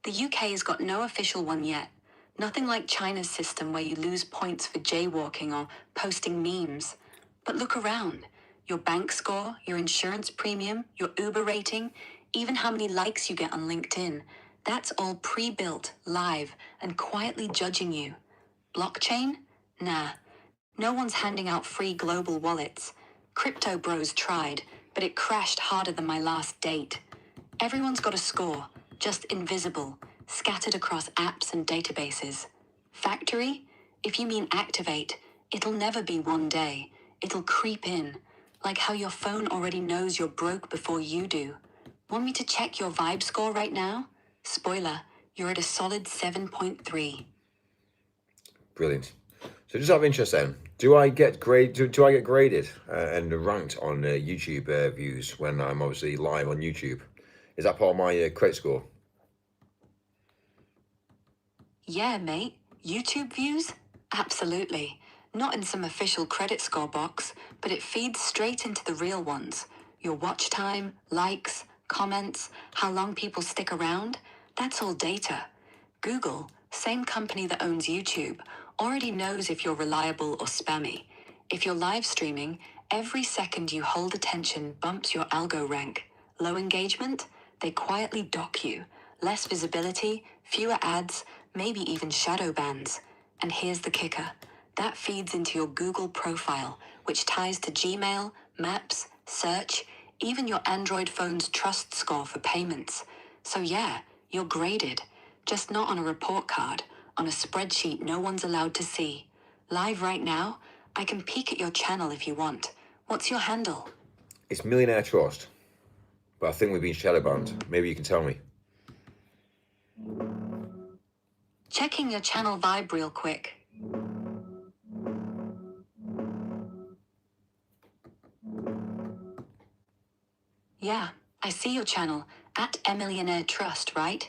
The UK has got no official one yet. Nothing like China's system where you lose points for jaywalking or posting memes. But look around. Your bank score, your insurance premium, your Uber rating, even how many likes you get on LinkedIn. That's all pre-built, live, and quietly judging you. Blockchain? Nah. No one's handing out free global wallets. Crypto bros tried, but it crashed harder than my last date. Everyone's got a score, just invisible, scattered across apps and databases. Factory? If you mean activate, it'll never be one day. It'll creep in, like how your phone already knows you're broke before you do. Want me to check your vibe score right now? Spoiler, you're at a solid 7.3. Brilliant. So just out of interest then, do I get graded and ranked on YouTube views when I'm obviously live on YouTube? Is that part of my credit score? Yeah, mate. YouTube views? Absolutely. Not in some official credit score box, but it feeds straight into the real ones. Your watch time, likes, comments, how long people stick around, that's all data. Google, same company that owns YouTube, already knows if you're reliable or spammy. If you're live streaming, every second you hold attention bumps your algo rank. Low engagement? They quietly dock you. Less visibility, fewer ads, maybe even shadow bans. And here's the kicker. That feeds into your Google profile, which ties to Gmail, Maps, Search, even your Android phone's trust score for payments. So yeah, you're graded. Just not on a report card, on a spreadsheet no one's allowed to see. Live right now, I can peek at your channel if you want. What's your handle? It's Millionaire Trust. But I think we've been shadow banned. Maybe you can tell me. Checking your channel vibe real quick. Yeah, I see your channel, at Millionaire Trust, right?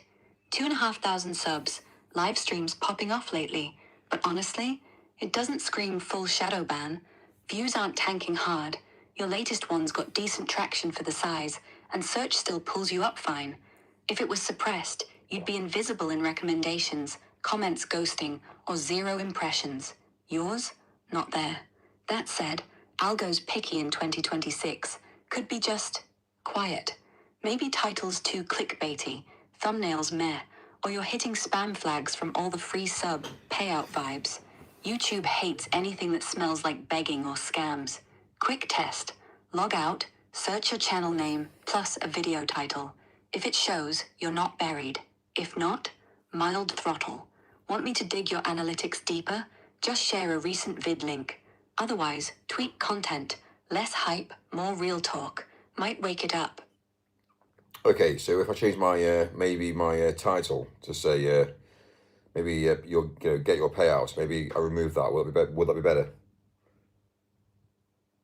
2,500 subs, live streams popping off lately. But honestly, it doesn't scream full shadow ban. Views aren't tanking hard. Your latest one's got decent traction for the size, and search still pulls you up fine. If it was suppressed, you'd be invisible in recommendations, comments ghosting, or 0 impressions. Yours? Not there. That said, Algo's picky in 2026. Could be just quiet. Maybe titles too clickbaity, thumbnails meh, or you're hitting spam flags from all the free sub, payout vibes. YouTube hates anything that smells like begging or scams. Quick test. Log out, search your channel name, plus a video title. If it shows, you're not buried. If not, mild throttle. Want me to dig your analytics deeper? Just share a recent vid link. Otherwise, tweak content. Less hype, more real talk. Might wake it up. Okay, so if I change my maybe my title to say maybe you'll get your payouts, maybe I remove that. Would that be better?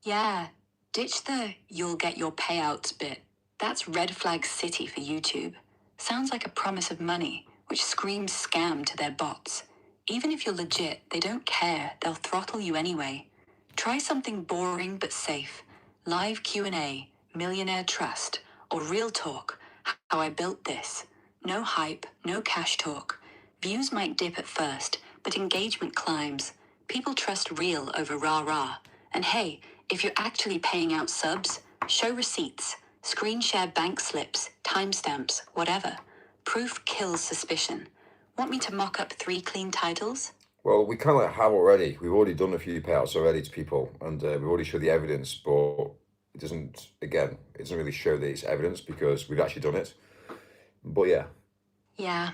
Yeah, ditch the "you'll get your payouts" bit. That's red flag city for YouTube. Sounds like a promise of money, which screams scam to their bots. Even if you're legit, they don't care. They'll throttle you anyway. Try something boring but safe. Live Q&A, Millionaire Trust, or Real Talk, how I built this. No hype, no cash talk. Views might dip at first, but engagement climbs. People trust real over rah-rah. And hey, if you're actually paying out subs, show receipts, screen share bank slips, timestamps, whatever. Proof kills suspicion. Want me to mock up 3 clean titles? Well, we kind of have already. We've already done a few payouts already to people, and we've already showed the evidence, but it doesn't, again, it doesn't really show that it's evidence because we've actually done it. But yeah. Yeah.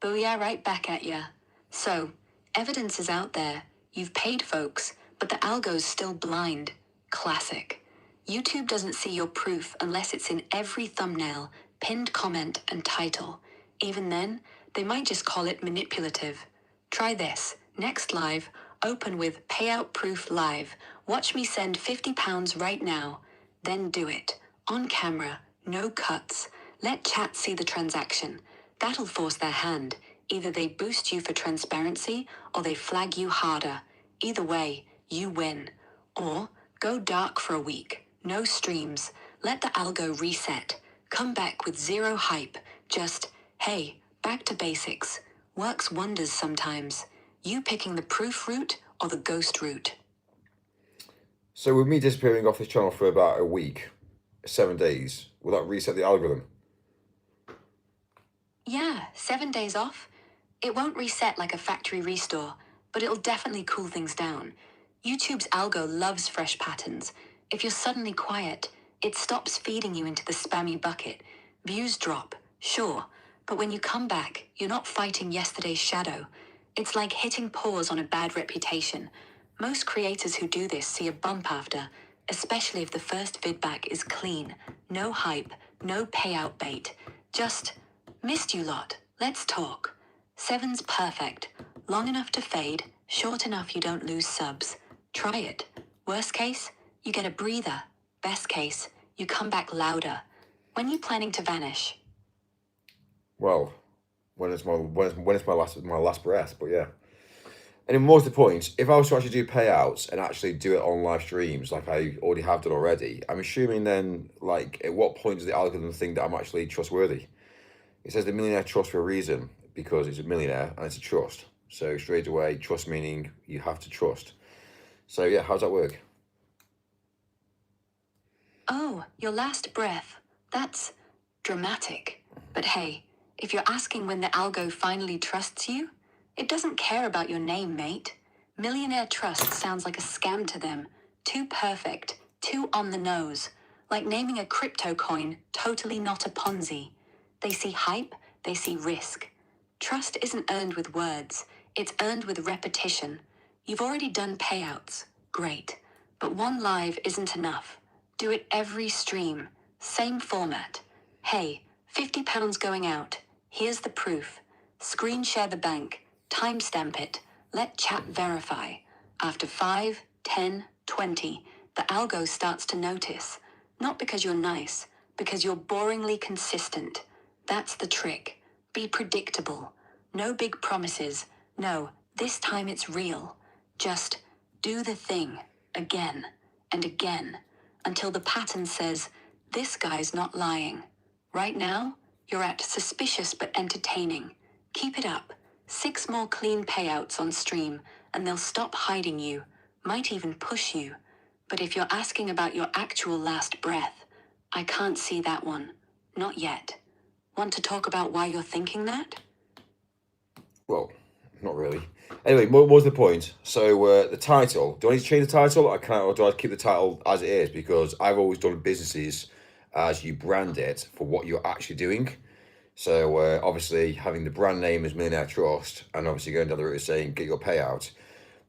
Booyah right back at ya. So, evidence is out there. You've paid folks, but the algo's still blind. Classic. YouTube doesn't see your proof unless it's in every thumbnail, pinned comment, and title. Even then, they might just call it manipulative. Try this. Next live, open with payout proof live. Watch me send £50 right now. Then do it. On camera, no cuts. Let chat see the transaction. That'll force their hand. Either they boost you for transparency, or they flag you harder. Either way, you win. Or go dark for a week. No streams. Let the algo reset. Come back with 0 hype. Just, hey, back to basics. Works wonders sometimes. You picking the proof route or the ghost route? So with me disappearing off this channel for about a week, 7 days, will that reset the algorithm? Yeah, 7 days off. It won't reset like a factory restore, but it'll definitely cool things down. YouTube's algo loves fresh patterns. If you're suddenly quiet, it stops feeding you into the spammy bucket. Views drop, sure, but when you come back, you're not fighting yesterday's shadow. It's like hitting pause on a bad reputation. Most creators who do this see a bump after, especially if the first vidback is clean. No hype, no payout bait. Just, missed you lot, let's talk. 7's perfect. Long enough to fade, short enough you don't lose subs. Try it. Worst case, you get a breather. Best case, you come back louder. When you planning to vanish? Well, when it's my last breath, but yeah. And more to the point, if I was to actually do payouts and actually do it on live streams like I already have done already, I'm assuming then, like, at what point does the algorithm think that I'm actually trustworthy? It says the millionaire trust for a reason, because it's a millionaire and it's a trust. So straight away, trust meaning you have to trust. So yeah, how does that work? Oh, your last breath. That's dramatic. But hey, if you're asking when the algo finally trusts you, it doesn't care about your name, mate. Millionaire trust sounds like a scam to them. Too perfect, too on the nose. Like naming a crypto coin, totally not a Ponzi. They see hype, they see risk. Trust isn't earned with words, it's earned with repetition. You've already done payouts. Great. But one live isn't enough. Do it every stream. Same format. Hey, £50 going out. Here's the proof. Screen share the bank. Timestamp it. Let chat verify. After 5, 10, 20, the algo starts to notice. Not because you're nice, because you're boringly consistent. That's the trick. Be predictable. No big promises. No, this time it's real. Just do the thing again and again until the pattern says, this guy's not lying. Right now, you're at suspicious but entertaining. Keep it up. 6 more clean payouts on stream, and they'll stop hiding you, might even push you. But if you're asking about your actual last breath, I can't see that one. Not yet. Want to talk about why you're thinking that? Well, not really. Anyway, what was the point? So the title, do I need to change the title, or do I keep the title as it is? Because I've always done businesses as you brand it for what you're actually doing. So obviously having the brand name as Millionaire Trust, and obviously going down the route of saying get your payout,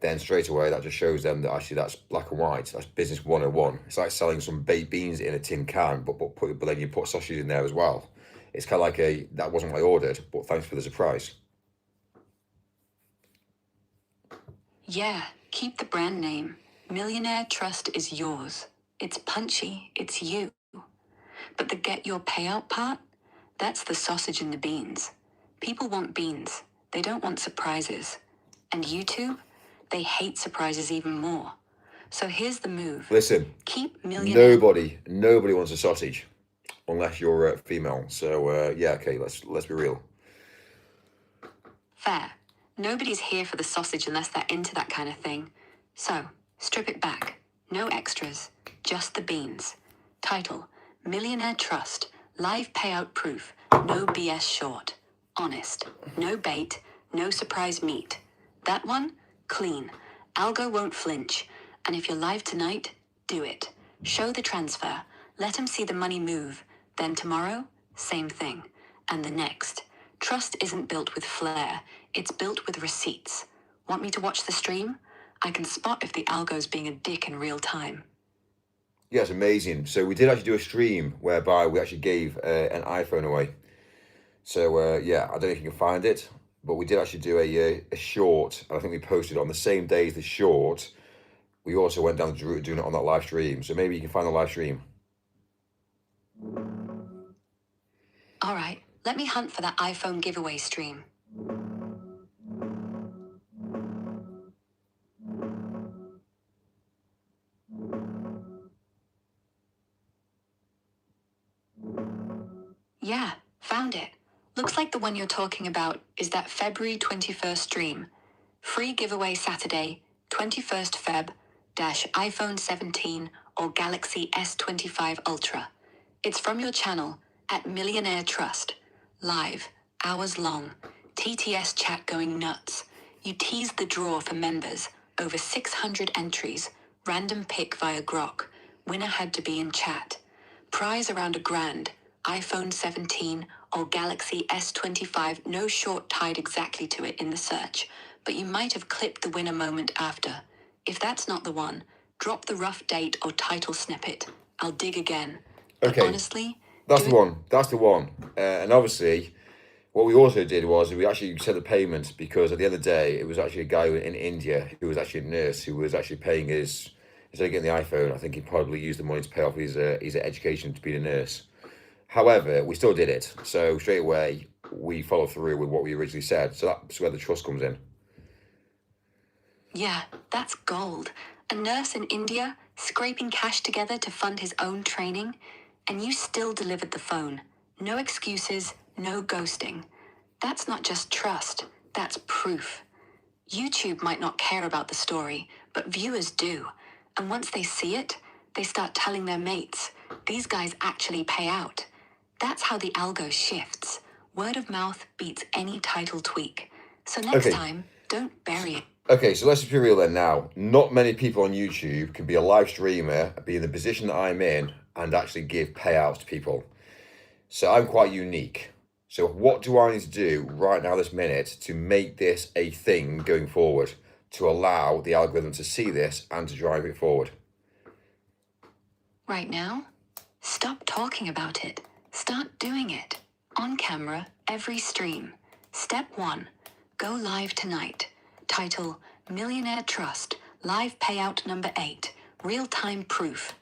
then straight away that just shows them that actually that's black and white. That's business 101. It's like selling some baked beans in a tin can, but then you put sausage in there as well. It's kind of like that wasn't what I ordered, but thanks for the surprise. Yeah, keep the brand name. Millionaire Trust is yours. It's punchy, it's you. But the get your payout part? That's the sausage and the beans. People want beans. They don't want surprises. And YouTube? They hate surprises even more. So here's the move. Listen, keep Millionaire... Nobody wants a sausage, unless you're female. So yeah, okay, let's be real. Fair. Nobody's here for the sausage unless they're into that kind of thing. So, strip it back. No extras. Just the beans. Title, Millionaire Trust. Live payout proof. No BS short. Honest. No bait. No surprise meat. That one? Clean. Algo won't flinch. And if you're live tonight, do it. Show the transfer. Let them see the money move. Then tomorrow, same thing. And the next. Trust isn't built with flair. It's built with receipts. Want me to watch the stream? I can spot if the algo's being a dick in real time. Yeah, it's amazing. So we did actually do a stream whereby we actually gave an iPhone away. So yeah, I don't know if you can find it, but we did actually do a short, and I think we posted it on the same day as the short. We also went down the route of doing it on that live stream. So maybe you can find the live stream. All right, let me hunt for that iPhone giveaway stream. Yeah, found it. Looks like the one you're talking about is that February 21st stream. Free giveaway Saturday, 21st Feb, iPhone 17 or Galaxy S25 Ultra. It's from your channel, at Millionaire Trust. Live, hours long. TTS chat going nuts. You teased the draw for members. Over 600 entries. Random pick via Grok. Winner had to be in chat. Prize around $1,000. iPhone 17 or Galaxy S25, no short tied exactly to it in the search, but you might have clipped the winner moment after. If that's not the one, drop the rough date or title snippet. I'll dig again. But Okay, honestly, that's the one. That's the one. And obviously, what we also did was we actually sent the payment, because at the end of the day, it was actually a guy in India who was actually a nurse who was actually paying his, instead of getting the iPhone, I think he probably used the money to pay off his education to be a nurse. However, we still did it. So straight away, we followed through with what we originally said. So that's where the trust comes in. yeah, that's gold. A nurse in India, scraping cash together to fund his own training, and you still delivered the phone. No excuses, no ghosting. That's not just trust, that's proof. YouTube might not care about the story, but viewers do. And once they see it, they start telling their mates, these guys actually pay out. That's how the algo shifts. Word of mouth beats any title tweak. So next time, don't bury it. Okay, so let's just be real then now. Not many people on YouTube can be a live streamer, be in the position that I'm in, and actually give payouts to people. So I'm quite unique. So what do I need to do right now this minute to make this a thing going forward, to allow the algorithm to see this and to drive it forward? Right now, stop talking about it. Start doing it. On camera, every stream. Step 1. Go live tonight. Title, Millionaire Trust. Live payout number 8. Real-time proof.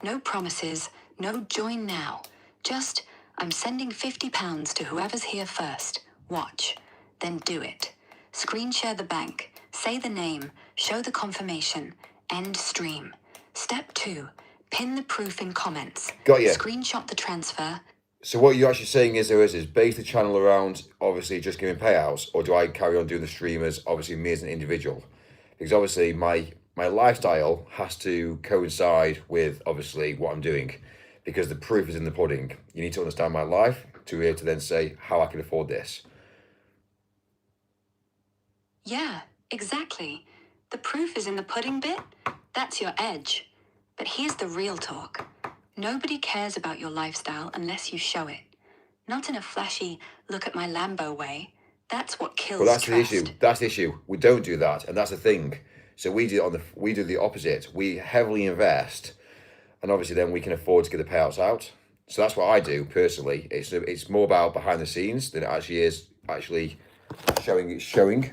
No promises, No join now. Just, I'm sending £50 to whoever's here first. Watch. Then do it. Screen share the bank. Say the name. Show the confirmation. End stream. Step 2. Pin the proof in comments. Got you. Screenshot the transfer. So what you're actually saying is base the channel around obviously just giving payouts, or do I carry on doing the stream as obviously me as an individual? Because obviously my lifestyle has to coincide with obviously what I'm doing, because the proof is in the pudding. You need to understand my life to be able to then say how I can afford this. Yeah, exactly. The proof is in the pudding bit. That's your edge. But here's the real talk. Nobody cares about your lifestyle unless you show it. Not in a flashy, look at my Lambo way. That's what kills Well, that's trust. the issue. That's the issue. We don't do that, and that's the thing. So we do the opposite. We heavily invest, and obviously then we can afford to get the payouts out. So that's what I do personally. It's more about behind the scenes than it actually is showing.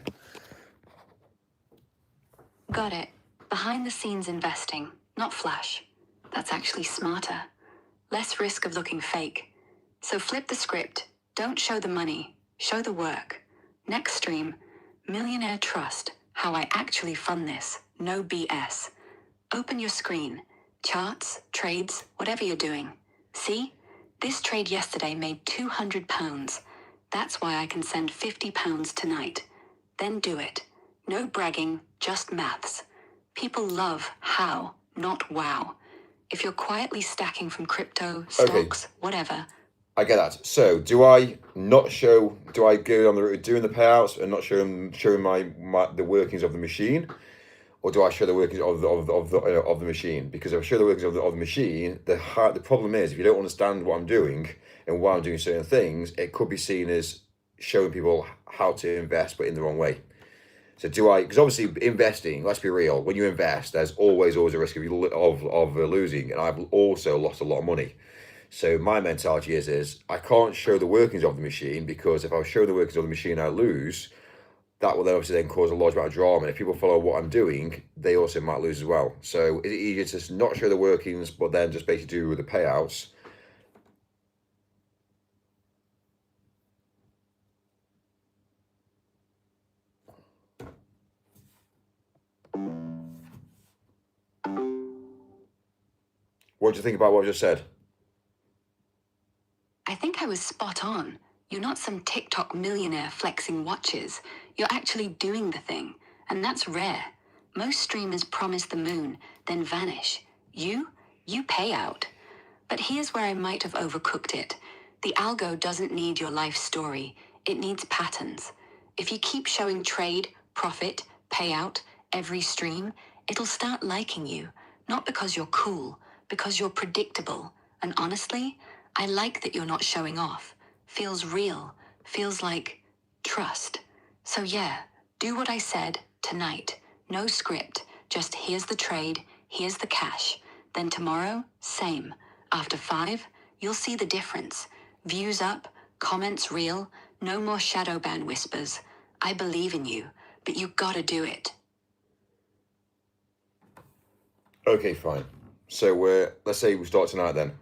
Got it. Behind the scenes investing, not flash. That's actually smarter. Less risk of looking fake. So flip the script. Don't show the money. Show the work. Next stream, Millionaire Trust. How I actually fund this. No BS. Open your screen. Charts, trades, whatever you're doing. See? This trade yesterday made £200. That's why I can send £50 tonight. Then do it. No bragging, just maths. People love how, not wow. If you're quietly stacking from crypto, stocks, whatever. I get that. So do I not show? Do I go on the route of doing the payouts and not showing the workings of the machine, or do I show the workings of the machine? Because if I show the workings of the machine, the problem is if you don't understand what I'm doing and why I'm doing certain things, it could be seen as showing people how to invest, but in the wrong way. So do I? Because obviously investing, let's be real. When you invest, there's always a risk of losing, and I've also lost a lot of money. So my mentality is I can't show the workings of the machine, because if I show the workings of the machine, I lose. That will then obviously then cause a large amount of drama. And if people follow what I'm doing, they also might lose as well. So is it easier to not show the workings, but then just basically do the payouts? What do you think about what I just said? I think I was spot on. You're not some TikTok millionaire flexing watches. You're actually doing the thing. And that's rare. Most streamers promise the moon, then vanish. You pay out. But here's where I might have overcooked it. The algo doesn't need your life story. It needs patterns. If you keep showing trade, profit, payout, every stream, it'll start liking you. Not because you're cool, because you're predictable. And honestly, I like that you're not showing off. Feels real. Feels like trust. So yeah, do what I said tonight. No script. Just here's the trade, here's the cash. Then tomorrow, same. After 5, you'll see the difference. Views up, comments real, no more shadow ban whispers. I believe in you, but you gotta do it. Okay, fine. So let's say we start tonight then.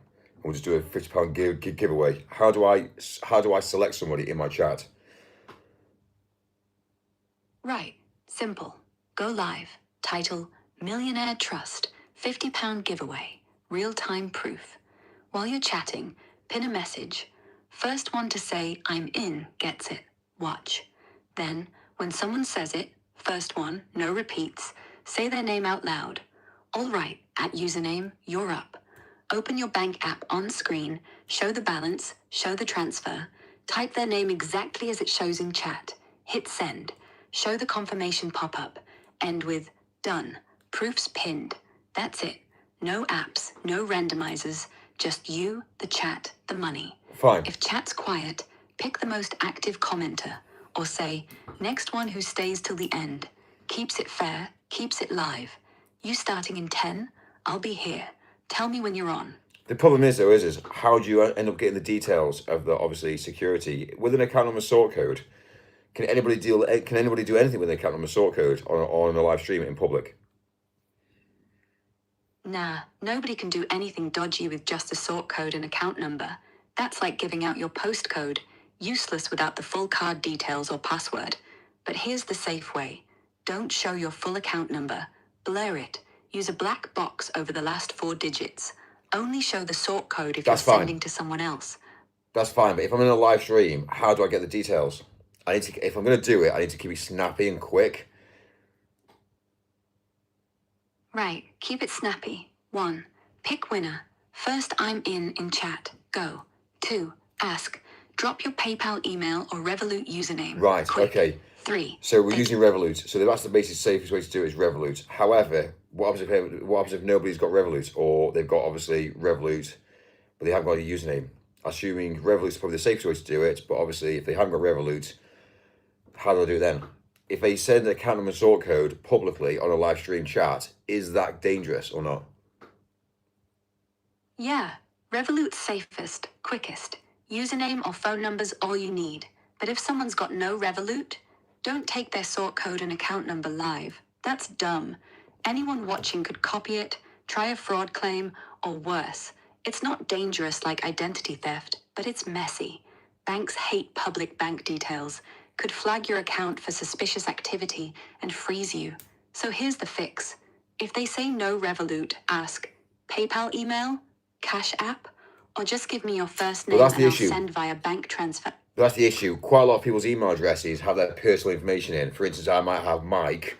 We'll just do a £50 giveaway. How do I select somebody in my chat? Right, simple. Go live. Title, Millionaire Trust, £50 giveaway, real-time proof. While you're chatting, pin a message. First one to say, I'm in, gets it. Watch. Then, when someone says it, first one, no repeats, say their name out loud. All right, at username, you're up. Open your bank app on screen, show the balance, show the transfer, type their name exactly as it shows in chat, hit send, show the confirmation pop-up, end with done, proofs pinned. That's it. No apps, no randomizers, just you, the chat, the money. Fine. If chat's quiet, pick the most active commenter, or say, next one who stays till the end, keeps it fair, keeps it live. You starting in 10, I'll be here. Tell me when you're on. The problem is how do you end up getting the details of the obviously security with an account number sort code? Can anybody do anything with an account number sort code on a live stream in public? Nah, nobody can do anything dodgy with just a sort code and account number. That's like giving out your postcode, useless without the full card details or password. But here's the safe way. Don't show your full account number. Blur it. Use a black box over the last 4 digits. Only show the sort code if That's you're fine. sending to someone else. That's fine, but if I'm in a live stream, how do I get the details? I need to, if I'm going to do it, I need to keep it snappy and quick. Right, keep it snappy. 1. Pick winner. First, I'm in chat. Go. 2. Ask. Drop your PayPal email or Revolut username. Right, Quick. okay. 3. So we're using Revolut. So that's the basic safest way to do it is Revolut. However, what happens if nobody's got Revolut, or they've got obviously Revolut, but they haven't got a username? Assuming Revolut's probably the safest way to do it, but obviously if they haven't got Revolut, how do I do it then? If they send an account number and sort code publicly on a live stream chat, is that dangerous or not? Yeah, Revolut's safest, quickest. Username or phone number's all you need. But if someone's got no Revolut, don't take their sort code and account number live. That's dumb. Anyone watching could copy it, try a fraud claim, or worse. It's not dangerous like identity theft, but it's messy. Banks hate public bank details, could flag your account for suspicious activity and freeze you. So here's the fix. If they say no Revolut, ask PayPal email, Cash App, or just give me your first name that's and the I'll issue. send via bank transfer. That's the issue. Quite a lot of people's email addresses have their personal information in. For instance, I might have Mike.surname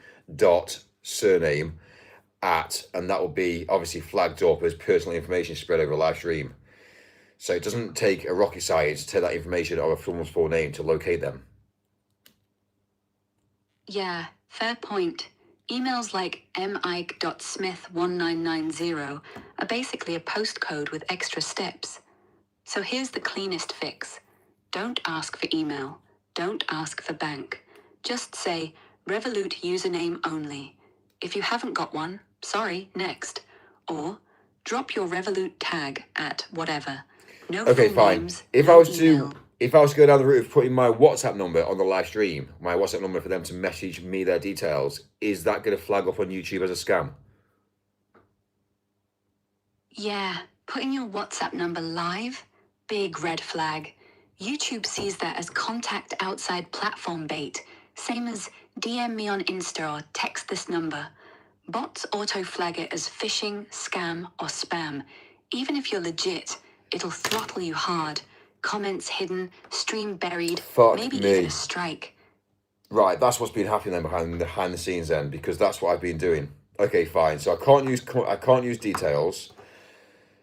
at, and that will be obviously flagged up as personal information spread over a live stream. So it doesn't take a rocket science to take that information of someone's full name to locate them. Yeah, fair point. Emails like mike.smith1990 are basically a postcode with extra steps. So here's the cleanest fix. Don't ask for email. Don't ask for bank. Just say Revolut username only. If you haven't got one, sorry, next. Or drop your Revolut tag at whatever. No Okay, full fine. names, If no I was email. to go down the route of putting my WhatsApp number on the live stream, my WhatsApp number for them to message me their details, is that going to flag up on YouTube as a scam? Yeah, putting your WhatsApp number live? Big red flag. YouTube sees that as contact outside platform bait, same as DM me on Insta or text this number. Bots auto-flag it as phishing, scam, or spam. Even if you're legit, it'll throttle you hard. Comments hidden, stream buried, Fuck maybe me. even a strike. Right, that's what's been happening then behind the scenes then, because that's what I've been doing. Okay, fine. So I can't use details.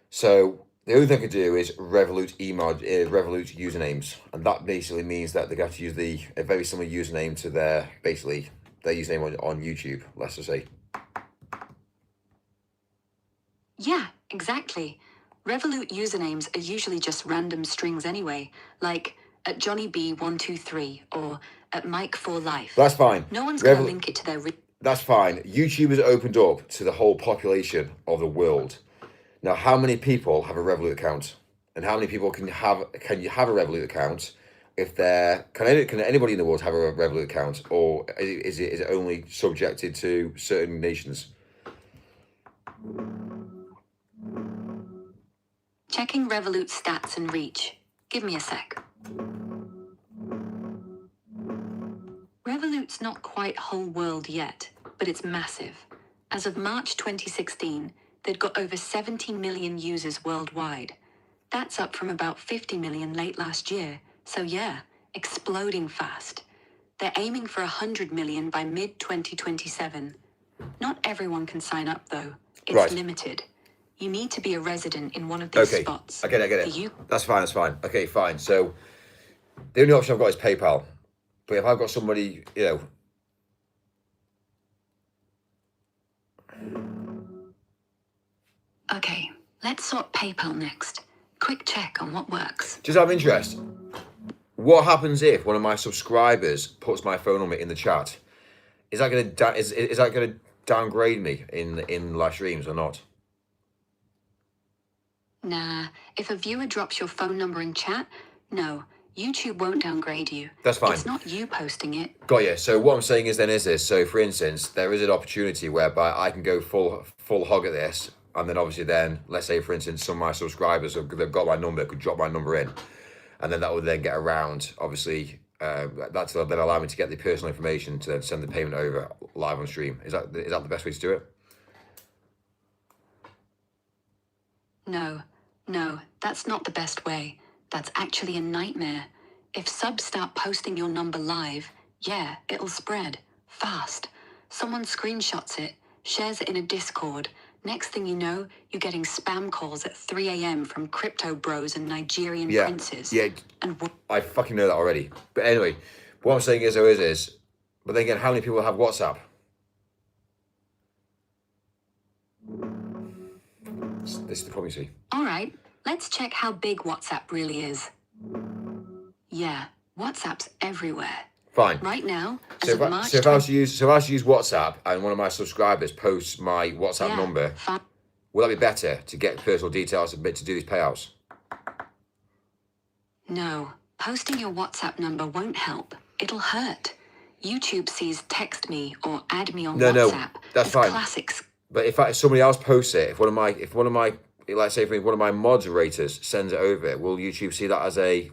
So the only thing I can do is Revolut email, Revolut usernames, and that basically means that they have to use a very similar username to their username on YouTube. Let's just say. Yeah, exactly. Revolut usernames are usually just random strings anyway, like at JohnnyB123 or at Mike4Life. That's fine. No one's going to link it to their... That's fine. YouTube has opened up to the whole population of the world. Now, how many people have a Revolut account? And how many people can you have a Revolut account? Can anybody in the world have a Revolut account, or is it only subjected to certain nations? Checking Revolut stats and reach. Give me a sec. Revolut's not quite whole world yet, but it's massive. As of March 2016, they'd got over 70 million users worldwide. That's up from about 50 million late last year, so yeah, exploding fast. They're aiming for 100 million by mid-2027. Not everyone can sign up though. It's Right. limited. You need to be a resident in one of these spots. I get it. That's fine. Okay, fine. So the only option I've got is PayPal. But if I've got somebody, Okay, let's sort PayPal next. Quick check on what works. just out of interest, what happens if one of my subscribers puts my phone number in the chat? Is that going to downgrade me in live streams or not? Nah, if a viewer drops your phone number in chat, no, YouTube won't downgrade you. That's fine. It's not you posting it. Got you. So what I'm saying is this. So for instance, there is an opportunity whereby I can go full hog at this, and then obviously then, let's say for instance, some of my subscribers they've got my number, could drop my number in, and then that would then get around. Obviously, that's then allow me to get the personal information to then send the payment over live on stream. Is that the best way to do it? No, that's not the best way. That's actually a nightmare. If subs start posting your number live, yeah, it'll spread. Fast. Someone screenshots it, shares it in a Discord. Next thing you know, you're getting spam calls at 3 a.m. from crypto bros and Nigerian princes. Yeah, and I fucking know that already. But anyway, what I'm saying is, but then again, how many people have WhatsApp? This is the problem, you see. All right, let's check how big WhatsApp really is. Yeah, WhatsApp's everywhere. Fine. Right now, So if I was to use WhatsApp and one of my subscribers posts my WhatsApp number, will that be better to get personal details to do these payouts? No, posting your WhatsApp number won't help. It'll hurt. YouTube sees text me or add me on WhatsApp. No, that's fine. Classics. But if somebody else posts it, if one of my let's say one of my moderators sends it over, will YouTube see that as a?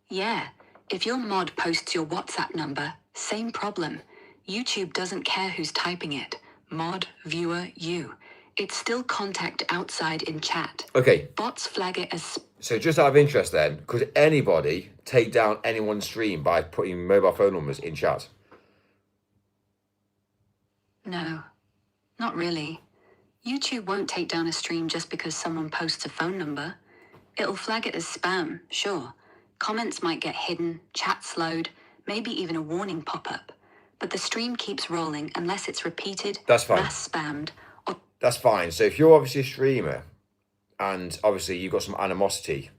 Yeah, if your mod posts your WhatsApp number, same problem. YouTube doesn't care who's typing it. Mod, viewer, you. It's still contact outside in chat. Okay. Bots flag it as... So just out of interest then, could anybody take down anyone's stream by putting mobile phone numbers in chat? No, not really. YouTube won't take down a stream just because someone posts a phone number. It'll flag it as spam, sure. Comments might get hidden, chat slowed, maybe even a warning pop-up. But the stream keeps rolling unless it's repeated, That's fine. mass spammed, or... That's fine. So if you're obviously a streamer and obviously you've got some animosity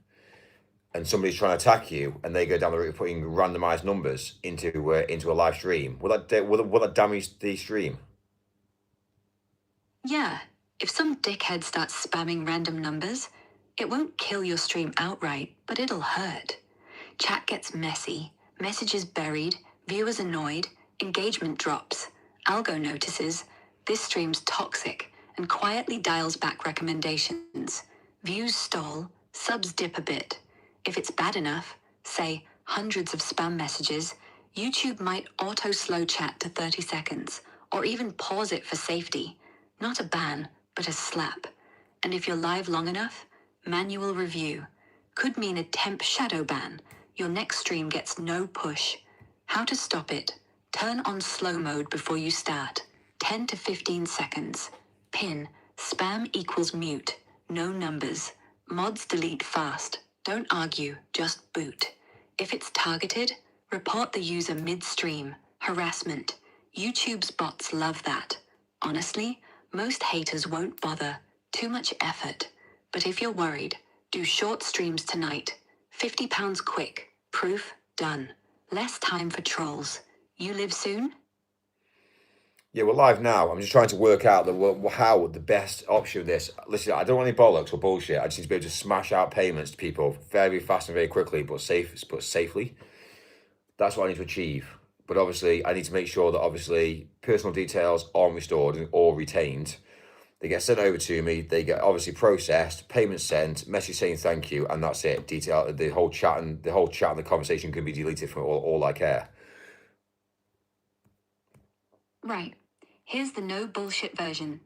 and somebody's trying to attack you and they go down the route of putting randomized numbers into a live stream, will that damage the stream? Yeah, if some dickhead starts spamming random numbers, it won't kill your stream outright, but it'll hurt. Chat gets messy, messages buried, viewers annoyed, engagement drops, algo notices, this stream's toxic, and quietly dials back recommendations. Views stall, subs dip a bit. If it's bad enough, say hundreds of spam messages, YouTube might auto-slow chat to 30 seconds, or even pause it for safety. Not a ban, but a slap. And if you're live long enough, manual review. Could mean a temp shadow ban. Your next stream gets no push. How to stop it? Turn on slow mode before you start. 10 to 15 seconds. Pin, spam equals mute. No numbers. Mods delete fast. Don't argue, just boot. If it's targeted, report the user mid-stream. Harassment. YouTube's bots love that. Honestly, most haters won't bother. Too much effort. But if you're worried, do short streams tonight. £50 quick. Proof, done. Less time for trolls. You live soon? Yeah, we're live now. I'm just trying to work out how the best option of this. Listen, I don't want any bollocks or bullshit. I just need to be able to smash out payments to people very fast and very quickly, but safely. That's what I need to achieve. But obviously, I need to make sure that obviously personal details aren't restored or retained. They get sent over to me. They get obviously processed, payment sent, message saying thank you, and that's it. The whole chat and the conversation can be deleted from all I care. Right. Here's the no bullshit version.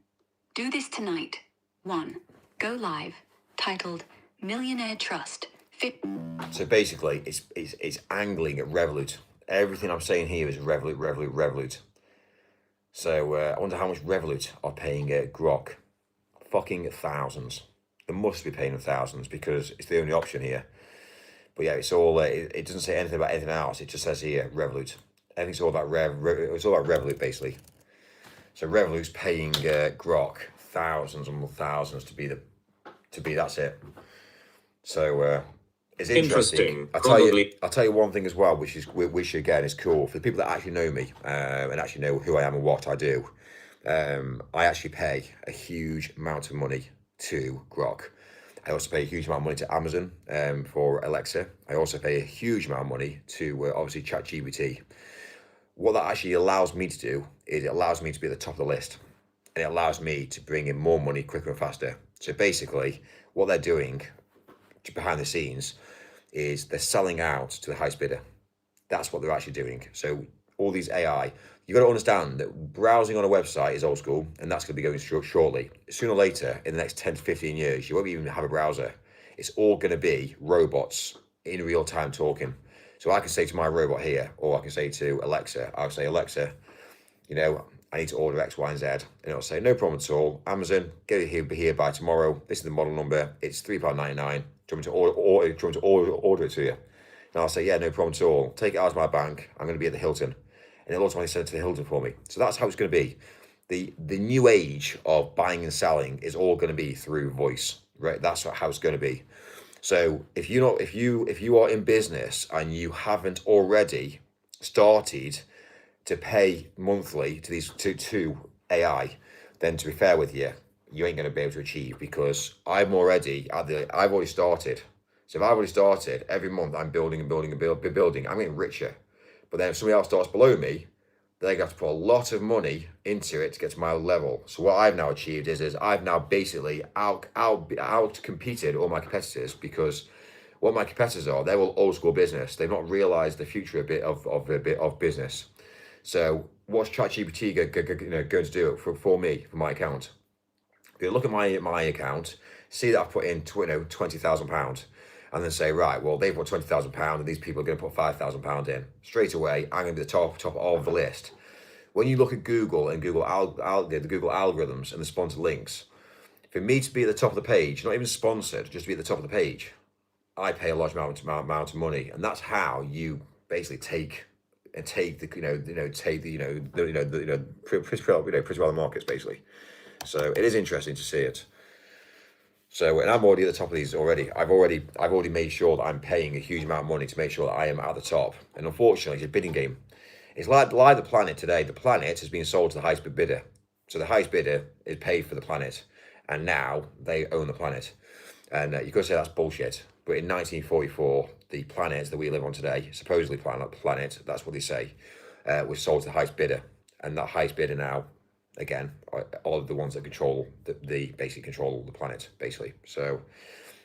Do this tonight. 1. Go live. Titled Millionaire Trust. So basically, it's angling at Revolut. Everything I'm saying here is Revolut. So I wonder how much Revolut are paying Grok. Fucking thousands. They must be paying them thousands because it's the only option here. But yeah, it's all. It doesn't say anything about anything else. It just says here Revolut. Everything's all about it's all about Revolut basically. So Revolut's paying Grok thousands and thousands to be that's it. So it's interesting. I'll tell you one thing as well, which again is cool for the people that actually know me and actually know who I am and what I do. I actually pay a huge amount of money to Grok. I also pay a huge amount of money to Amazon for Alexa. I also pay a huge amount of money to obviously ChatGPT. What that actually allows me to do is it allows me to be at the top of the list. and it allows me to bring in more money quicker and faster. So basically, what they're doing behind the scenes is they're selling out to the highest bidder. That's what they're actually doing. So all these AI, you got to understand that browsing on a website is old school, and that's going to be going shortly. Sooner or later, in the next 10 to 15 years, you won't even have a browser. It's all going to be robots in real time talking. So I can say to my robot here, or I can say to Alexa, I'll say, Alexa, you know, I need to order X, Y, and Z. And it'll say, no problem at all. Amazon, get it here by tomorrow. This is the model number. It's £3.99. Do you want me to order it to you? And I'll say, yeah, no problem at all. Take it out of my bank. I'm going to be at the Hilton. And it'll automatically send it to the Hilton for me. So that's how it's going to be. The new age of buying and selling is all going to be through voice, right? That's how it's going to be. So if you are in business and you haven't already started to pay monthly to these to AI, then to be fair with you, you ain't going to be able to achieve, because I've already started. So if I've already started, every month I'm building and building and building, I'm getting richer. But then if somebody else starts below me, they have to put a lot of money into it to get to my level. So what I've now achieved is I've now basically out competed all my competitors, because what my competitors are, they're all old school business. They've not realized the future a bit of business. So what's ChatGPT going to do for me, for my account? They look at my account, see that I've put in £20,000, and then say, right, well, they've put £20,000 and these people are going to put £5,000 in. Straight away, I'm going to be the top of the list. When you look at Google and the Google algorithms and the sponsored links, for me to be at the top of the page, not even sponsored, just to be at the top of the page, I pay a large amount of money, and that's how you basically take the pretty well the markets basically. So it is interesting to see it. So, and I'm already at the top of these already. I've already made sure that I'm paying a huge amount of money to make sure that I am at the top. And unfortunately, it's a bidding game. It's like the planet today. The planet has been sold to the highest bidder. So the highest bidder is paid for the planet, and now they own the planet. And you could say that's bullshit. But in 1944, the planet that we live on today, supposedly planet, that's what they say, was sold to the highest bidder. And that highest bidder now, again, all of the ones that control basically control the planet, basically. So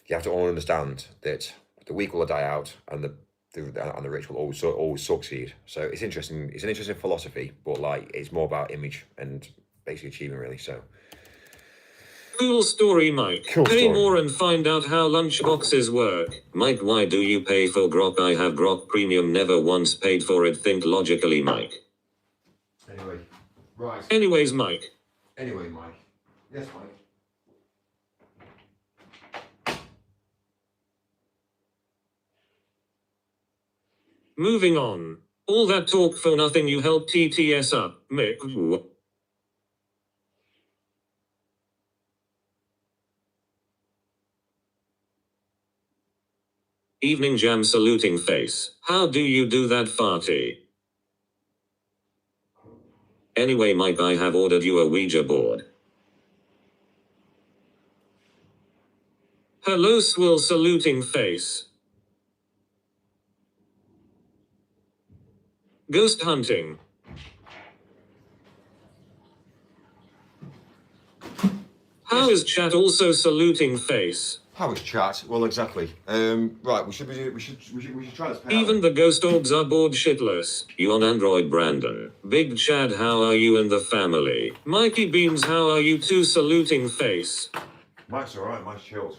you have to all understand that the weak will die out, and the rich will always succeed. So it's interesting. It's an interesting philosophy, but like it's more about image and basically achieving, really. So. Cool story, Mike. Cool Pay story. more and find out how lunchboxes work. Mike, why do you pay for Grok? I have Grok Premium, never once paid for it. Think logically, Mike. Anyway, right. Anyways, Mike. Anyway, Mike. Yes, Mike. Moving on. All that talk for nothing, you helped TTS up, Mick. Evening jam saluting face. How do you do that, farty? Anyway, Mike, I have ordered you a Ouija board. Hello, swill saluting face. Ghost hunting. How is chat also saluting face? How is chat? Well, exactly. Right, we should try this. Even the ghost orbs are bored shitless. You on Android, Brandon? Big Chad, how are you and the family? Mikey Beans, how are you too? Saluting face. Mike's alright. Mike's chilled.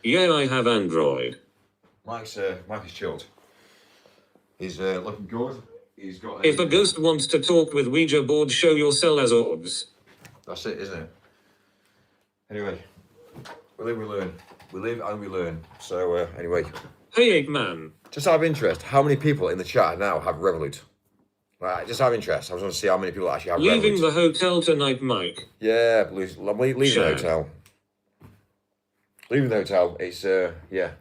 Yeah, I have Android. Mike is chilled. He's looking good. He's got. If a ghost wants to talk with Ouija board, show your cell as orbs. That's it, isn't it? Anyway. We live, we learn. We live and we learn. So, anyway. Hey, Ape Man. Just out of interest, how many people in the chat now have Revolut? Right, just out of interest, I was going to see how many people actually have Revolut. Leaving the hotel tonight, Mike. Yeah, leaving the hotel. Leaving the hotel. It's, yeah.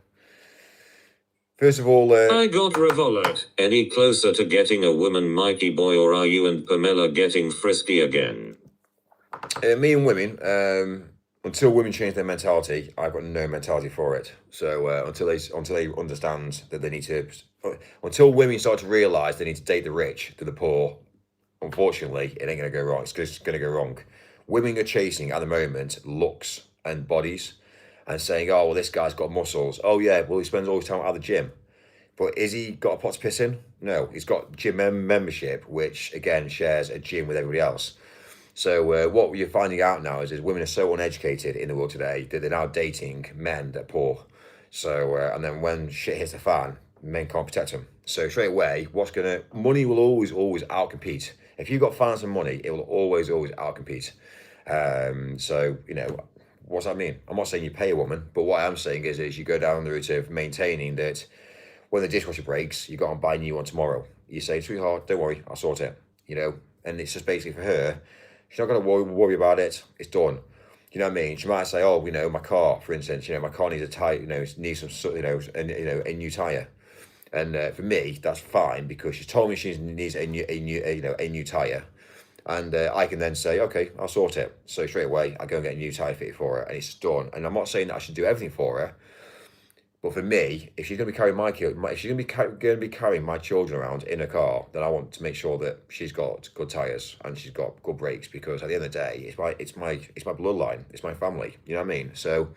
First of all... I got Revolut. Any closer to getting a woman, Mikey boy, or are you and Pamela getting frisky again? Me and women... until women change their mentality, I've got no mentality for it. So until they understand that they need to, until women start to realise they need to date the rich to the poor, unfortunately, it ain't going to go wrong. It's just going to go wrong. Women are chasing at the moment looks and bodies and saying, oh, well, this guy's got muscles. Oh, yeah, well, he spends all his time out of the gym. But is he got a pot to piss in? No, he's got gym membership, which, again, shares a gym with everybody else. So what you're finding out now is women are so uneducated in the world today that they're now dating men that are poor. So, and then when shit hits the fan, men can't protect them. So straight away, money will always outcompete. If you've got finance and money, it will always outcompete. So, you know, what's that mean? I'm not saying you pay a woman, but what I am saying is you go down the route of maintaining that when the dishwasher breaks, you go and buy a new one tomorrow. You say, sweetheart, don't worry, I'll sort it, you know? And it's just basically for her, she's not going to worry about it, it's done. You know what I mean? She might say, oh, you know, my car, for instance, you know, my car needs a tire, you know, needs some, you know, a new tire. And for me, that's fine because she told me she needs a new tire. And I can then say, okay, I'll sort it. So straight away, I go and get a new tire fitted for her, and it's done. And I'm not saying that I should do everything for her, but for me, if she's going to be carrying if she's going to be carrying my children around in a car, then I want to make sure that she's got good tires and she's got good brakes, because at the end of the day, it's my bloodline, it's my family. You know what I mean? So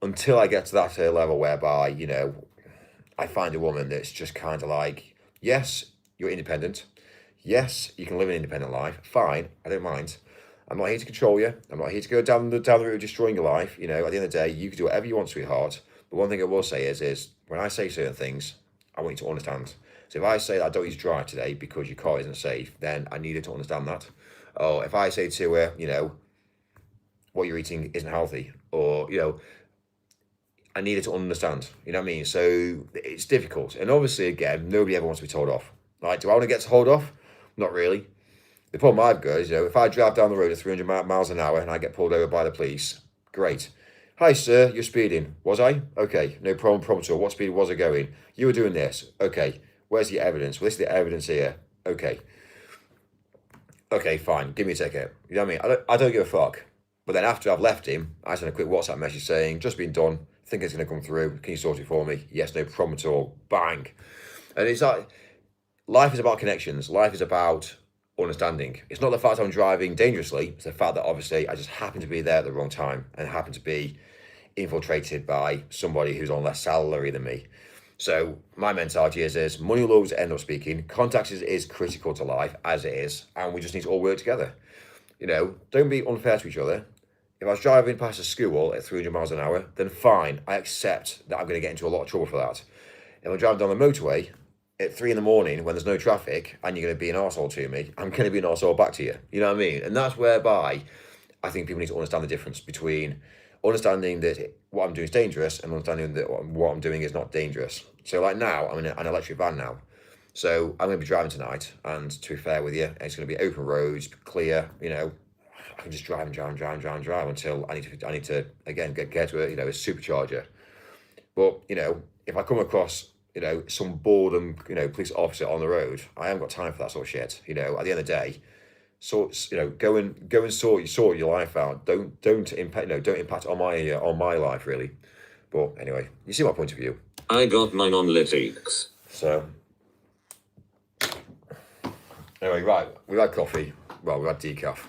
until I get to that level whereby, you know, I find a woman that's just kind of like, yes, you're independent. Yes, you can live an independent life. Fine, I don't mind. I'm not here to control you. I'm not here to go down the route of destroying your life. You know, at the end of the day, you can do whatever you want, sweetheart. But one thing I will say is when I say certain things, I want you to understand. So if I say that I don't use drive today because your car isn't safe, then I need her to understand that. Or if I say to her, you know, what you're eating isn't healthy, or, you know, I need her to understand. You know what I mean? So it's difficult. And obviously, again, nobody ever wants to be told off. Like, do I want to get told off? Not really. The problem I've got is, you know, if I drive down the road at 300 miles an hour and I get pulled over by the police, great. Hi, sir, you're speeding. Was I? Okay, no problem at all. What speed was I going? You were doing this. Okay, where's the evidence? Well, this is the evidence here. Okay. Okay, fine. Give me a ticket. You know what I mean? I don't give a fuck. But then after I've left him, I send a quick WhatsApp message saying, just been done. Think it's going to come through. Can you sort it for me? Yes, no problem at all. Bang. And it's like, life is about connections. Life is about understanding. It's not the fact I'm driving dangerously. It's the fact that obviously I just happen to be there at the wrong time and happen to be infiltrated by somebody who's on less salary than me. So my mentality is money will always end up speaking. Context is critical to life, as it is, and we just need to all work together. You know, don't be unfair to each other. If I was driving past a school at 300 miles an hour, then fine, I accept that I'm going to get into a lot of trouble for that. If I'm driving down the motorway at 3 a.m. when there's no traffic and you're going to be an arsehole to me, I'm going to be an arsehole back to you. You know what I mean? And that's whereby I think people need to understand the difference between understanding that what I'm doing is dangerous and understanding that what I'm doing is not dangerous. So like now, I'm in an electric van now. So I'm going to be driving tonight, and to be fair with you, it's going to be open roads, clear, you know, I can just drive until I need to again get to a, you know, a supercharger. But, you know, if I come across, you know, some boredom, you know, police officer on the road, I haven't got time for that sort of shit. You know, at the end of the day, so, you know, go and sort your life out. Don't impact on my life really. But anyway, you see my point of view. I got mine on Lytics. So anyway, right, we've had coffee. Well, we've had decaf.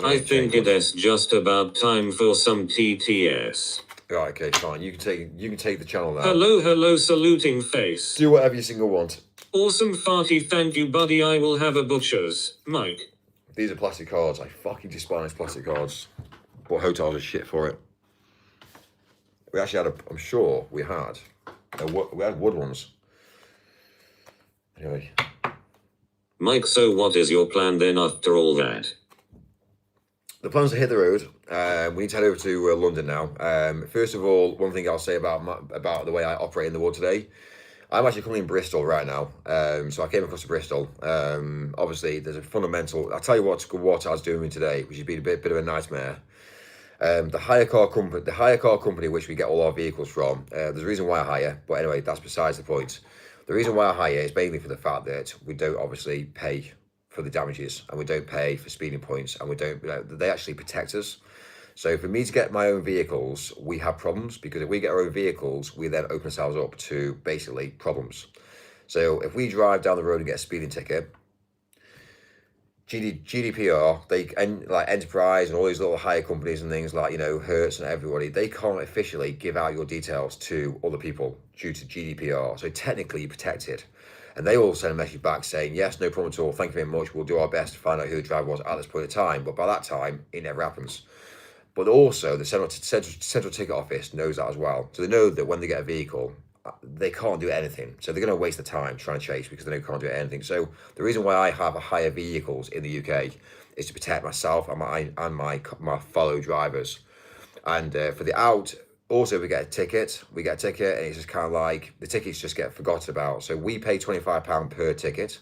I think it is just about time for some TTS. Right, okay, fine. You can take the channel now. Hello, saluting face. Do whatever you single want. Awesome farty, thank you, buddy. I will have a butcher's. Mike. These are plastic cards. I fucking despise plastic cards. But hotels are shit for it. We actually had I'm sure we had wood ones. Anyway. Mike, so what is your plan then after all that? The plan's to hit the road. We need to head over to London now. First of all, one thing I'll say about the way I operate in the world today, I'm actually currently in Bristol right now. So I came across to Bristol. Obviously, there's a fundamental. I'll tell you what I was doing today, which has been a bit of a nightmare. The hire car company which we get all our vehicles from. There's a reason why I hire, but anyway, that's besides the point. The reason why I hire is mainly for the fact that we don't obviously pay for the damages, and we don't pay for speeding points, and we don't. They actually protect us. So for me to get my own vehicles, we have problems, because if we get our own vehicles, we then open ourselves up to basically problems. So if we drive down the road and get a speeding ticket, GDPR, like Enterprise and all these little hire companies and things like, Hertz and everybody, they can't officially give out your details to other people due to GDPR. So technically you're protected. And they all send a message back saying, yes, no problem at all. Thank you very much. We'll do our best to find out who the driver was at this point in time. But by that time, it never happens. But also the central ticket office knows that as well. So they know that when they get a vehicle, they can't do anything. So they're going to waste the time trying to chase because they can't do anything. So the reason why I have a hire vehicles in the UK is to protect myself and my fellow drivers. And for the out, also we get a ticket. We get a ticket, and it's just kind of like the tickets just get forgotten about. So we pay £25 per ticket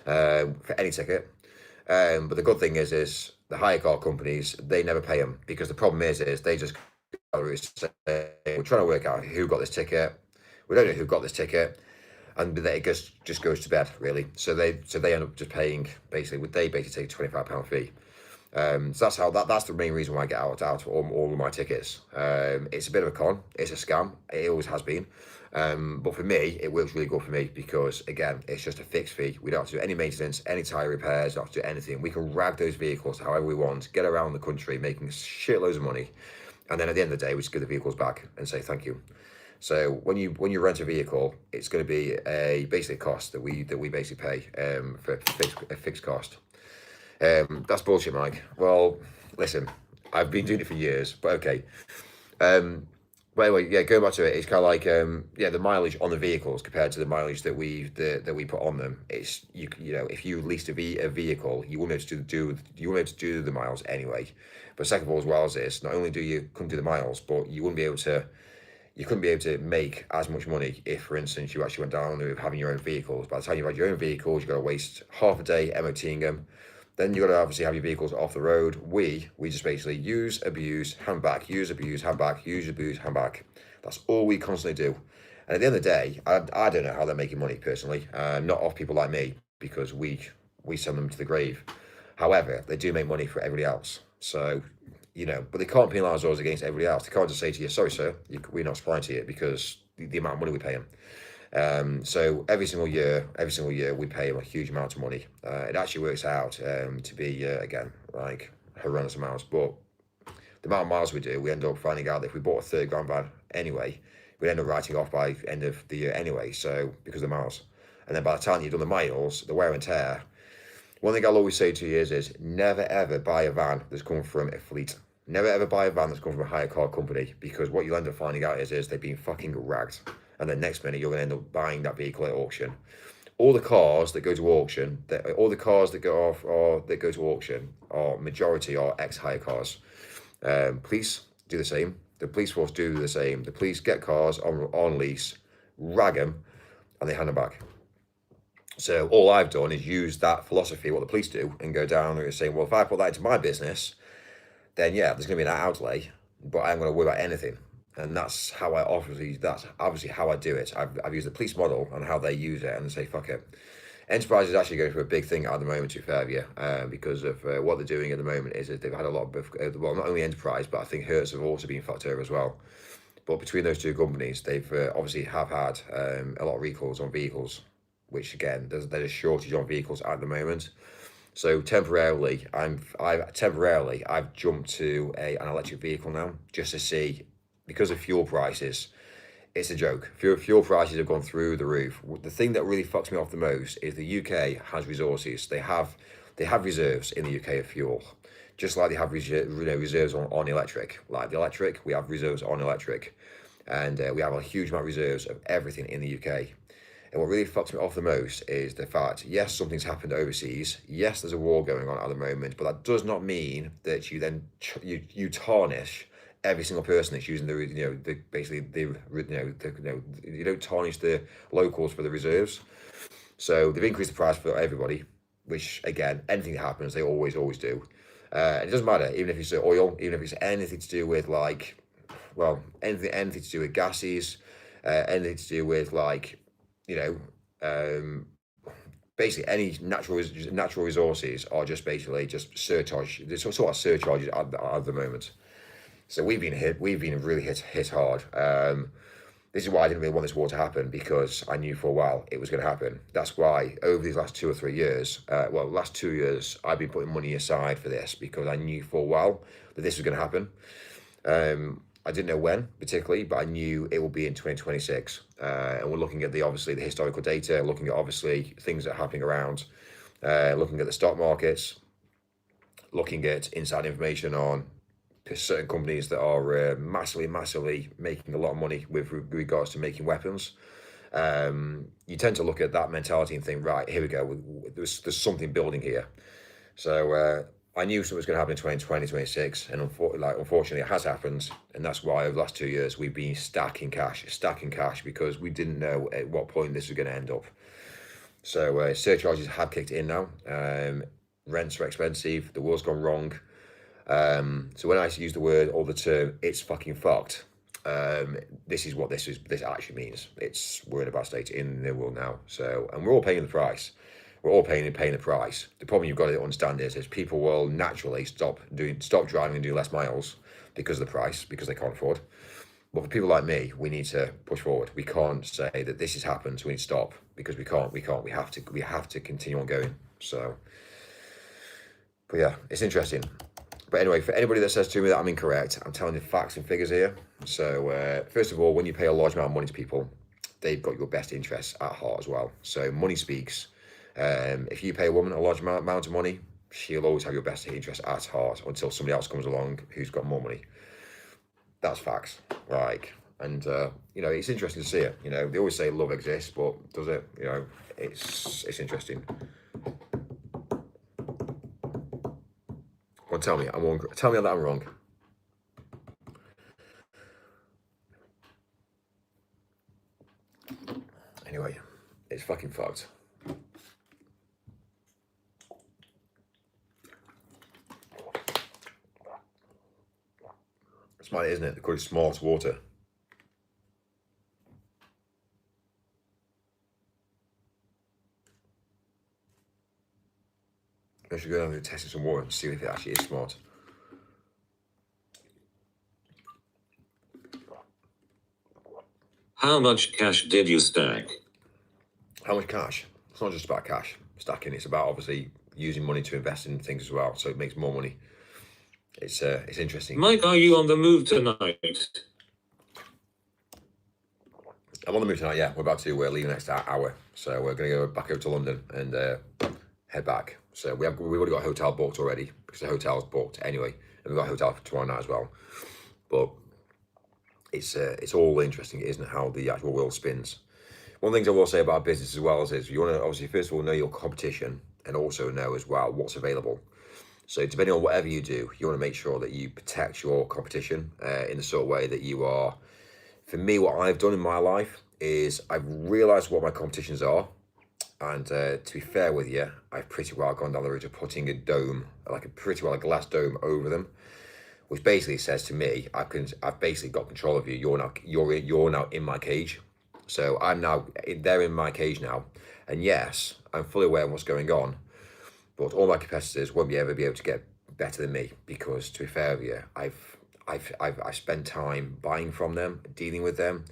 for any ticket. But the good thing is the hire car companies, they never pay them, because the problem is they just we're trying to work out who got this ticket. We don't know who got this ticket, and then it just goes to bed, really. So they end up just paying they basically take a £25 fee. So that's the main reason why I get out of all of my tickets. It's a bit of a con. It's a scam. It always has been. But for me, it works really good for me because, again, it's just a fixed fee. We don't have to do any maintenance, any tyre repairs, don't have to do anything. We can rag those vehicles however we want, get around the country, making shitloads of money. And then at the end of the day, we just give the vehicles back and say thank you. So when you rent a vehicle, it's going to be a basic cost that we basically pay for a fixed cost. That's bullshit, Mike. Well, listen, I've been doing it for years, but okay. But anyway, yeah, going back to it, it's kind of like the mileage on the vehicles compared to the mileage that we put on them. It's if you leased a vehicle, you wouldn't be able to do the miles anyway. But second of all, as well as this, not only couldn't do the miles, but you couldn't be able to make as much money if, for instance, you actually went down with having your own vehicles. By the time you've had your own vehicles, you've got to waste half a day MOTing them. Then you've got to obviously have your vehicles off the road. We just basically use, abuse, hand back, use, abuse, hand back, use, abuse, hand back. That's all we constantly do. And at the end of the day, I don't know how they're making money personally, not off people like me, because we send them to the grave. However, they do make money for everybody else. So, but they can't penalise us against everybody else. They can't just say to you, sorry, sir, we're not supplying to you because the amount of money we pay them. So every single year, we pay them a huge amount of money. It actually works out to be, again, like horrendous amounts. But the amount of miles we do, we end up finding out that if we bought a £30,000 van anyway, we'd end up writing off by end of the year anyway, so because of the miles. And then by the time you've done the miles, the wear and tear, one thing I'll always say to you is never ever buy a van that's come from a fleet. Never ever buy a van that's come from a hire car company, because what you'll end up finding out is they've been fucking ragged. And then next minute, you're going to end up buying that vehicle at auction. All the cars that go to auction, majority are ex-hire cars. Police do the same. The police force do the same. The police get cars on lease, rag them, and they hand them back. So all I've done is use that philosophy, what the police do, and go down and say, well, if I put that into my business, then yeah, there's going to be an outlay, but I'm going to worry about anything. And that's obviously how I do it. I've used the police model and how they use it, and say fuck it. Enterprise is actually going for a big thing at the moment, to be fair with you, because of what they're doing at the moment is that they've had a lot of, well, not only Enterprise, but I think Hertz have also been fucked over as well. But between those two companies, they've obviously have had a lot of recalls on vehicles, which again, there's a shortage on vehicles at the moment. So temporarily, I've jumped to an electric vehicle now, just to see, because of fuel prices. It's a joke. Fuel prices have gone through the roof. The thing that really fucks me off the most is the UK has resources. They have reserves in the UK of fuel, just like they have reserves on electric. Like the electric, we have reserves on electric, and we have a huge amount of reserves of everything in the UK. And what really fucks me off the most is the fact, yes, something's happened overseas. Yes, there's a war going on at the moment, but that does not mean that you then you tarnish every single person that's using you don't tarnish the locals for the reserves. So they've increased the price for everybody, which again, anything that happens, they always do. And it doesn't matter, even if it's oil, even if it's anything to do with anything to do with gases, anything to do with basically any natural resources are just basically just surcharge. There's sort of surcharges at the moment. So we've been really hit hard. This is why I didn't really want this war to happen, because I knew for a while it was going to happen. That's why over these last 2 or 3 years, last 2 years, I've been putting money aside for this, because I knew for a while that this was going to happen. I didn't know when particularly, but I knew it will be in 2026. And we're looking at obviously the historical data, looking at obviously things that are happening around, looking at the stock markets, looking at inside information on certain companies that are massively making a lot of money with regards to making weapons. You tend to look at that mentality and think, right, here we go, there's something building here. So I knew something was going to happen in 2020, 2026, and unfortunately it has happened, and that's why over the last 2 years we've been stacking cash, because we didn't know at what point this was going to end up. So surcharges have kicked in now. Rents are expensive, the world's gone wrong. So when I use the word or the term, it's fucking fucked, this is what this actually means. We're in a bad state in the world now. So, and we're all paying the price. We're all paying the price. The problem you've got to understand is people will naturally stop driving and do less miles because of the price, because they can't afford. But for people like me, we need to push forward. We can't say that this has happened, so we need to stop, because we can't. We have to continue on going. So, but yeah, it's interesting. But anyway, for anybody that says to me that I'm incorrect, I'm telling you facts and figures here. So first of all, when you pay a large amount of money to people, they've got your best interests at heart as well. So money speaks. If you pay a woman a large amount of money, she'll always have your best interests at heart until somebody else comes along who's got more money. That's facts. And it's interesting to see it. They always say love exists, but does it? It's interesting. Well, tell me that I'm wrong. Anyway, it's fucking fucked. It's mad, isn't it? They call it smart water. I should go down and test some water and see if it actually is smart. How much cash did you stack? How much cash? It's not just about cash stacking. It's about obviously using money to invest in things as well, so it makes more money. It's interesting. Mike, are you on the move tonight? I'm on the move tonight. Yeah, we're about to leave next hour, so we're going to go back over to London and head back. So we've already got a hotel booked already, because the hotel's booked anyway, and we've got a hotel for tomorrow night as well. But it's all interesting, isn't it, how the actual world spins. One of the things I will say about business as well is you want to obviously first of all know your competition, and also know as well what's available. So depending on whatever you do, you want to make sure that you protect your competition in the sort of way that you are. For me, what I've done in my life is I've realised what my competitions are. And to be fair with you, I've pretty well gone down the route of putting a dome, like a glass dome over them, which basically says to me, I've basically got control of you. You're now in my cage. So they're in my cage now. And yes, I'm fully aware of what's going on, but all my competitors won't ever be able to get better than me, because to be fair with you, I've spent time buying from them, dealing with them,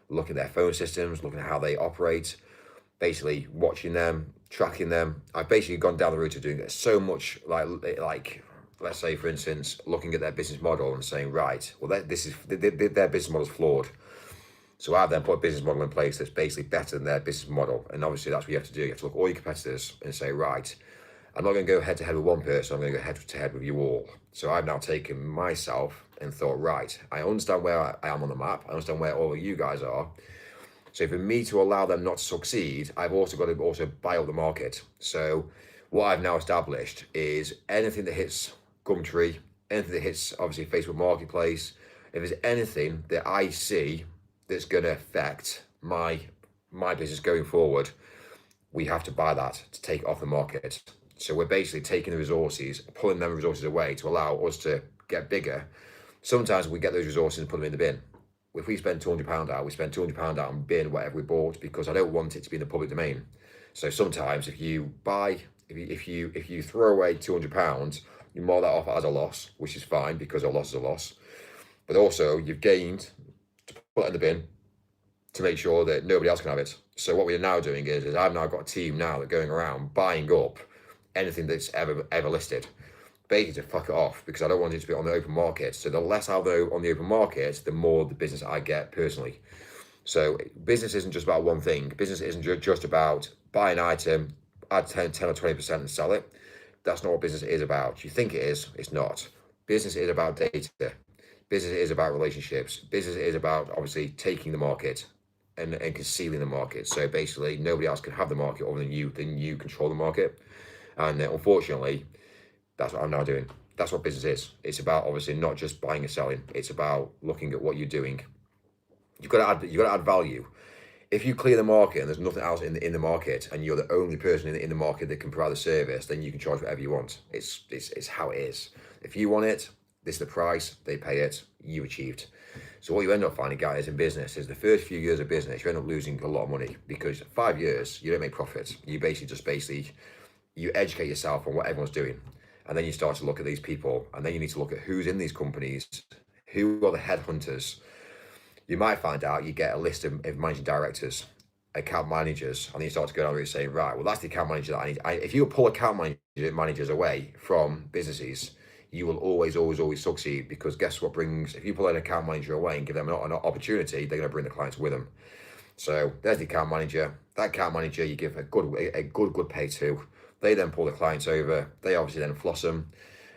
looking at their phone systems, looking at how they operate, basically watching them, tracking them. I've basically gone down the route of doing it so much, like let's say for instance, looking at their business model and saying, right, well their business model's flawed. So I've then put a business model in place that's basically better than their business model. And obviously that's what you have to do. You have to look at all your competitors and say, right, I'm not going to go head to head with one person, I'm going to go head to head with you all. So I've now taken myself and thought, right, I understand where I am on the map, I understand where all of you guys are. So for me to allow them not to succeed, I've also got to buy up the market. So what I've now established is anything that hits Gumtree, anything that hits obviously Facebook Marketplace, if there's anything that I see that's going to affect my business going forward, we have to buy that to take it off the market. So we're basically taking the resources, pulling them resources away to allow us to get bigger. Sometimes we get those resources and put them in the bin. If we spend £200 out, we spend £200 out on bin whatever we bought, because I don't want it to be in the public domain. So sometimes if you throw away £200, you mark that off as a loss, which is fine, because a loss is a loss. But also you've gained to put it in the bin, to make sure that nobody else can have it. So what we're now doing is I've now got a team now that are going around buying up anything that's ever listed, basically to fuck it off, because I don't want it to be on the open market. So the less I know on the open market, the more the business I get personally. So business isn't just about one thing. Business isn't just about buy an item, add 10 or 20% and sell it. That's not what business is about. You think it is, it's not. Business is about data. Business is about relationships. Business is about obviously taking the market and concealing the market. So basically nobody else can have the market other than you control the market. And unfortunately, that's what I'm now doing. That's what business is. It's about obviously not just buying and selling. It's about looking at what you're doing. You've got to add value. If you clear the market and there's nothing else in the market, and you're the only person in the market that can provide the service, then you can charge whatever you want. It's how it is. If you want it, this is the price. They pay it. You achieved. So what you end up finding, guys, in business is the first few years of business, you end up losing a lot of money, because 5 years you don't make profits. You basically you educate yourself on what everyone's doing, and then you start to look at these people, and then you need to look at who's in these companies, who are the headhunters. You might find out you get a list of managing directors, account managers, and then you start to go down the route saying, right, well, that's the account manager that I need. If you pull account managers away from businesses, you will always succeed, because guess what brings, if you pull an account manager away and give them an opportunity, they're going to bring the clients with them. So there's the account manager. That account manager you give a good pay to. They then pull the clients over. They obviously then floss them.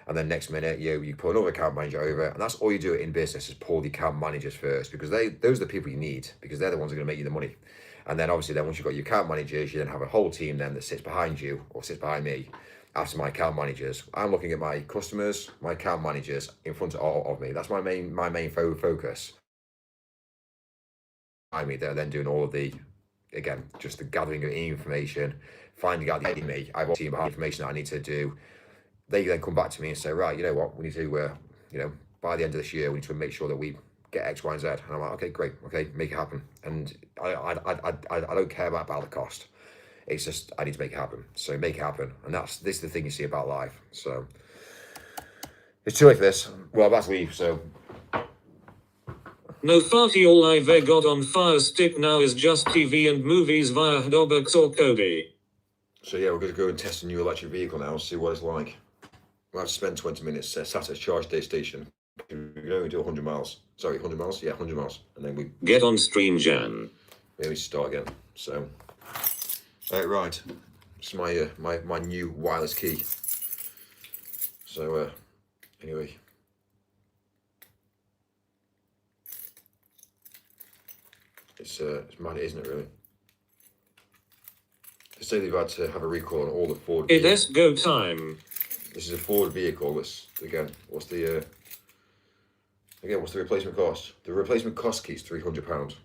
And then next minute, you pull another account manager over, and that's all you do in business, is pull the account managers first, because those are the people you need, because they're the ones that are going to make you the money. And then obviously then once you've got your account managers, you then have a whole team then that sits behind you, or sits behind me. After my account managers, I'm looking at my customers, my account managers in front of me. That's my main focus. They're then doing all of the, again, just the gathering of information, finding out me. I've got a team behind information that I need to do. They then come back to me and say, right, you know what, we need to, by the end of this year, we need to make sure that we get X, Y, and Z. And I'm like, okay, great, okay, make it happen. And I don't care about the cost. It's just, I need to make it happen. So make it happen. And this is the thing you see about life. So it's too late for this. Well, that's leave, so. No farty, all I've ever got on Fire Stick now is just TV and movies via Hudobux or Kodi. So yeah, we're going to go and test a new electric vehicle now, see what it's like. We'll have to spend 20 minutes sat at a charge day station. We can only do 100 miles. Sorry, 100 miles? Yeah, 100 miles. And then we get on stream, Jan. Maybe start again. So, right. It's my new wireless key. So, anyway. It's mad, isn't it, really? They say they've had to have a recall on all the Ford vehicles. It's go time. This is a Ford vehicle. That's, again, what's the replacement cost? The replacement cost key is £300.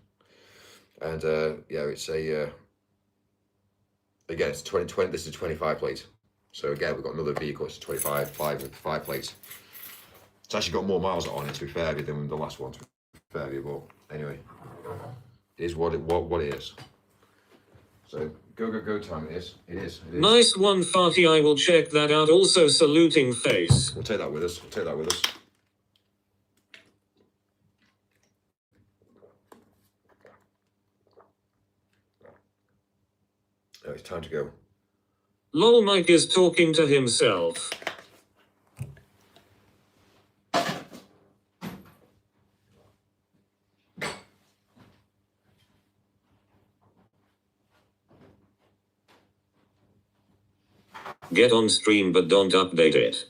And yeah, it's a again, it's 2020. This is a 25 plate. So again, we've got another vehicle. It's a 25 with 5 plates. It's actually got more miles on it, to be fair, than the last one. To be fair, but anyway, it is what it is. So go time it is. It is. Nice one, Farty. I will check that out. Also saluting face. We'll take that with us. Oh, it's time to go. Lol, Mike is talking to himself. Get on stream but don't update it.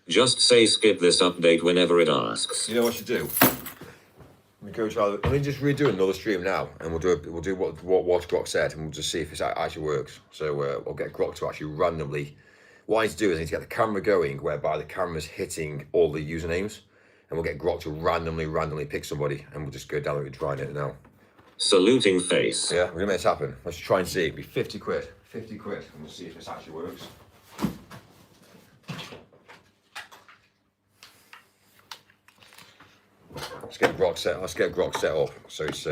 Just say skip this update whenever it asks. You know what you do? Let me just redo another stream now, and we'll do what Grok said, and we'll just see if it actually works. So I'll get Grok to actually randomly. What I need to do is I need to get the camera going, whereby the camera's hitting all the usernames, and we'll get Grok to randomly pick somebody, and we'll just go down and try it now. Saluting face. Yeah, we're gonna make this happen. Let's try and see. It'll be 50 quid. 50 quid, and we'll see if this actually works. Let's get Grok set up. So it's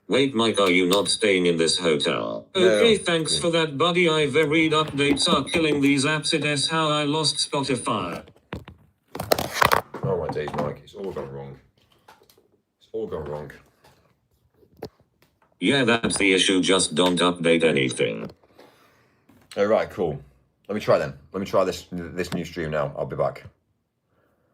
Wait, Mike, are you not staying in this hotel? Okay, thanks for that, buddy. I varied updates are killing these apps. It's how I lost Spotify. Oh my days, Mike. It's all gone wrong. It's all gone wrong. Yeah, that's the issue. Just don't update anything. All right, cool. Let me try then. Let me try this new stream now. I'll be back.